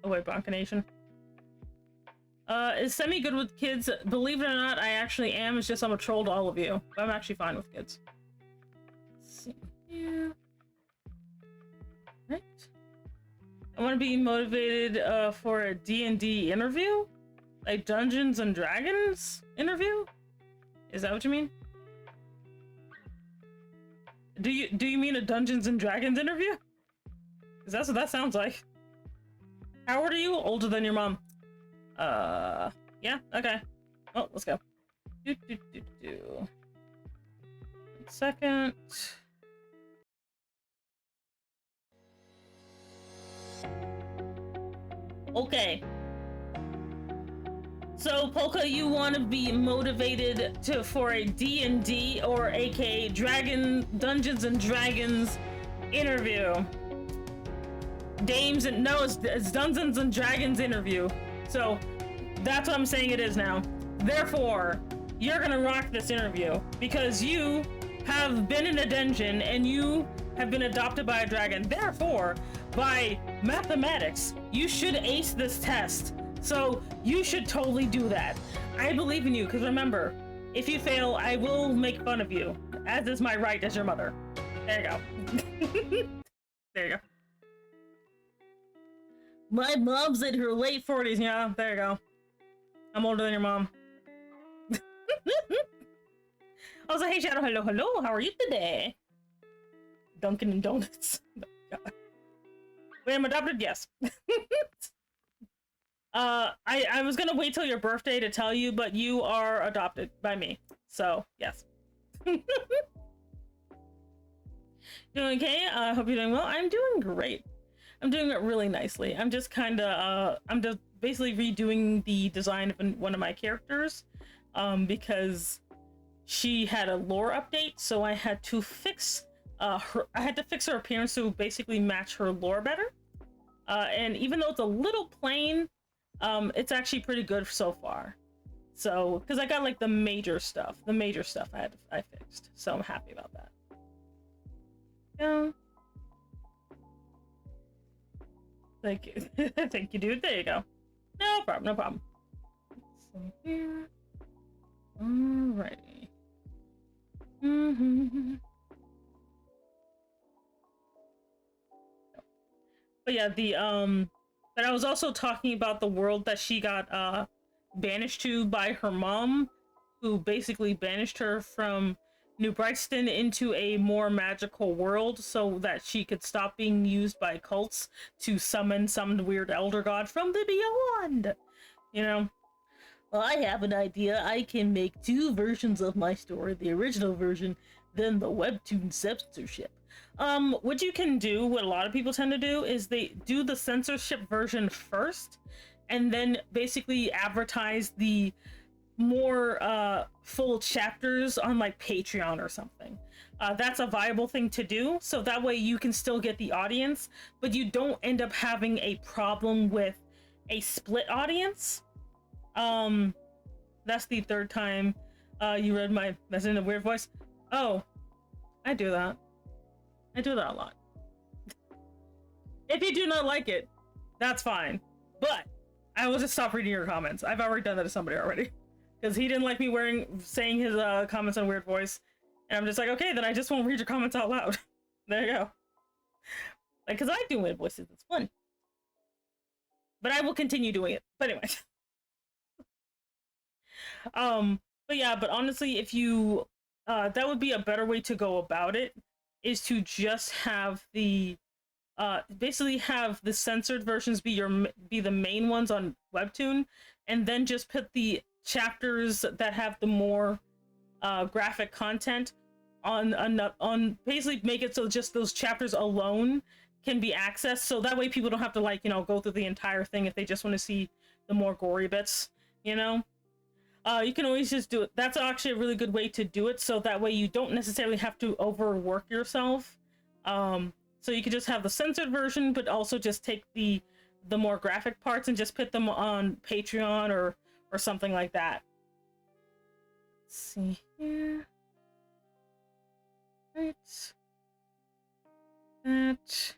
wait, Bonkination. Is Semi good with kids? Believe it or not, I actually am. It's just I'm a troll to all of you. I'm actually fine with kids. Let's see here. Right. I want to be motivated for a D&D interview? Like Dungeons and Dragons interview? Is that what you mean? Do you mean a Dungeons and Dragons interview? Because that's what that sounds like. How old are you? Older than your mom. Yeah, okay. Well, let's go. 1 second. Okay. So, Polka, you want to be motivated for a D&D or aka Dungeons and Dragons interview. It's Dungeons and Dragons interview. So that's what I'm saying it is now. Therefore, you're gonna rock this interview because you have been in a dungeon and you have been adopted by a dragon. Therefore, by mathematics, you should ace this test. So you should totally do that. I believe in you because remember, if you fail, I will make fun of you, as is my right as your mother. There you go. There you go. My mom's in her late 40s. Yeah, there you go. I'm older than your mom. I was like, hey, Shadow, hello, hello. How are you today? Dunkin' and Donuts. God. Wait, I'm adopted? Yes. I was gonna wait till your birthday to tell you, but you are adopted by me. So, yes. Doing okay? I hope you're doing well. I'm doing great. I'm doing it really nicely. I'm just kind of, I'm just basically redoing the design of one of my characters, because she had a lore update, so I had to fix her appearance to basically match her lore better. And even though it's a little plain, it's actually pretty good so far. So, because I got like the major stuff I fixed, so I'm happy about that. Yeah. Thank you. Thank you, dude. There you go. No problem, no problem. So here. Alrighty. But yeah, but I was also talking about the world that she got banished to by her mom, who basically banished her from New Brightston into a more magical world so that she could stop being used by cults to summon some weird elder god from the beyond. You know? Well, I have an idea. I can make 2 versions of my story, the original version, then the webtoon censorship. What you can do, what a lot of people tend to do, is they do the censorship version first, and then basically advertise the more full chapters on like Patreon or something. That's a viable thing to do, so that way you can still get the audience, but you don't end up having a problem with a split audience. That's the 3rd time you read my message in a weird voice. Oh, I do that. I do that a lot. If you do not like it, that's fine. But I will just stop reading your comments. I've already done that to somebody already. Because he didn't like me saying his comments in a weird voice. And I'm just like, okay, then I just won't read your comments out loud. There you go. Like, because I do weird voices. It's fun. But I will continue doing it. But anyways. But yeah, but honestly, if you that would be a better way to go about it, is to just have the basically have the censored versions be the main ones on Webtoon, and then just put the chapters that have the more graphic content on basically make it so just those chapters alone can be accessed, so that way people don't have to, like, you know, go through the entire thing if they just want to see the more gory bits, you know. You can always just do it. That's actually a really good way to do it, so that way you don't necessarily have to overwork yourself. So you could just have the censored version, but also just take the more graphic parts and just put them on Patreon or something like that. Let's see here. Right. That.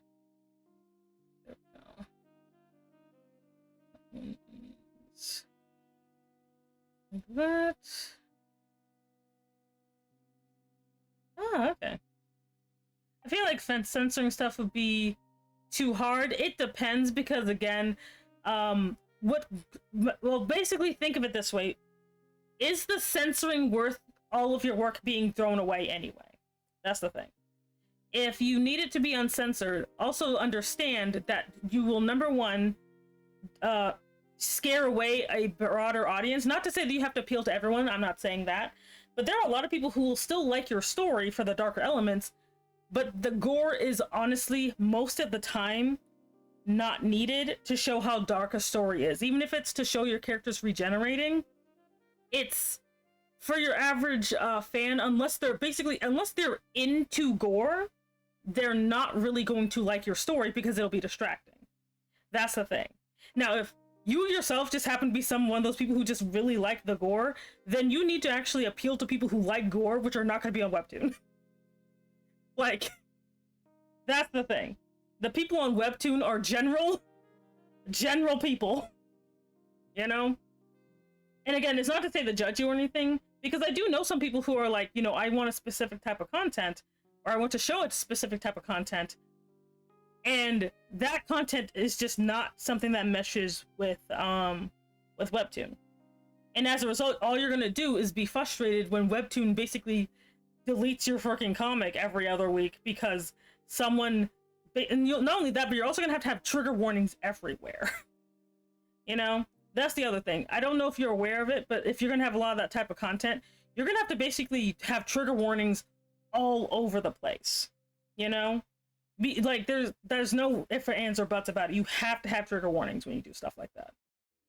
There we go. Like that. Oh, okay. I feel like censoring stuff would be too hard. It depends, because again, well, basically think of it this way. Is the censoring worth all of your work being thrown away anyway? That's the thing. If you need it to be uncensored, also understand that you will, number one, scare away a broader audience. Not to say that you have to appeal to everyone, I'm not saying that, but there are a lot of people who will still like your story for the darker elements, but the gore is honestly most of the time not needed to show how dark a story is. Even if it's to show your characters regenerating, it's for your average fan, unless they're into gore, they're not really going to like your story because it'll be distracting. That's the thing. Now, if you yourself just happen to be one of those people who just really like the gore, then you need to actually appeal to people who like gore, which are not going to be on Webtoon. Like, that's the thing. The people on Webtoon are general people, you know? And again, it's not to say to judge you or anything, because I do know some people who are like, you know, I want a specific type of content, or I want to show a specific type of content, and that content is just not something that meshes with Webtoon. And as a result, all you're gonna do is be frustrated when Webtoon basically deletes your freaking comic every other week because someone, and you'll, not only that, but you're also gonna have trigger warnings everywhere. You know, that's the other thing. I don't know if you're aware of it, but if you're gonna have a lot of that type of content, you're gonna have to basically have trigger warnings all over the place. You know, like there's no ifs or ands or buts about it. You have to have trigger warnings when you do stuff like that.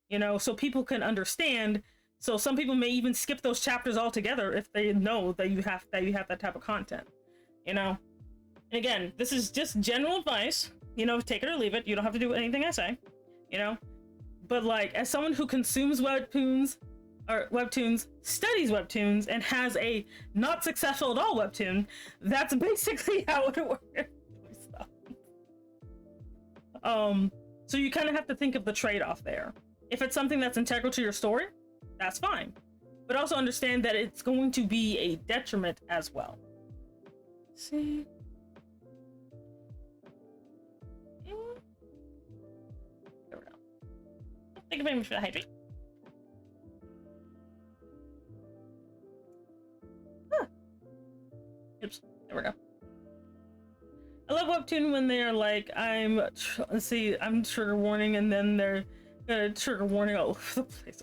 You know, so people can understand. So some people may even skip those chapters altogether if they know that you have that type of content, you know? And again, this is just general advice, you know, take it or leave it. You don't have to do anything I say, you know? But like, as someone who consumes webtoons or webtoons, studies webtoons, and has a not successful at all webtoon, that's basically how it works. So you kind of have to think of the trade-off there. If it's something that's integral to your story, that's fine. But also understand that it's going to be a detriment as well. See? There we go. Thank you very much for the hydrate. Oops, there we go. I love webtoon when they're like, let's see, I'm trigger warning, and then they're gonna trigger warning all over the place.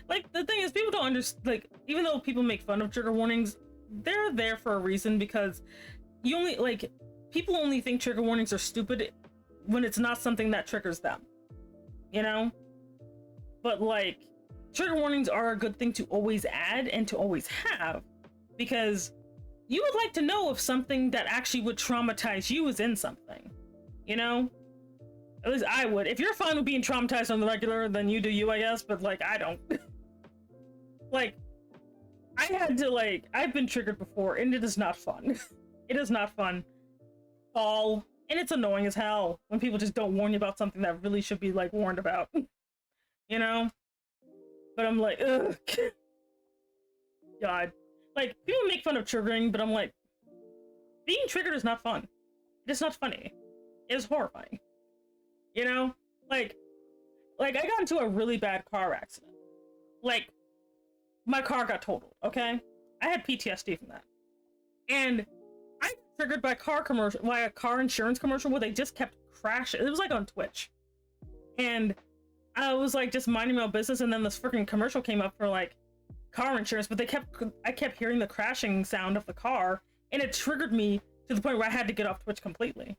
Like, the thing is, people don't understand, like, even though people make fun of trigger warnings, they're there for a reason, because you only, like, people only think trigger warnings are stupid when it's not something that triggers them, you know? But, like, trigger warnings are a good thing to always add and to always have, because you would like to know if something that actually would traumatize you is in something, you know? At least I would. If you're fine with being traumatized on the regular, then you do you, I guess, but, like, I don't. Like, I had to, like, I've been triggered before, and it is not fun. It is not fun. And it's annoying as hell when people just don't warn you about something that really should be, like, warned about. You know? But I'm like, ugh. God. Like, people make fun of triggering, but I'm like, being triggered is not fun. It is not funny. It is horrifying. You know? Like I got into a really bad car accident. Like, my car got totaled, okay? I had PTSD from that. And I got triggered by a car insurance commercial where they just kept crashing. It was like on Twitch. And I was like just minding my own business, and then this freaking commercial came up for like car insurance, but I kept hearing the crashing sound of the car, and it triggered me to the point where I had to get off Twitch completely,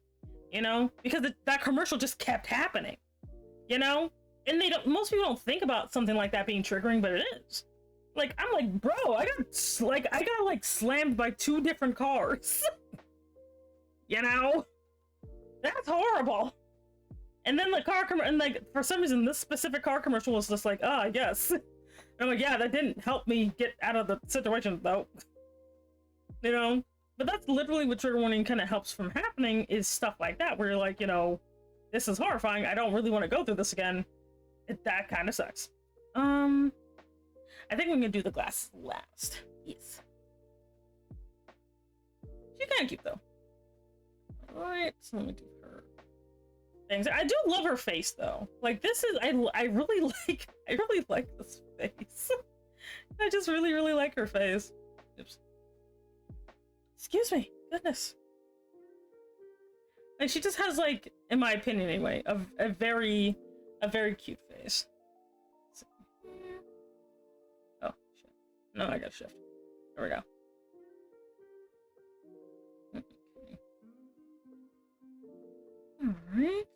you know, because that commercial just kept happening, you know. And most people don't think about something like that being triggering, but it is. Like, I'm like, bro, I got slammed by 2 different cars. You know, that's horrible. And then the car and like, for some reason this specific car commercial was just like, I guess. And I'm like, yeah, that didn't help me get out of the situation though. You know? But that's literally what trigger warning kind of helps from happening, is stuff like that, where you're like, you know, this is horrifying, I don't really want to go through this again. That kind of sucks. I think we're gonna do the glass last. Yes. She's kind of cute though. Alright, so let me do her things. I do love her face though. Like, this is, I really like this face. I just really like her face. Oops. Excuse me. Goodness. Like, she just has, like, in my opinion anyway, a very cute face. Oh shit. No, I gotta shift. There we go. Okay. Alright.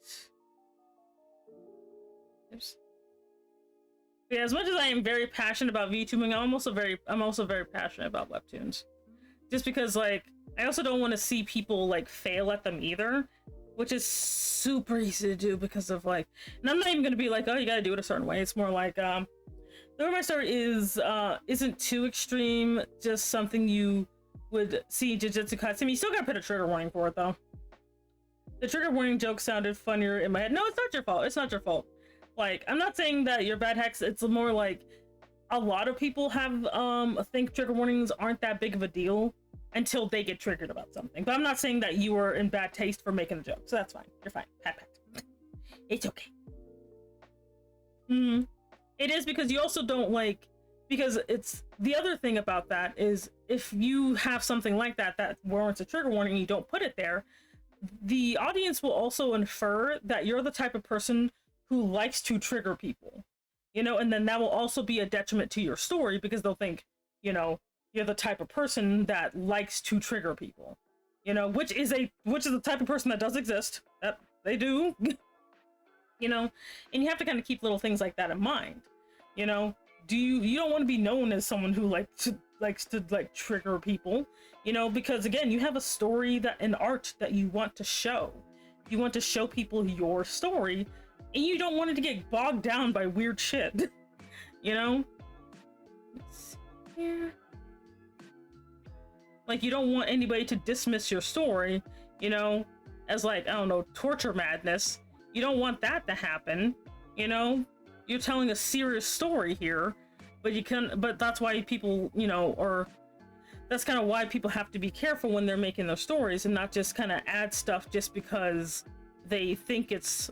Oops. Yeah, as much as I am very passionate about VTubing, I'm also very passionate about webtoons. Just because, like, I also don't want to see people, like, fail at them either, which is super easy to do because of, like, and I'm not even gonna be like, oh, you gotta do it a certain way. It's more like, the way my story is, isn't too extreme, just something you would see Jujutsu Kaisen. You still gotta put a trigger warning for it, though. The trigger warning joke sounded funnier in my head. No, it's not your fault. It's not your fault. Like, I'm not saying that you're bad hacks. It's more like a lot of people have think trigger warnings aren't that big of a deal until they get triggered about something. But I'm not saying that you were in bad taste for making a joke, so that's fine. You're fine. Pat pat. It's okay. It is, because you also don't like, because it's the other thing about that is, if you have something like that warrants a trigger warning and you don't put it there, the audience will also infer that you're the type of person who likes to trigger people, you know, and then that will also be a detriment to your story, because they'll think, you know, you're the type of person that likes to trigger people, you know, which is the type of person that does exist, that they do. You know, and you have to kind of keep little things like that in mind, you know. You don't want to be known as someone who likes to trigger people, you know, because again, you have a story, that an art that you want to show. You want to show people your story, and you don't want it to get bogged down by weird shit. You know, Let's see here. Like, you don't want anybody to dismiss your story, you know, as like, I don't know, torture madness. You don't want that to happen, you know? You're telling a serious story here, but that's why people, you know, or that's kind of why people have to be careful when they're making their stories and not just kind of add stuff just because they think it's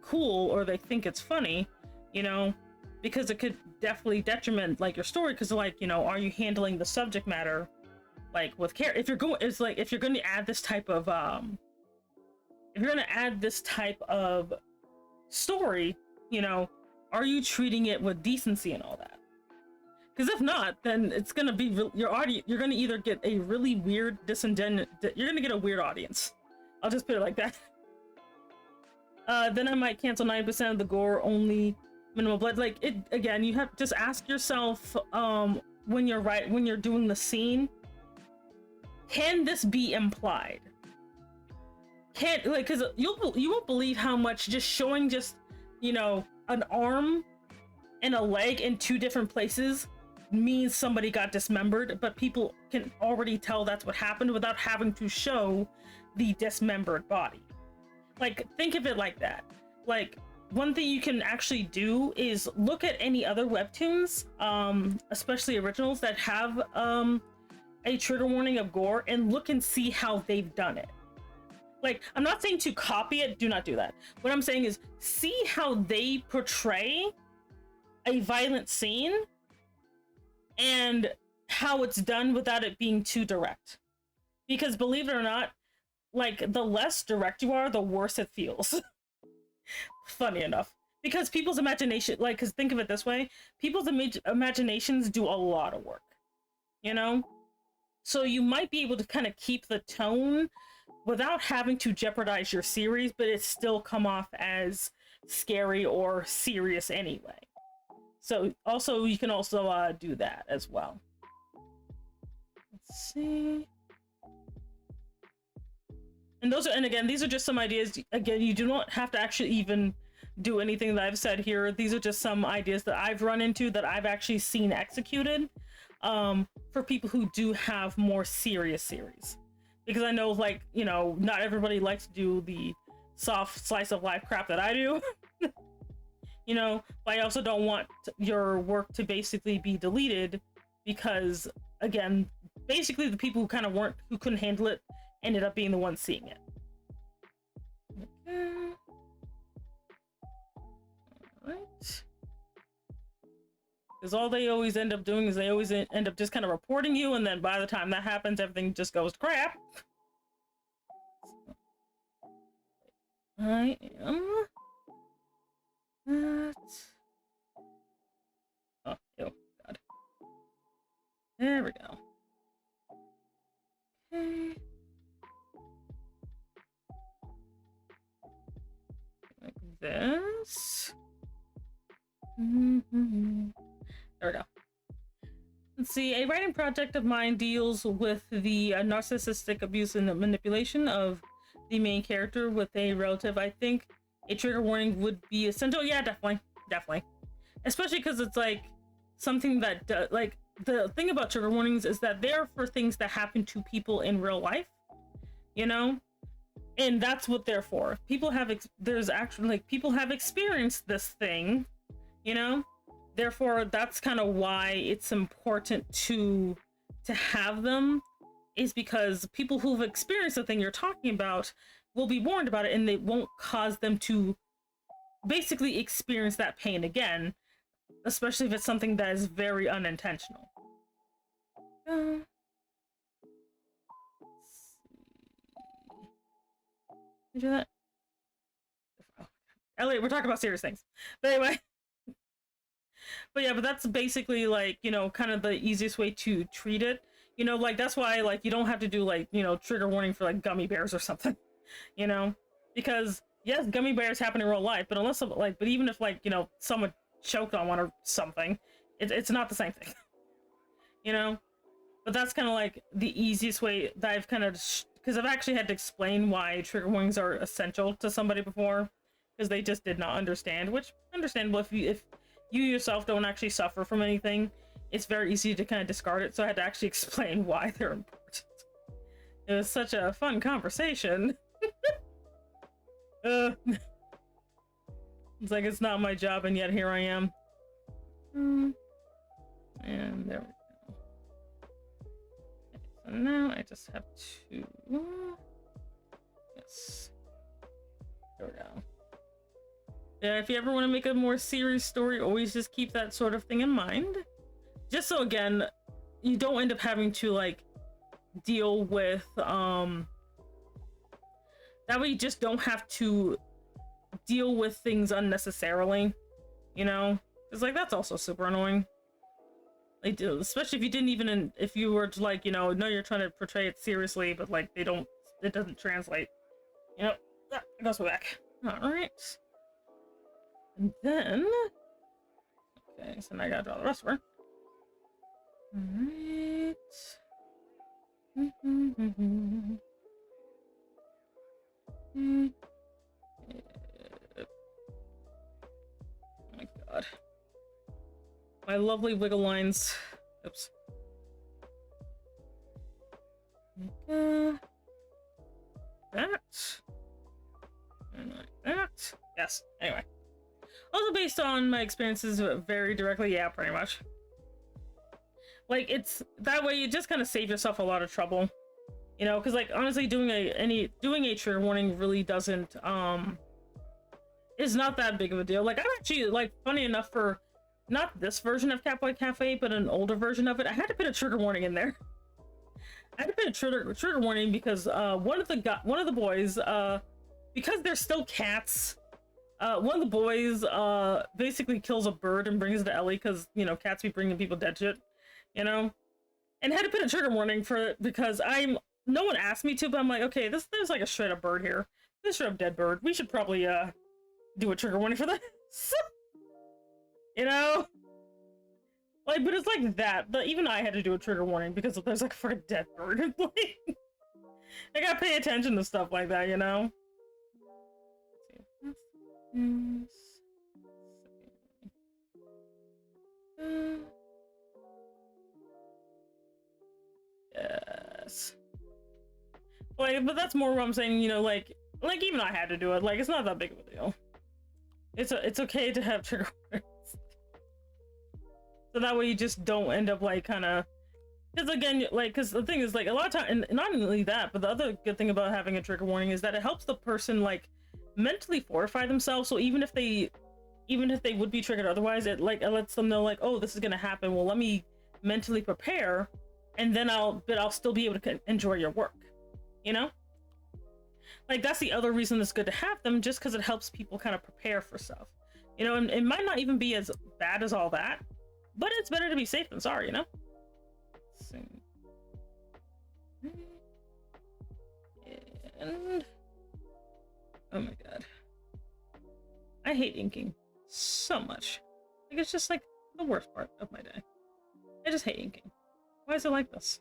cool or they think it's funny, you know, because it could definitely detriment like your story, because like, you know, are you handling the subject matter like with care? If you're going, it's like if you're going to add this type of story, you know, are you treating it with decency and all that? Because if not, then it's gonna be your audience. You're gonna either get a really weird you're gonna get a weird audience. I'll just put it like that. Then I might cancel 90% of the gore, only minimal blood. Like it again, you have to just ask yourself when you're doing the scene, can this be implied? Can't, like, because you won't believe how much just showing just, you know, an arm and a leg in two different places means somebody got dismembered, but people can already tell that's what happened without having to show the dismembered body. Like, think of it like that. Like, one thing you can actually do is look at any other webtoons, especially originals that have a trigger warning of gore, and look and see how they've done it. Like, I'm not saying to copy it, do not do that. What I'm saying is see how they portray a violent scene and how it's done without it being too direct. Because believe it or not, like, the less direct you are, the worse it feels. Funny enough. Because people's imagination, like, because think of it this way, people's imaginations do a lot of work, you know? So you might be able to kind of keep the tone without having to jeopardize your series, but it still come off as scary or serious anyway. So also, you can also do that as well. Let's see. And again, these are just some ideas. Again, you do not have to actually even do anything that I've said here. These are just some ideas that I've run into that I've actually seen executed for people who do have more serious series. Because I know, like, you know, not everybody likes to do the soft slice of life crap that I do. You know, but I also don't want your work to basically be deleted because, again, basically the people who couldn't handle it ended up being the ones seeing it. Okay. Alright. Because all they always end up doing is they always end up just kind of reporting you, and then by the time that happens, everything just goes to crap. I am... That... Oh, ew, God. There we go. Okay. Like this. There we go. Let's see, a writing project of mine deals with the narcissistic abuse and manipulation of the main character with a relative. I think a trigger warning would be essential. Yeah, definitely. Especially because it's like something that, like, the thing about trigger warnings is that they're for things that happen to people in real life, you know? And that's what they're for. People have, people have experienced this thing, you know? Therefore, that's kind of why it's important to have them, is because people who've experienced the thing you're talking about will be warned about it, and they won't cause them to basically experience that pain again, especially if it's something that is very unintentional. Let's see. Do that? Oh, Elliot, we're talking about serious things. But anyway. But yeah, but that's basically, like, you know, kind of the easiest way to treat it. You know, like, that's why, like, you don't have to do, like, you know, trigger warning for, like, gummy bears or something. You know? Because, yes, gummy bears happen in real life, but unless, like, but even if, like, you know, someone choked on one or something, it's not the same thing. You know? But that's kind of, like, the easiest way that I've kind of, because I've actually had to explain why trigger warnings are essential to somebody before, because they just did not understand, which, understandable if you yourself don't actually suffer from anything, it's very easy to kind of discard it, so I had to actually explain why they're important. It was such a fun conversation. It's like it's not my job, and yet here I am. And there we go. Okay, so now I just have to... Yes. There we go. Yeah, if you ever want to make a more serious story, always just keep that sort of thing in mind. Just so, again, you don't end up having to, like, deal with, that way you just don't have to deal with things unnecessarily, you know? It's like, that's also super annoying. Like, especially if you didn't even, if you were to, like, you know you're trying to portray it seriously, but, like, it doesn't translate. You know, that goes back. Alright. And then, okay, so now I gotta draw the rest of her. Alright. Oh my god. My lovely wiggle lines. Oops. That. And like that. Yes. Anyway. Also based on my experiences very directly, yeah, pretty much. Like, it's that way you just kind of save yourself a lot of trouble, you know, because like honestly doing a trigger warning really doesn't is not that big of a deal. Like, I'm actually, like, funny enough, for not this version of Catboy Cafe but an older version of it, I had to put a trigger warning in there. I had to put a trigger warning because one of the boys, because they're still cats, one of the boys basically kills a bird and brings it to Ellie because, you know, cats be bringing people dead shit, you know, and had to put a trigger warning for it because no one asked me to, but I'm like, okay, there's like a straight up bird here, this straight up dead bird, we should probably do a trigger warning for this. You know, like, but it's like that, but even I had to do a trigger warning because there's like a freaking dead bird. Like, I gotta pay attention to stuff like that, you know. Yes. Like, but that's more what I'm saying, you know, like even I had to do it. Like, it's not that big of a deal. It's okay to have trigger warnings. So that way you just don't end up like kind of, because again, like, because the thing is, like, a lot of time, and not only that, but the other good thing about having a trigger warning is that it helps the person like mentally fortify themselves. So even if they would be triggered otherwise, it lets them know, like, oh, this is gonna happen, well, let me mentally prepare, and then I'll still be able to enjoy your work, you know. Like, that's the other reason it's good to have them, just because it helps people kind of prepare for stuff, you know. And it might not even be as bad as all that, but it's better to be safe than sorry, you know. So, and oh my god, I hate inking so much. Like, it's just like the worst part of my day. I just hate inking. Why is it like this?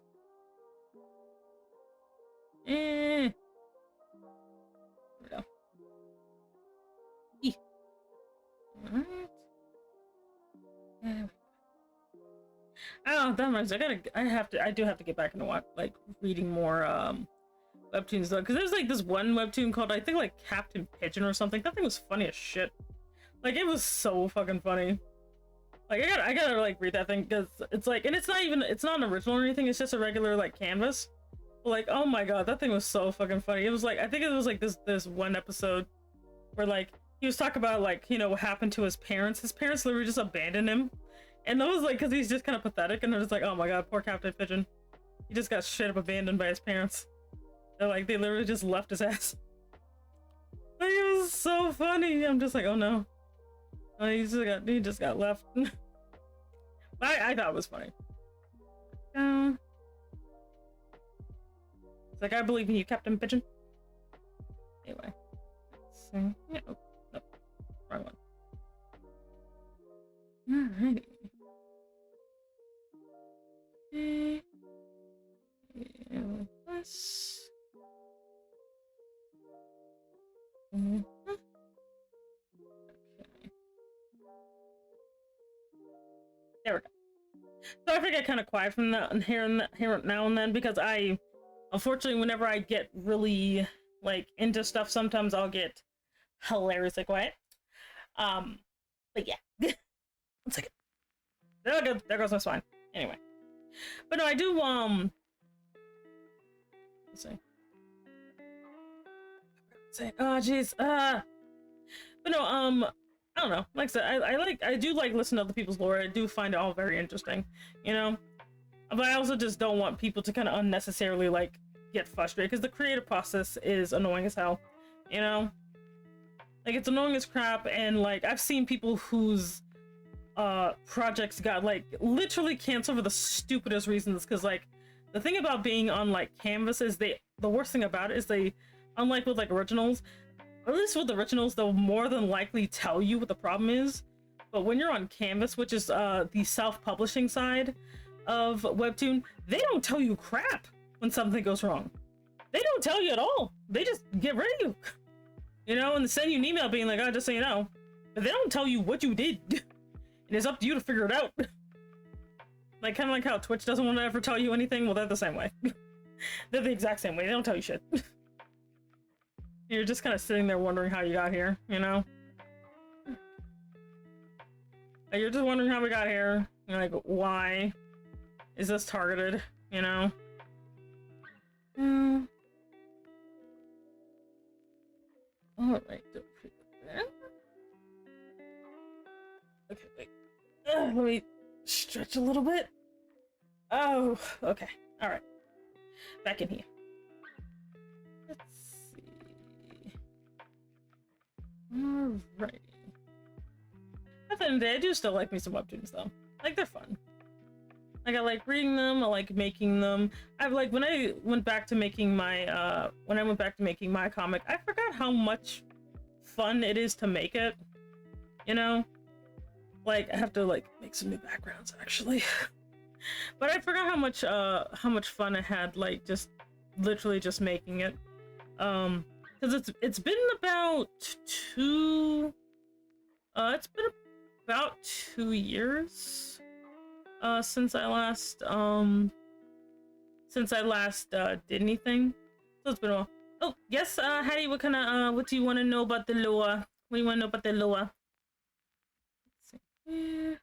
There we go. Alright. Oh, that reminds me, I do have to get back into like reading more webtoons though, because there's like this one webtoon called, I think, like Captain Pigeon or something. That thing was funny as shit. Like, it was so fucking funny. Like, I gotta like read that thing, because it's like, and it's not an original or anything, it's just a regular like canvas. But, like, oh my god, that thing was so fucking funny. It was like, I think it was like this one episode where, like, he was talking about, like, you know, what happened to his parents. His parents literally just abandoned him. And that was like, because he's just kind of pathetic, and they're just like, oh my god, poor Captain Pigeon. He just got straight up abandoned by his parents. They're like, they literally just left his ass. Like, it was so funny. I'm just like, oh no. He just got left. I thought it was funny. It's like, I believe in you, Captain Pigeon. Anyway. Let's see. Yeah, oh, no. Wrong one. Alrighty. This. Okay. There we go. So I get kind of quiet from that here now and then, because I, unfortunately, whenever I get really like into stuff, sometimes I'll get hilariously quiet. But yeah, one second. There goes my spine. Anyway, but no, I do. Let's see. Oh jeez. But no. I don't know. Like I said, I do like listening to other people's lore. I do find it all very interesting, you know. But I also just don't want people to kind of unnecessarily like get frustrated, because the creative process is annoying as hell, you know. Like, it's annoying as crap, and like I've seen people whose projects got like literally canceled for the stupidest reasons, because like the thing about being on like Canvas is the worst thing about it is they, unlike with like originals, at least with originals, they'll more than likely tell you what the problem is. But when you're on Canvas, which is the self-publishing side of Webtoon, they don't tell you crap when something goes wrong. They don't tell you at all. They just get rid of you, you know, and send you an email being like, oh, just so you know. But they don't tell you what you did. And it's up to you to figure it out. Like, kind of like how Twitch doesn't want to ever tell you anything. Well, they're the same way. They're the exact same way. They don't tell you shit. You're just kind of sitting there wondering how you got here, you know? Like, you're just wondering how we got here. You're like, why is this targeted, you know? Alright, don't forget that. Okay, wait. Let me stretch a little bit. Oh, okay. Alright. Back in here. Let's see. Alrighty. At the end of the day, I do still like me some webtoons though. Like, they're fun. Like, I like reading them, I like making them. I've like, when I went back to making my comic, I forgot how much fun it is to make it, you know? Like, I have to like make some new backgrounds actually. But I forgot how much fun I had, like, just literally just making it. Because it's been about 2 years since I last did anything. So it's been a while. Oh yes, Hattie, what do you want to know about the lore? What do you want to know about the lore? Let's see. Yeah.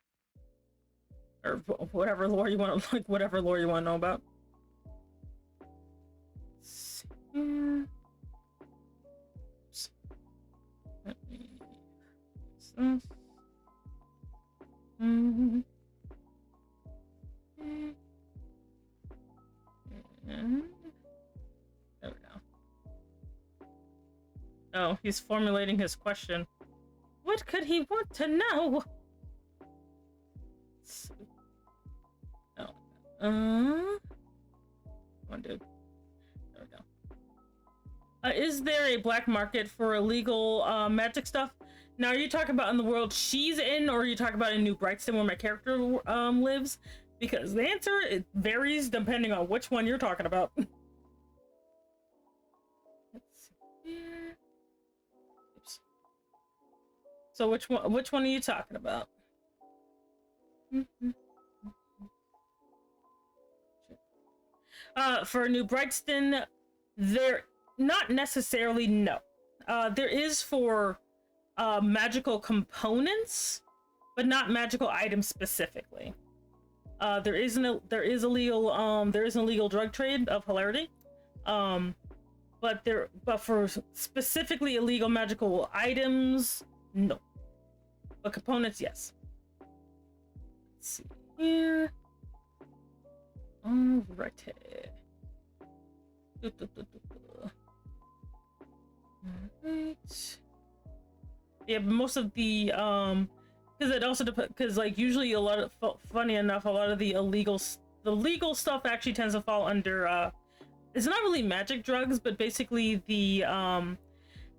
Or whatever lore you want to, like, whatever lore you want to know about. Let's see. Let me use this. There we go. Oh, he's formulating his question. What could he want to know? Oh. Come on, dude. There we go. Is there a black market for illegal magic stuff? Now, are you talking about in the world she's in, or are you talking about in New Brightston where my character lives? Because the answer, it varies depending on which one you're talking about. Let's see here. Oops. So which one are you talking about? For New Brightston, there not necessarily, no. There is for magical components, but not magical items specifically. There is an illegal drug trade of hilarity. But for specifically illegal magical items, no. But components, yes. Let's see here. Alrighty. Alright. Yeah, but most of the because it also depends, because like usually funny enough, a lot of the legal stuff actually tends to fall under it's not really magic drugs, but basically the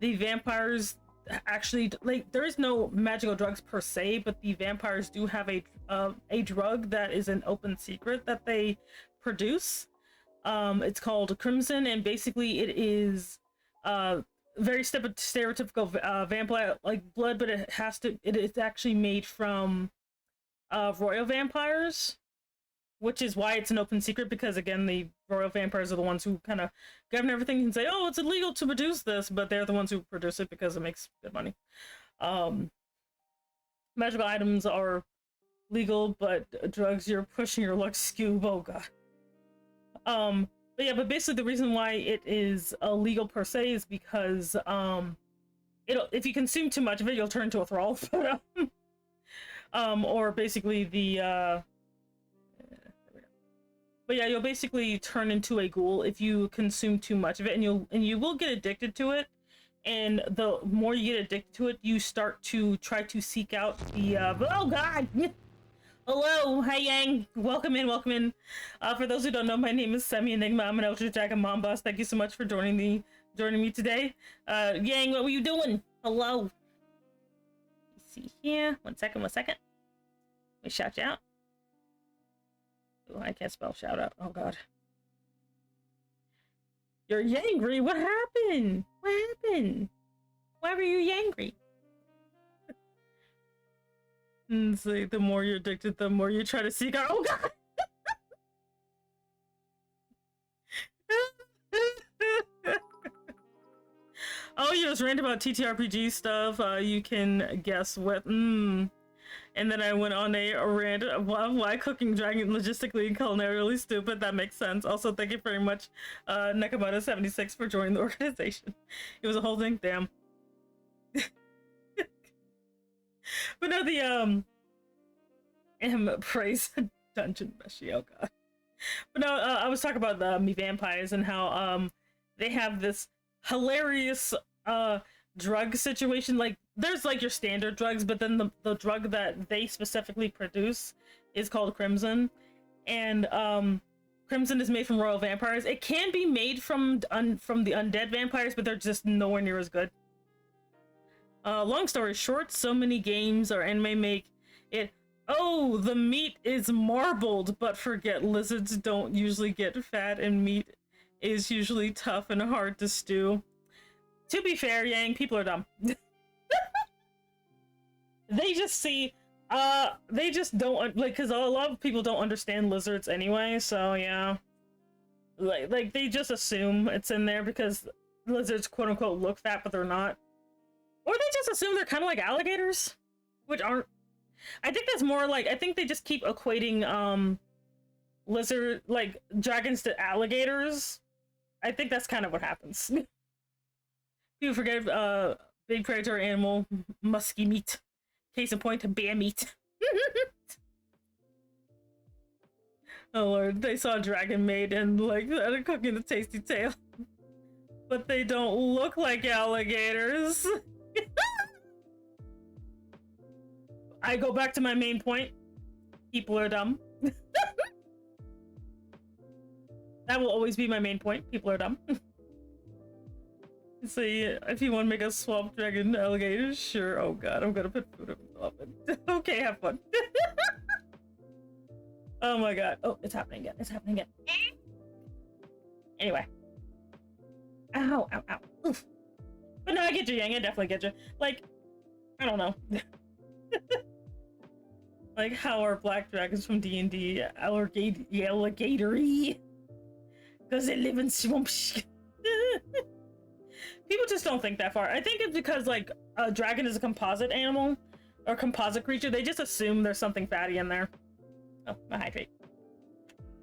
vampires actually, like, there is no magical drugs per se, but the vampires do have a drug that is an open secret that they produce. It's called Crimson, and basically it is very stereotypical vampire like blood, but it's actually made from royal vampires. which is why it's an open secret, because again, the royal vampires are the ones who kind of govern everything and say, oh, it's illegal to produce this, but they're the ones who produce it because it makes good money. Magical items are legal, but drugs, you're pushing your luck, Scoob. Oh god. But yeah, but basically the reason why it is illegal per se is because if you consume too much of it, you'll turn into a thrall. Or basically but yeah, you'll basically turn into a ghoul if you consume too much of it, and you will get addicted to it. And the more you get addicted to it, you start to try to seek out the oh god. Hello, hi Yang, welcome in, welcome in. For those who don't know, my name is Semi Enigma. I'm an Ultra Dragon Mom Boss. Thank you so much for joining me today. Yang, what were you doing? Hello. Let's see here. One second. Let me shout you out. Oh, I can't spell shout out. Oh god. You're yangry? What happened? What happened? Why were you yangry? And see, the more you're addicted, the more you try to seek out. Oh god! Oh, you just ranted about TTRPG stuff. You can guess what. And then I went on a rant of why cooking dragon logistically and culinarily stupid. That makes sense. Also, thank you very much, Nakamoto76, for joining the organization. It was a whole thing. Damn. But no, the praise dungeon meshy. Oh god. But no, I was talking about the me vampires and how they have this hilarious drug situation. Like, there's like your standard drugs, but then the drug that they specifically produce is called Crimson, and Crimson is made from royal vampires. It can be made from the undead vampires, but they're just nowhere near as good. Long story short, so many games or anime make it, oh, the meat is marbled, but forget lizards don't usually get fat and meat is usually tough and hard to stew. To be fair, Yang, people are dumb. They just see, they just don't, like, because a lot of people don't understand lizards anyway, so yeah. Like they just assume it's in there because lizards quote-unquote look fat, but they're not. Or they just assume they're kind of like alligators, which aren't. I think that's more like, I think they just keep equating lizard, like dragons to alligators. I think that's kind of what happens. People forget big predatory animal, musky meat. Case in point, bear meat. Oh lord, they saw a dragon maid and like they're cooking a tasty tail. But they don't look like alligators. I go back to my main point. People are dumb. That will always be my main point. People are dumb. See, if you want to make a swamp dragon alligator, sure. Oh god, I'm gonna put food in the oven. Okay, have fun. Oh my god. Oh, it's happening again. It's happening again. Anyway. Ow, ow, ow. Oof. But no, I get you, Yang. I definitely get you. Like, I don't know. Like, how are black dragons from D&D alligatory? Because they live in swamps. People just don't think that far. I think it's because, like, a dragon is a composite animal or composite creature. They just assume there's something fatty in there. Oh, my hydrate.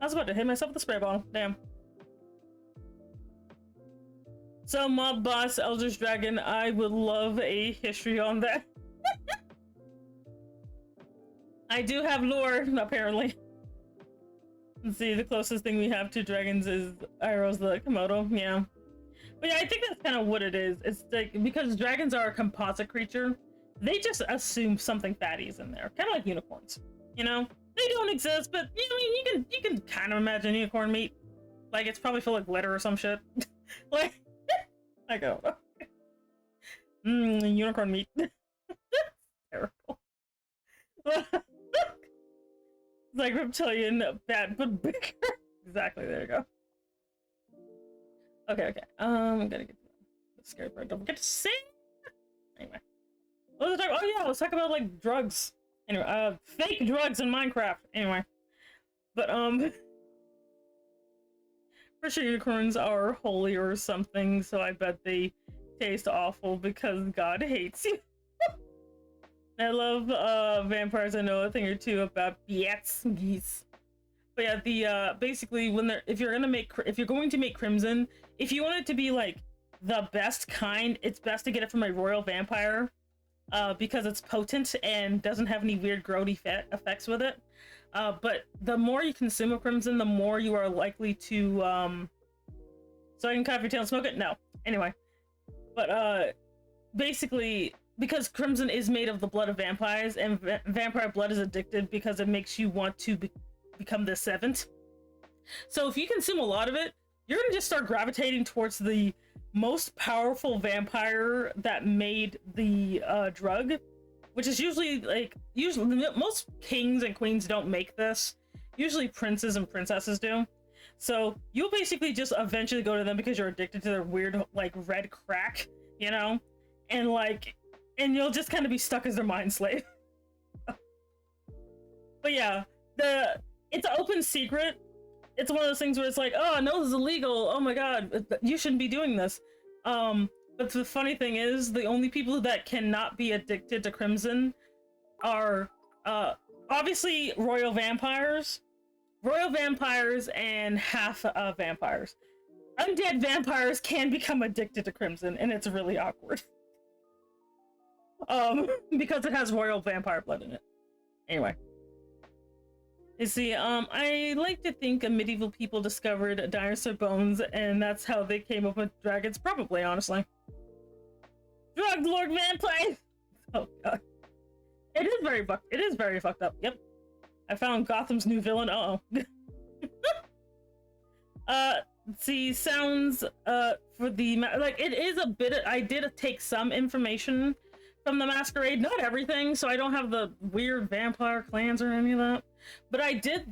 I was about to hit myself with a spray bottle. Damn. So, Mob Boss, Eldritch Dragon, I would love a history on that. I do have lore, apparently. Let's see, the closest thing we have to dragons is Iroh's the Komodo. Yeah. But yeah, I think that's kind of what it is. It's like, because dragons are a composite creature, they just assume something fatty is in there. Kind of like unicorns, you know? They don't exist, but you know, you can kind of imagine unicorn meat. Like, it's probably full of glitter or some shit. Like, I go, unicorn meat. Terrible. It's like reptilian, bad but bigger. Exactly, there you go. Okay. I'm gonna get the scary part. Don't forget to sing. Anyway, what was I talking? Oh yeah, let's talk about like drugs. Anyway, fake drugs in Minecraft. Anyway, But for sure unicorns are holy or something, so I bet they taste awful because God hates you. I love vampires. I know a thing or two about geese. But yeah, the basically when they're if you're going to make crimson, if you want it to be like the best kind, it's best to get it from a royal vampire, because it's potent and doesn't have any weird grody effects with it. But the more you consume of crimson, the more you are likely to so I can cut off your tail and smoke it? No. Anyway. But basically, because crimson is made of the blood of vampires, and vampire blood is addicted because it makes you want to become the seventh. So if you consume a lot of it, you're gonna just start gravitating towards the most powerful vampire that made the drug, which is usually most kings and queens don't make this. Usually princes and princesses do. So you'll basically just eventually go to them because you're addicted to their weird like red crack, you know, and you'll just kind of be stuck as their mind slave. But yeah, it's an open secret. It's one of those things where it's like, oh no, this is illegal. Oh my god, you shouldn't be doing this. But the funny thing is, the only people that cannot be addicted to crimson are obviously royal vampires and half vampires. Undead vampires can become addicted to crimson, and it's really awkward. Because it has royal vampire blood in it. Anyway. You see, I like to think medieval people discovered dinosaur bones, and that's how they came up with dragons, probably, honestly. Drug Lord Vampire! Oh god. It is very fucked up, yep. I found Gotham's new villain, uh-oh. See, sounds, for the, like, it is a bit, I did take some information from the Masquerade, not everything, so I don't have the weird vampire clans or any of that. But I did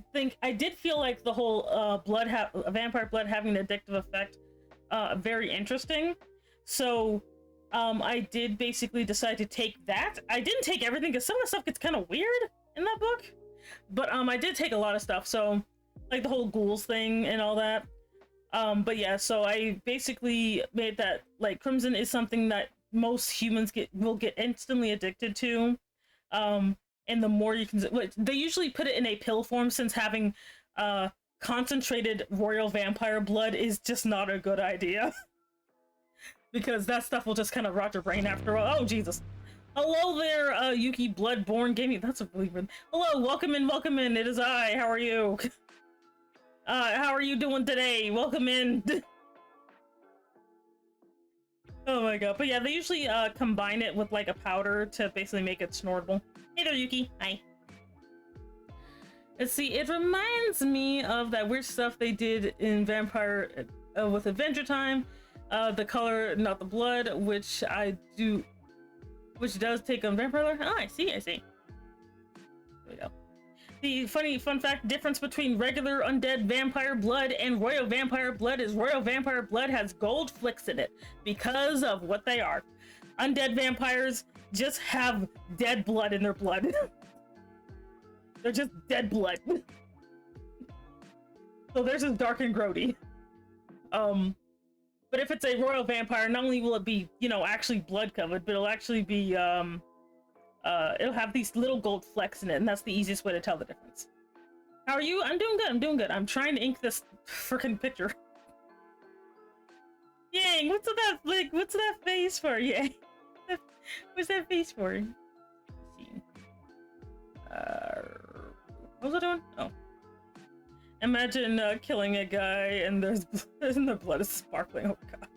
feel like the whole vampire blood having an addictive effect, very interesting. So, I did basically decide to take that. I didn't take everything because some of the stuff gets kind of weird in that book. But I did take a lot of stuff, so like the whole ghouls thing and all that. But yeah, so I basically made that like crimson is something that most humans will get instantly addicted to. And the more you can, they usually put it in a pill form, since having concentrated royal vampire blood is just not a good idea. Because that stuff will just kind of rot your brain after a while. Oh Jesus. Hello there, Yuki Bloodborne Gaming. That's a really good. Hello, welcome in. It is I. How are you? How are you doing today? Welcome in. Oh my god. But yeah, they usually combine it with like a powder to basically make it snortable. Hey there, Yuki. Hi. Let's see. It reminds me of that weird stuff they did in Vampire with Adventure Time. The color, not the blood, which does take on vampire blood. Oh, I see. There we go. The fun fact difference between regular undead vampire blood and royal vampire blood is royal vampire blood has gold flicks in it because of what they are. Undead vampires just have dead blood in their blood. They're just dead blood. So theirs is dark and grody. But if it's a royal vampire, not only will it be, you know, actually blood covered, but it'll actually be, it'll have these little gold flecks in it, and that's the easiest way to tell the difference. How are you? I'm doing good. I'm trying to ink this freaking picture. Yang, what's that face for? Yang? What's that face for? Let's see. What was I doing? Oh. Imagine killing a guy and the blood is sparkling. Oh god.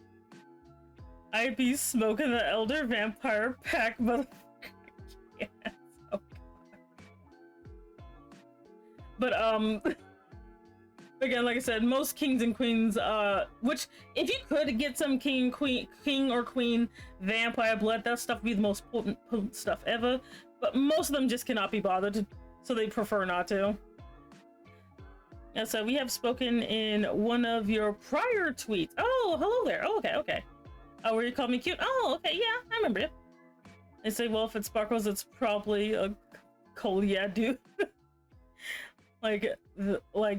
I'd be smoking the Elder Vampire Pack, motherfucker. Yes. Oh god. But again, like I said, most kings and queens, which if you could get some king or queen vampire blood, that stuff would be the most potent stuff ever. But most of them just cannot be bothered, so they prefer not to. And so we have spoken in one of your prior tweets. Oh, hello there. Oh, okay. Oh, where you called me cute? Oh, okay, yeah, I remember you. They say, well, if it sparkles, it's probably a coal, yeah, dude. Like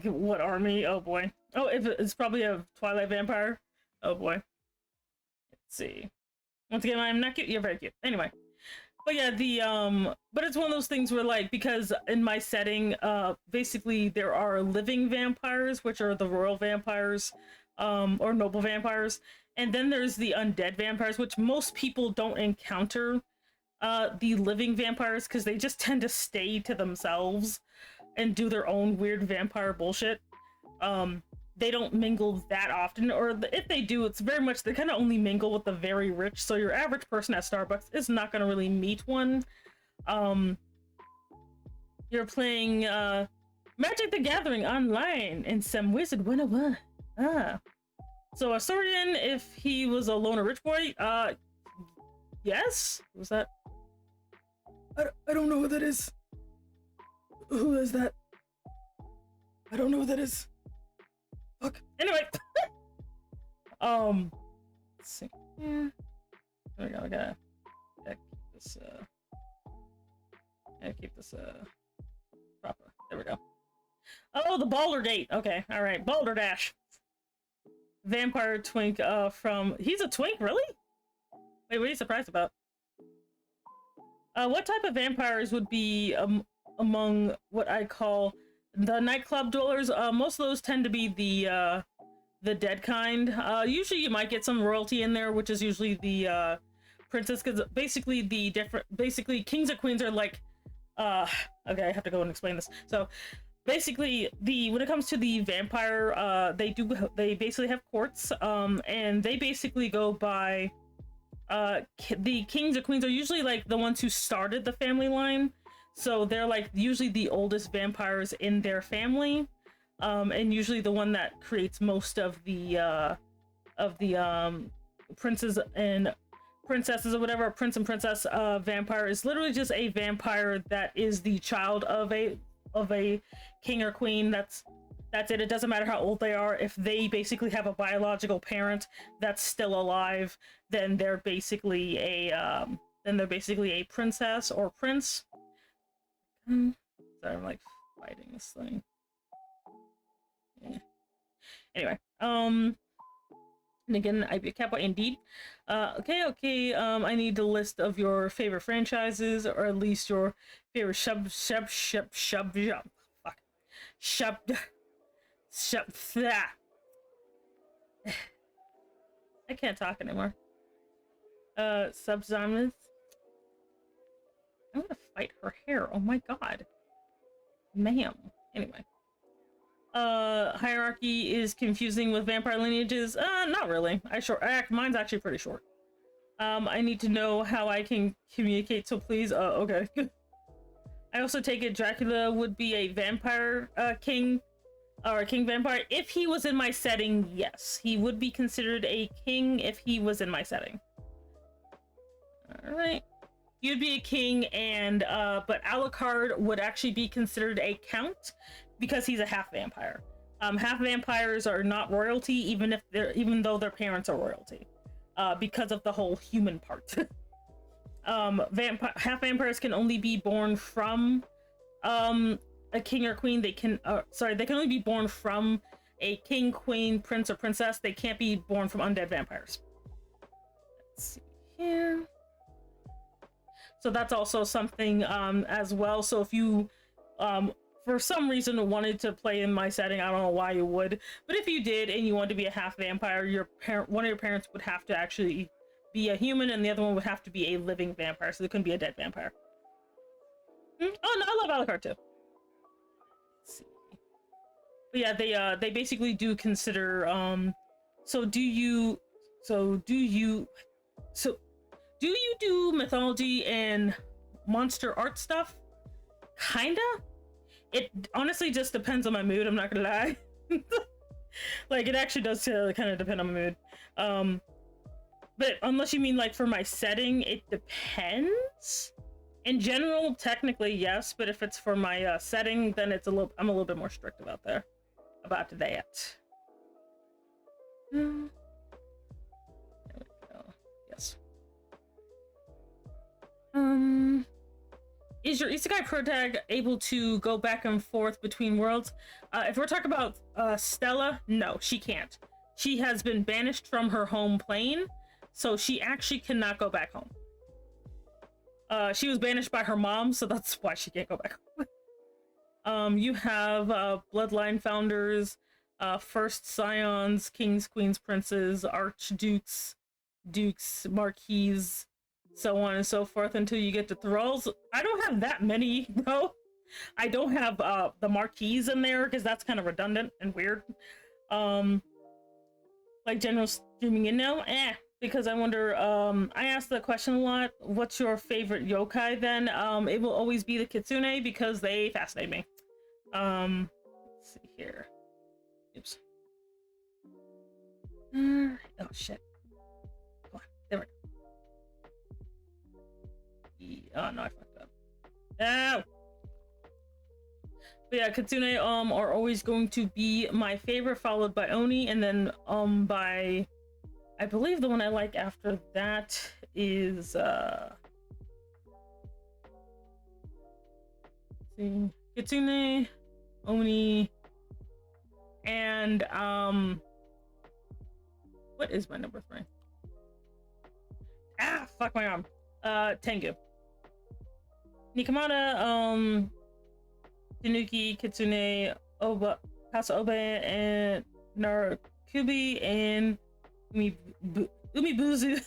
what army? Oh boy. Oh, if it's probably a Twilight vampire. Oh boy. Let's see. Once again, I'm not cute. You're very cute. Anyway. But yeah, but it's one of those things where, like, because in my setting, basically there are living vampires, which are the royal vampires, or noble vampires, and then there's the undead vampires, which most people don't encounter, the living vampires, because they just tend to stay to themselves and do their own weird vampire bullshit. They don't mingle that often, or if they do, it's very much, they kind of only mingle with the very rich, so your average person at Starbucks is not going to really meet one. You're playing Magic the Gathering online in some Wizard 101. So a Saurian, if he was a loner rich boy, yes? Was that? I don't know who that is. Who is that? I don't know who that is. Fuck. Anyway. Let's see. Yeah. There we go. I gotta keep this proper. There we go. Oh, the Baldergate. Okay. All right. Balderdash. Vampire twink from, he's a twink, really? Wait, what are you surprised about? What type of vampires would be among what I call the nightclub dwellers? Most of those tend to be the dead kind. Usually you might get some royalty in there, which is usually the princess, because basically basically kings or queens are like, okay, I have to go and explain this. So basically, when it comes to the vampire, they basically have courts, and they basically go by, the kings or queens are usually like the ones who started the family line, so they're like usually the oldest vampires in their family, and usually the one that creates most of the princes and princesses or whatever. Prince and princess vampire is literally just a vampire that is the child of a king or queen. That's it. It doesn't matter how old they are. If they basically have a biological parent that's still alive, then they're basically a princess or prince. So I'm like fighting this thing. Yeah. Anyway, and again, I'd be a catboy indeed. Okay. I need a list of your favorite franchises, or at least your favorite I can't talk anymore. Subgenres. I'm gonna fight her hair. Oh my god, ma'am. Anyway. Hierarchy is confusing with vampire lineages. Not really. Mine's actually pretty short. I need to know how I can communicate, so please. Okay. I also take it Dracula would be a vampire king, or a king vampire. If he was in my setting, yes, he would be considered a king if he was in my setting. All right. You'd be a king, and but Alucard would actually be considered a count because he's a half vampire. Half vampires are not royalty, even though their parents are royalty, because of the whole human part. Half vampires can only be born from a king or queen. They can only be born from a king, queen, prince, or princess. They can't be born from undead vampires. Let's see here. So that's also something as well. So if you for some reason wanted to play in my setting, I don't know why you would, but if you did and you wanted to be a half vampire, one of your parents would have to actually be a human, and the other one would have to be a living vampire, so they couldn't be a dead vampire. Oh no, I love Alucard too. Let's see. But yeah, they basically do consider do you do mythology and monster art stuff? Kinda. It honestly just depends on my mood, I'm not gonna lie. Like, it actually does kind of depend on my mood. But unless you mean like for my setting, it depends. In general, technically yes, but if it's for my setting, then I'm a little bit more strict about that. There we go. Yes. is your isekai protag able to go back and forth between worlds? If we're talking about Stella, no, she can't. She has been banished from her home plane, so she actually cannot go back home. She was banished by her mom, so that's why she can't go back home. You have bloodline founders, first scions, kings, queens, princes, archdukes, dukes, marquises, so on and so forth until you get to thralls. I don't have that many though. I don't have the marquise in there because that's kind of redundant and weird. Like general streaming in now, because I wonder, I asked the question a lot, what's your favorite yokai then? It will always be the kitsune because they fascinate me. Let's see here. Oops. Oh shit. Come on, there we go. Oh no, I fucked up. Ow! But yeah, kitsune are always going to be my favorite, followed by oni, and then by, I believe the one I like after that is let's see, kitsune, oni, and what is my number 3? Ah, fuck my arm. Tengu. Nikamata, Tanuki, Kitsune, Oba, Kasa Obe, and Narakubi, and Umibuzu.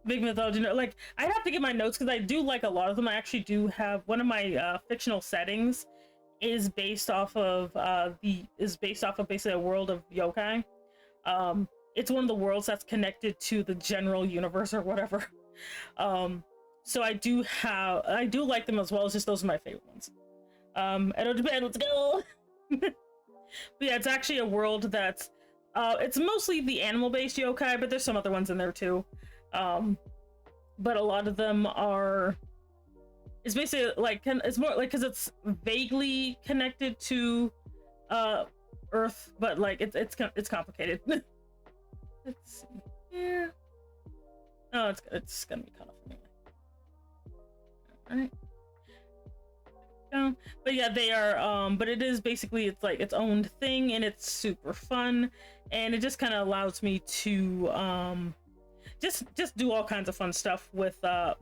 Big mythology. Like, I'd have to get my notes because I do like a lot of them. I actually do have one of my fictional settings is based off of basically a world of yokai. It's one of the worlds that's connected to the general universe or whatever. So I do like them as well. It's just those are my favorite ones. Edo Japan, let's go. But yeah, it's actually a world that's it's mostly the animal-based yokai, but there's some other ones in there too. But a lot of them are, it's basically like, it's more like, because it's vaguely connected to Earth, but like it's complicated. Let's see here. Oh, it's gonna be cut off anyway. All right. But yeah, they are but it is basically, it's like its own thing, and it's super fun, and it just kind of allows me to just do all kinds of fun stuff with the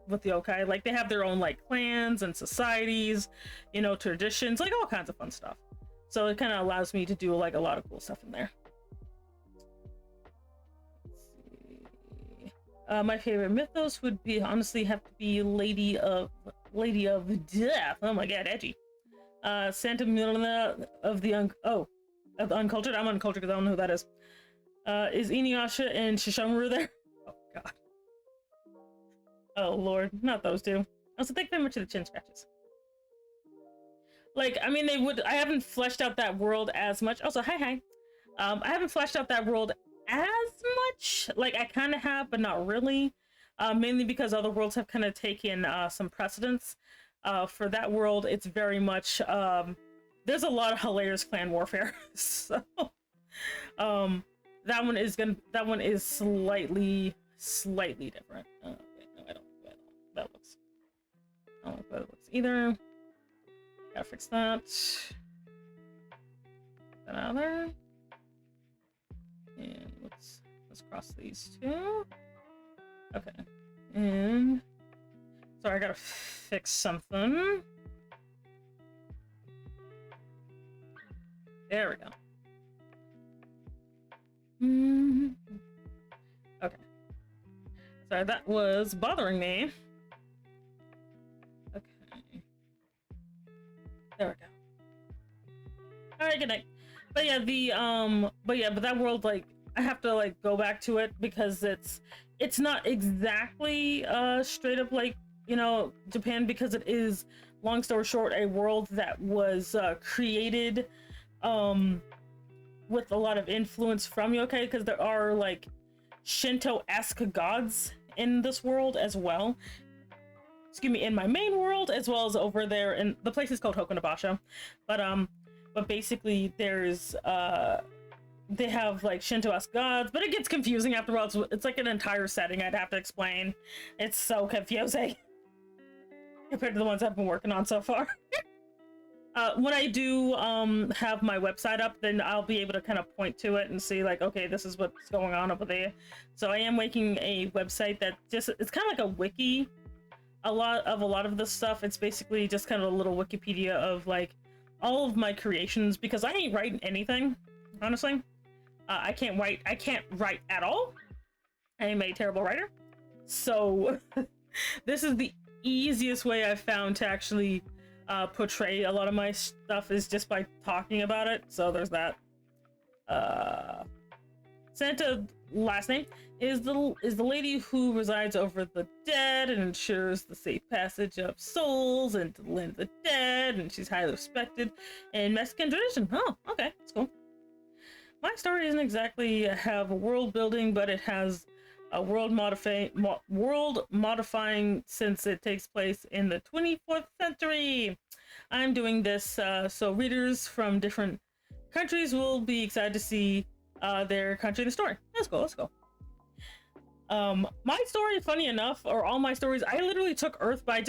yokai. Like, they have their own like clans and societies, you know, traditions, like all kinds of fun stuff. So it kind of allows me to do like a lot of cool stuff in there. Let's see. My favorite mythos would be, honestly, have to be Lady of Death. Oh my god, edgy. Santa Milena of the Uncultured. I'm uncultured because I don't know who that is. Is Inuyasha and Shishomaru there? Oh god. Oh lord, not those two. Also, thank you very much for the chin scratches. Like, I mean, I haven't fleshed out that world as much. Also, hi. I haven't fleshed out that world as much. Like, I kind of have, but not really. Mainly because other worlds have kind of taken some precedence. For that world, it's very much there's a lot of hilarious clan warfare. So that one is slightly different. Okay, no, I don't like that looks. I don't like that it looks either. Gotta fix that. Get that out of there. And let's cross these two. Okay, and sorry, I gotta fix something. There we go. Okay. Sorry, that was bothering me. Okay. There we go. All right, good night. But yeah, but that world, like, I have to like go back to it because it's not exactly straight up like, you know, Japan, because it is, long story short, a world that was created with a lot of influence from yokai, because there are like Shinto-esque gods in this world as well. Excuse me, in my main world, as well as over there, and the place is called Hokunabasha. But basically there's they have like Shinto-esque gods, but it gets confusing after all. It's like an entire setting I'd have to explain. It's so confusing. compared to the ones I've been working on so far. When I do have my website up, then I'll be able to kind of point to it and see like, okay, this is what's going on over there. So I am making a website that just, it's kind of like a wiki. A lot of this stuff, it's basically just kind of a little Wikipedia of like all of my creations, because I ain't writing anything, honestly. I can't write at all. I am a terrible writer. So this is the easiest way I've found to actually portray a lot of my stuff, is just by talking about it. So there's that. Santa last name is the lady who resides over the dead and ensures the safe passage of souls into the land of the dead, and she's highly respected in Mexican tradition. Oh, okay, that's cool. My story doesn't exactly have a world building, but it has a world modifying since it takes place in the 24th century. I'm doing this so readers from different countries will be excited to see their country in the story. Let's go. My story, funny enough, or all my stories, I literally took Earth, but I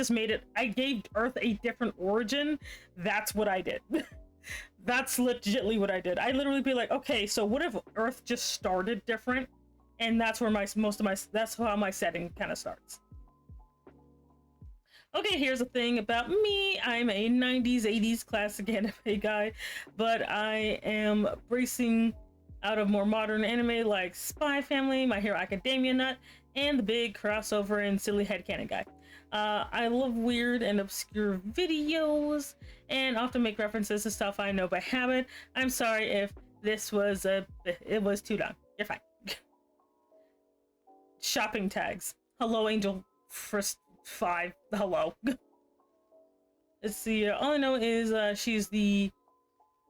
gave Earth a different origin. That's what I did. That's legitimately what I did. I literally be like, okay, so what if Earth just started different? And that's where that's how my setting kind of starts. Okay, here's a thing about me. I'm a 90s, 80s classic anime guy, but I am bracing out of more modern anime like Spy Family, My Hero Academia nut, and the big crossover and silly headcanon guy. I love weird and obscure videos and often make references to stuff I know by habit. I'm sorry if this was it was too long. You're fine. Shopping tags. Hello, Angel. First 5. Hello. Let's see. All I know is she's the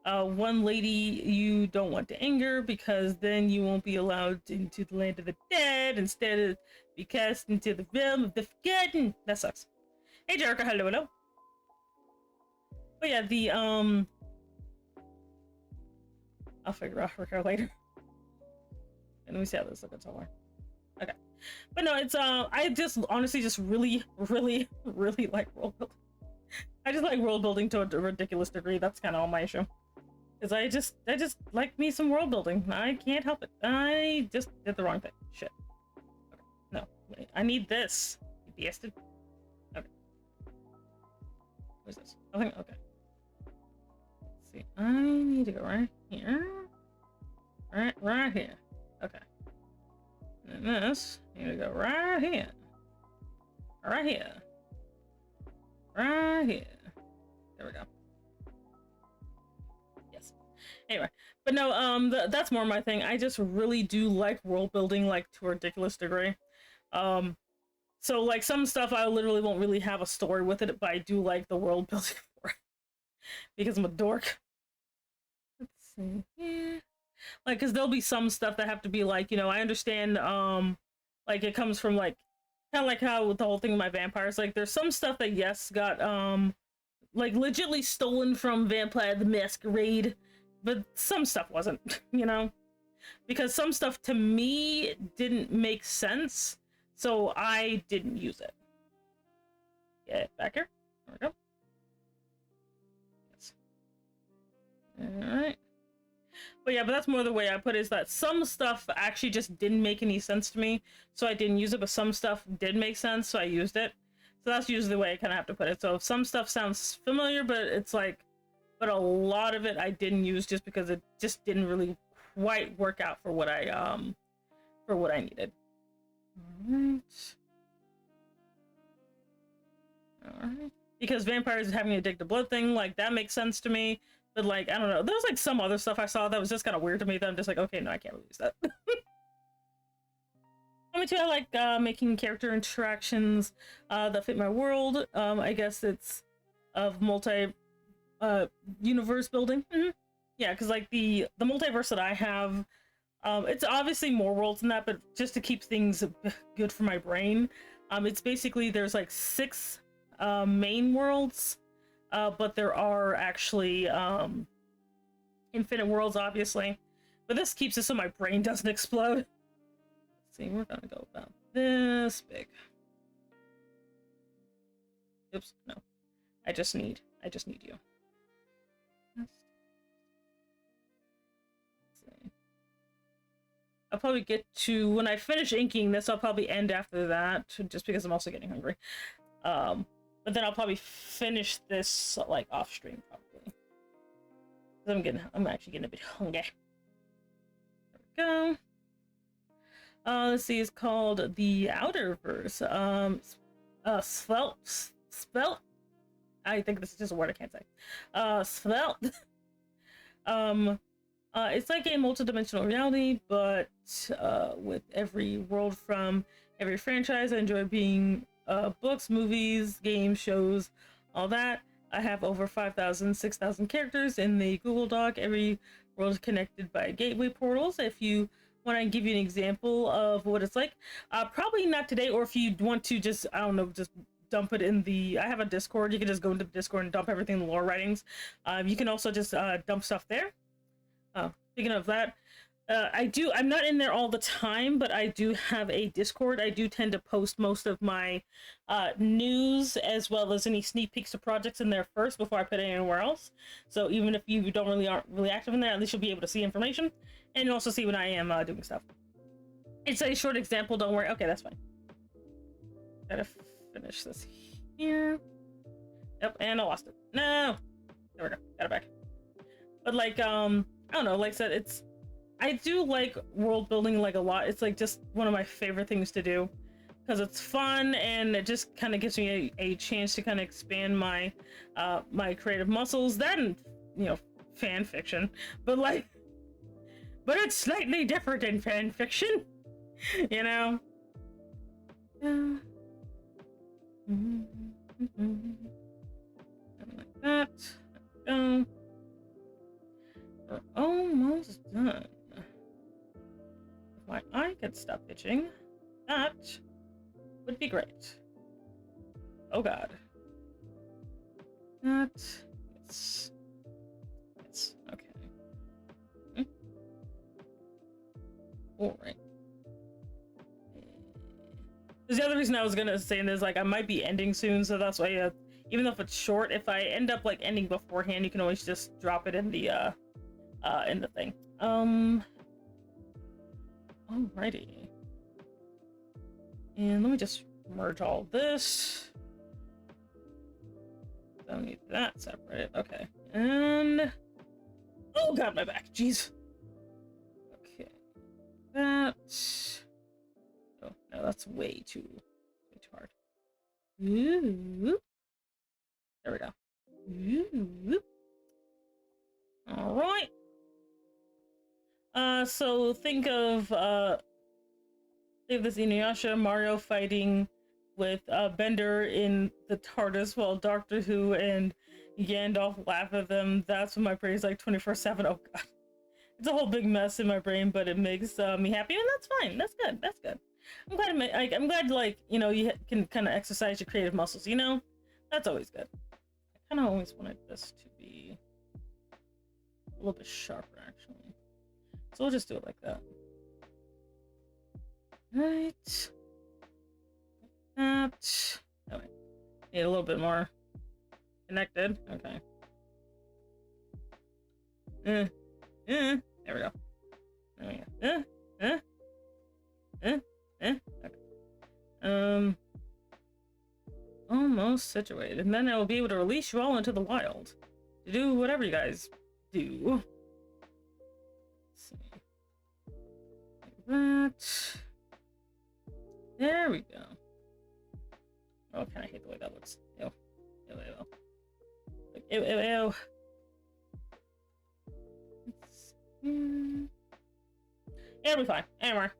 one lady you don't want to anger, because then you won't be allowed into the land of the dead. Instead, be cast into the realm of the forgotten. That sucks. Hey, Jericho. Hello. But yeah, the I'll figure out her later. And let me see how this looks somewhere. Okay. But no, it's I just honestly just really like world building. I just like world building to a ridiculous degree. That's kind of all my issue. Because I just like me some world building. I can't help it. I just did the wrong thing. Shit. Okay. No. Wait. I need this. You bastard. Okay. Where's this? I think okay. Let's see. I need to go right here. Right here. Okay. And this, you need to go right here. Right here. Right here. There we go. Yes. Anyway, but no, that's more my thing. I just really do like world building, like, to a ridiculous degree. So, like, some stuff I literally won't really have a story with it, but I do like the world building for it. Because I'm a dork. Let's see. Yeah. Like, because there'll be some stuff that have to be like, you know, I understand, like, it comes from, like, kind of like how with the whole thing with my vampires, like, there's some stuff that, yes, got, like, legitly stolen from Vampire the Masquerade, but some stuff wasn't, you know? Because some stuff, to me, didn't make sense, so I didn't use it. Get back here. There we go. Yes. Alright. But yeah, but that's more the way I put it, is that some stuff actually just didn't make any sense to me, so I didn't use it, but some stuff did make sense, so I used it. So that's usually the way I kind of have to put it. So some stuff sounds familiar, but it's like, but a lot of it I didn't use just because it just didn't really quite work out for what I needed. Alright. Because vampires having an addictive blood thing, like, that makes sense to me. But, like, I don't know. There's, like, some other stuff I saw that was just kind of weird to me that I'm just like, okay, no, I can't really use that. Me too, I like making character interactions that fit my world. I guess it's of universe building. Mm-hmm. Yeah, because, like, the multiverse that I have, it's obviously more worlds than that, but just to keep things good for my brain, it's basically, there's, like, 6 main worlds. But there are actually infinite worlds, obviously. But this keeps it so my brain doesn't explode. Let's see, we're gonna go about this big. Oops, no. I just need you. Let's see. I'll probably get to, when I finish inking this, I'll probably end after that, just because I'm also getting hungry. But then I'll probably finish this, like, off stream, probably. I'm actually getting a bit hungry. There we go. Let's see, it's called The Outerverse. Svelte. I think this is just a word I can't say. Svelte. It's like a multi-dimensional reality, but with every world from every franchise. I enjoy being books, movies, games, shows, all that. I have over 5,000, 6,000 characters in the Google Doc. Every world is connected by gateway portals. If you want to give you an example of what it's like, probably not today, or if you want to just, I don't know, just dump it in the, I have a Discord. You can just go into the Discord and dump everything in the lore writings. You can also just dump stuff there. Speaking of that, I'm not in there all the time, but I do have a Discord. I do tend to post most of my news as well as any sneak peeks of projects in there first before I put it anywhere else. So even if you aren't really active in there, at least you'll be able to see information and also see when I am doing stuff. It's a short example, don't worry. Okay, that's fine. Gotta finish this here. Yep, and I lost it. No! There we go. Got it back. But like, I don't know, like I said, I do like world building like a lot. It's like just one of my favorite things to do because it's fun and it just kind of gives me a chance to kind of expand my my creative muscles. That and, you know, fan fiction, but it's slightly different in fan fiction, you know. Like that. We're almost done. If my eye could stop itching, that would be great. Oh god. That, yes. Yes, okay. Alright. There's the other reason I was gonna say this, like, I might be ending soon, so that's why, even though if it's short, if I end up, like, ending beforehand, you can always just drop it in the thing. Alrighty. And let me just merge all this. Don't need that separated. Okay. And oh god, my back. Jeez. Okay. That. Oh no, that's way too hard. Ooh. There we go. Ooh. All right. So think of this Inuyasha, Mario fighting with Bender in the TARDIS while Doctor Who and Gandalf laugh at them. That's when my brain's like 24/7. Oh god, it's a whole big mess in my brain, but it makes me happy, and that's fine. That's good. That's good. I'm glad, like, you know, you can kind of exercise your creative muscles. You know, that's always good. I kind of always wanted this to be a little bit sharper, actually. So we'll just do it like that. Right. That. Oh, wait. Need a little bit more connected. Okay. There we go. There we go. Okay. Almost situated. And then I will be able to release you all into the wild to do whatever you guys do. That. There we go. Oh, kind of hate the way that looks. Ew. Ew, ew, ew. Ew, ew, ew. Yeah, it'll be fine. Anyway.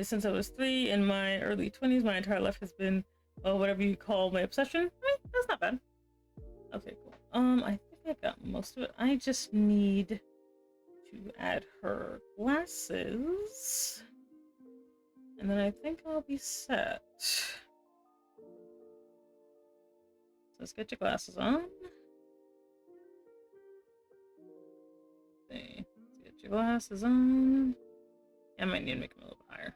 Since I was 3 in my early 20s, my entire life has been, well, whatever you call my obsession. That's not bad. Okay, cool. I think I got most of it. I just need to add her glasses. And then I think I'll be set. So let's get your glasses on. See. Let's get your glasses on. I might need to make them a little bit higher.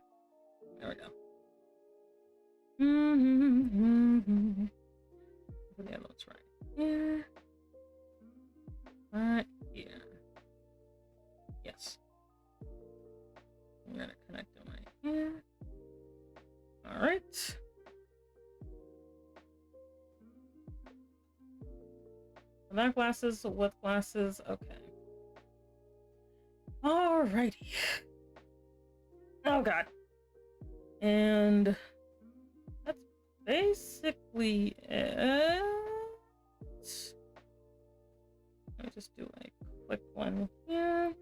There we go. Yeah, that's right. Yeah. Right here. Yes. I'm gonna connect them right here. All right. Without glasses, with glasses. Okay. Alrighty. Oh god. And that's basically it. Let me just do a quick one here.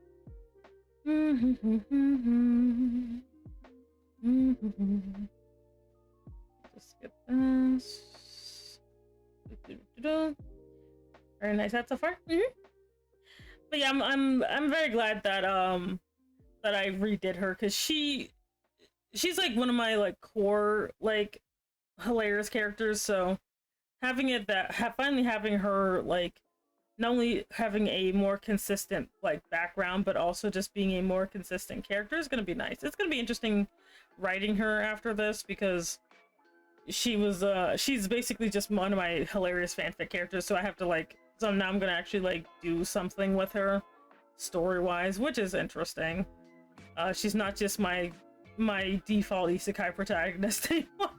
Just skip this. Very nice hat so far. But yeah, I'm very glad that that I redid her, because she's like one of my like core like hilarious characters. So having it finally having her like not only having a more consistent like background, but also just being a more consistent character is gonna be nice. It's gonna be interesting writing her after this, because she's basically just one of my hilarious fanfic characters. So I have to like, so now I'm gonna actually like do something with her story wise, which is interesting. She's not just my default isekai protagonist anymore.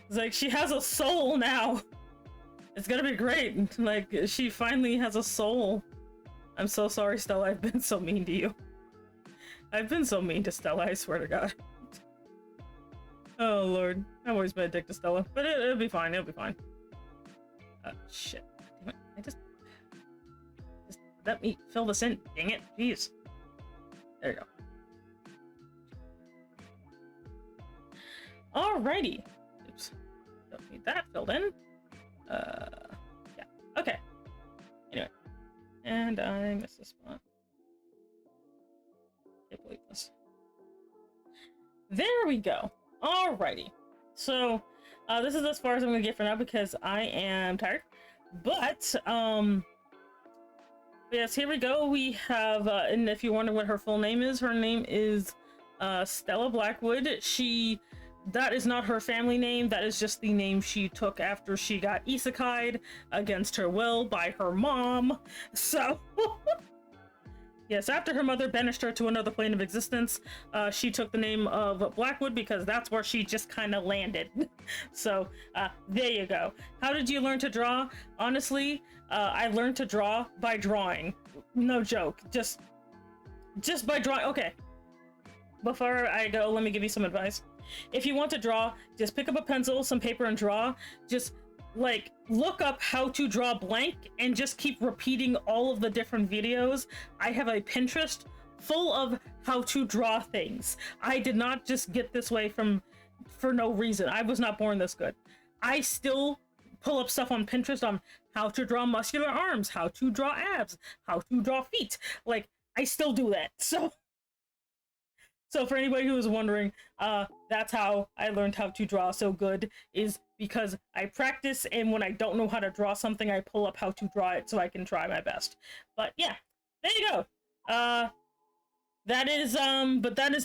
It's like she has a soul now. It's gonna be great. Like, she finally has a soul. I'm so sorry, Stella. I've been so mean to you. I've been so mean to Stella, I swear to God. Oh lord, I've always been a dick to Stella, but it'll be fine. It'll be fine. Shit. Damn it. Just let me fill this in. Dang it. Jeez. There you go. Alrighty. Oops. Don't need that filled in. Yeah. Okay. Anyway. And I missed a spot. Can't believe this. There we go. Alrighty. So, this is as far as I'm gonna get for now, because I am tired. But, yes, here we go. We have, and if you wonder what her full name is, her name is, Stella Blackwood. That is not her family name. That is just the name she took after she got isekai'd against her will by her mom. So, yes, after her mother banished her to another plane of existence, she took the name of Blackwood because that's where she just kind of landed. So, there you go. How did you learn to draw? Honestly, I learned to draw by drawing. No joke. Just by drawing. Okay. Before I go, let me give you some advice. If you want to draw, just pick up a pencil, some paper, and draw. Just like look up how to draw blank and just keep repeating all of the different videos. I have a Pinterest full of how to draw things. I did not just get this way for no reason. I was not born this good. I still pull up stuff on Pinterest on how to draw muscular arms, how to draw abs, how to draw feet. Like, I still do that. So for anybody who was wondering, that's how I learned how to draw so good, is because I practice, and when I don't know how to draw something, I pull up how to draw it so I can try my best. But yeah, there you go. That is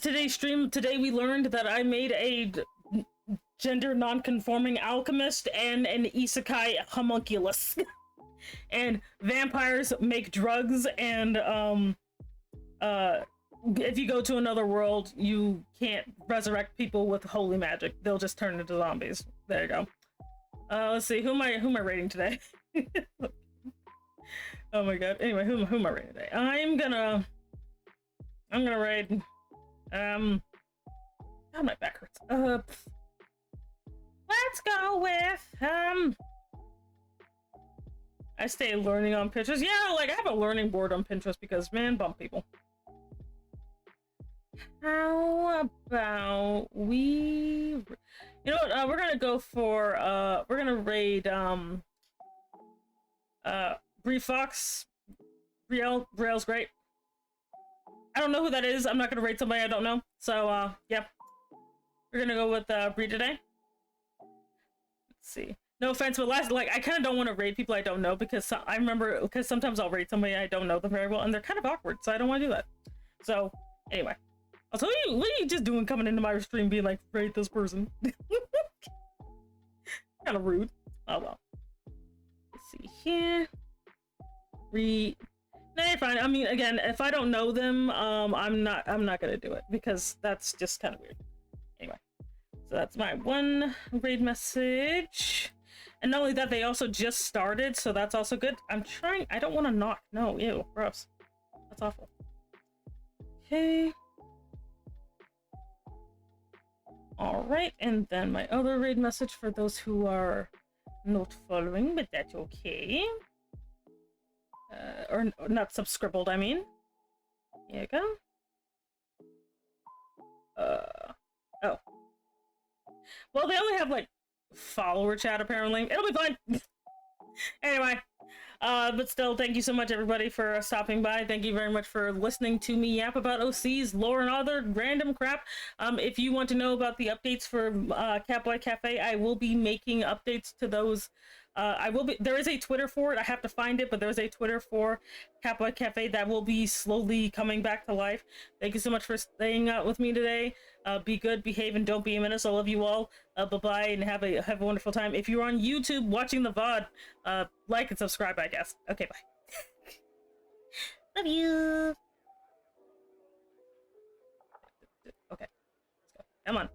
today's stream. Today we learned that I made a gender non-conforming alchemist and an isekai homunculus. And vampires make drugs, and if you go to another world, you can't resurrect people with holy magic. They'll just turn into zombies. There you go. Let's see, who am I rating today? Oh my god. Anyway, who am I rating today? I'm gonna rate God, my back hurts. Let's go with I stay learning on Pinterest. Yeah, like I have a learning board on Pinterest because, man, bump people. How about we, you know what, we're gonna go for, we're gonna raid, Bree Fox. Brielle's great. I don't know who that is. I'm not gonna raid somebody I don't know. So, yeah. We're gonna go with, Bree today. Let's see. No offense, but I kind of don't want to raid people I don't know, because I remember, because sometimes I'll raid somebody I don't know them very well, and they're kind of awkward, so I don't want to do that. So, anyway. Also, what are you just doing coming into my stream being like, rate this person? Kind of rude. Oh well. Let's see here. No, you're fine. I mean, again, if I don't know them, I'm not gonna do it because that's just kind of weird. Anyway, so that's my one raid message. And not only that, they also just started, so that's also good. I don't want to knock. No, ew, gross. That's awful. Okay. Alright, and then my other raid message for those who are not following, but that's okay. Or not subscribbled, I mean. Here you go. Oh. Well, they only have, like, follower chat, apparently. It'll be fine! Anyway. But still, thank you so much, everybody, for stopping by. Thank you very much for listening to me yap about OCs, lore, and other random crap. If you want to know about the updates for Catboy Cafe, I will be making updates to those. There is a Twitter for it. I have to find it, but there's a Twitter for Catboy Cafe that will be slowly coming back to life. Thank you so much for staying out with me today. Be good, behave, and don't be a menace. I love you all. Bye-bye, and have a wonderful time. If you're on YouTube watching the VOD, like and subscribe, I guess. Okay, bye. Love you. Okay. Let's go. Come on.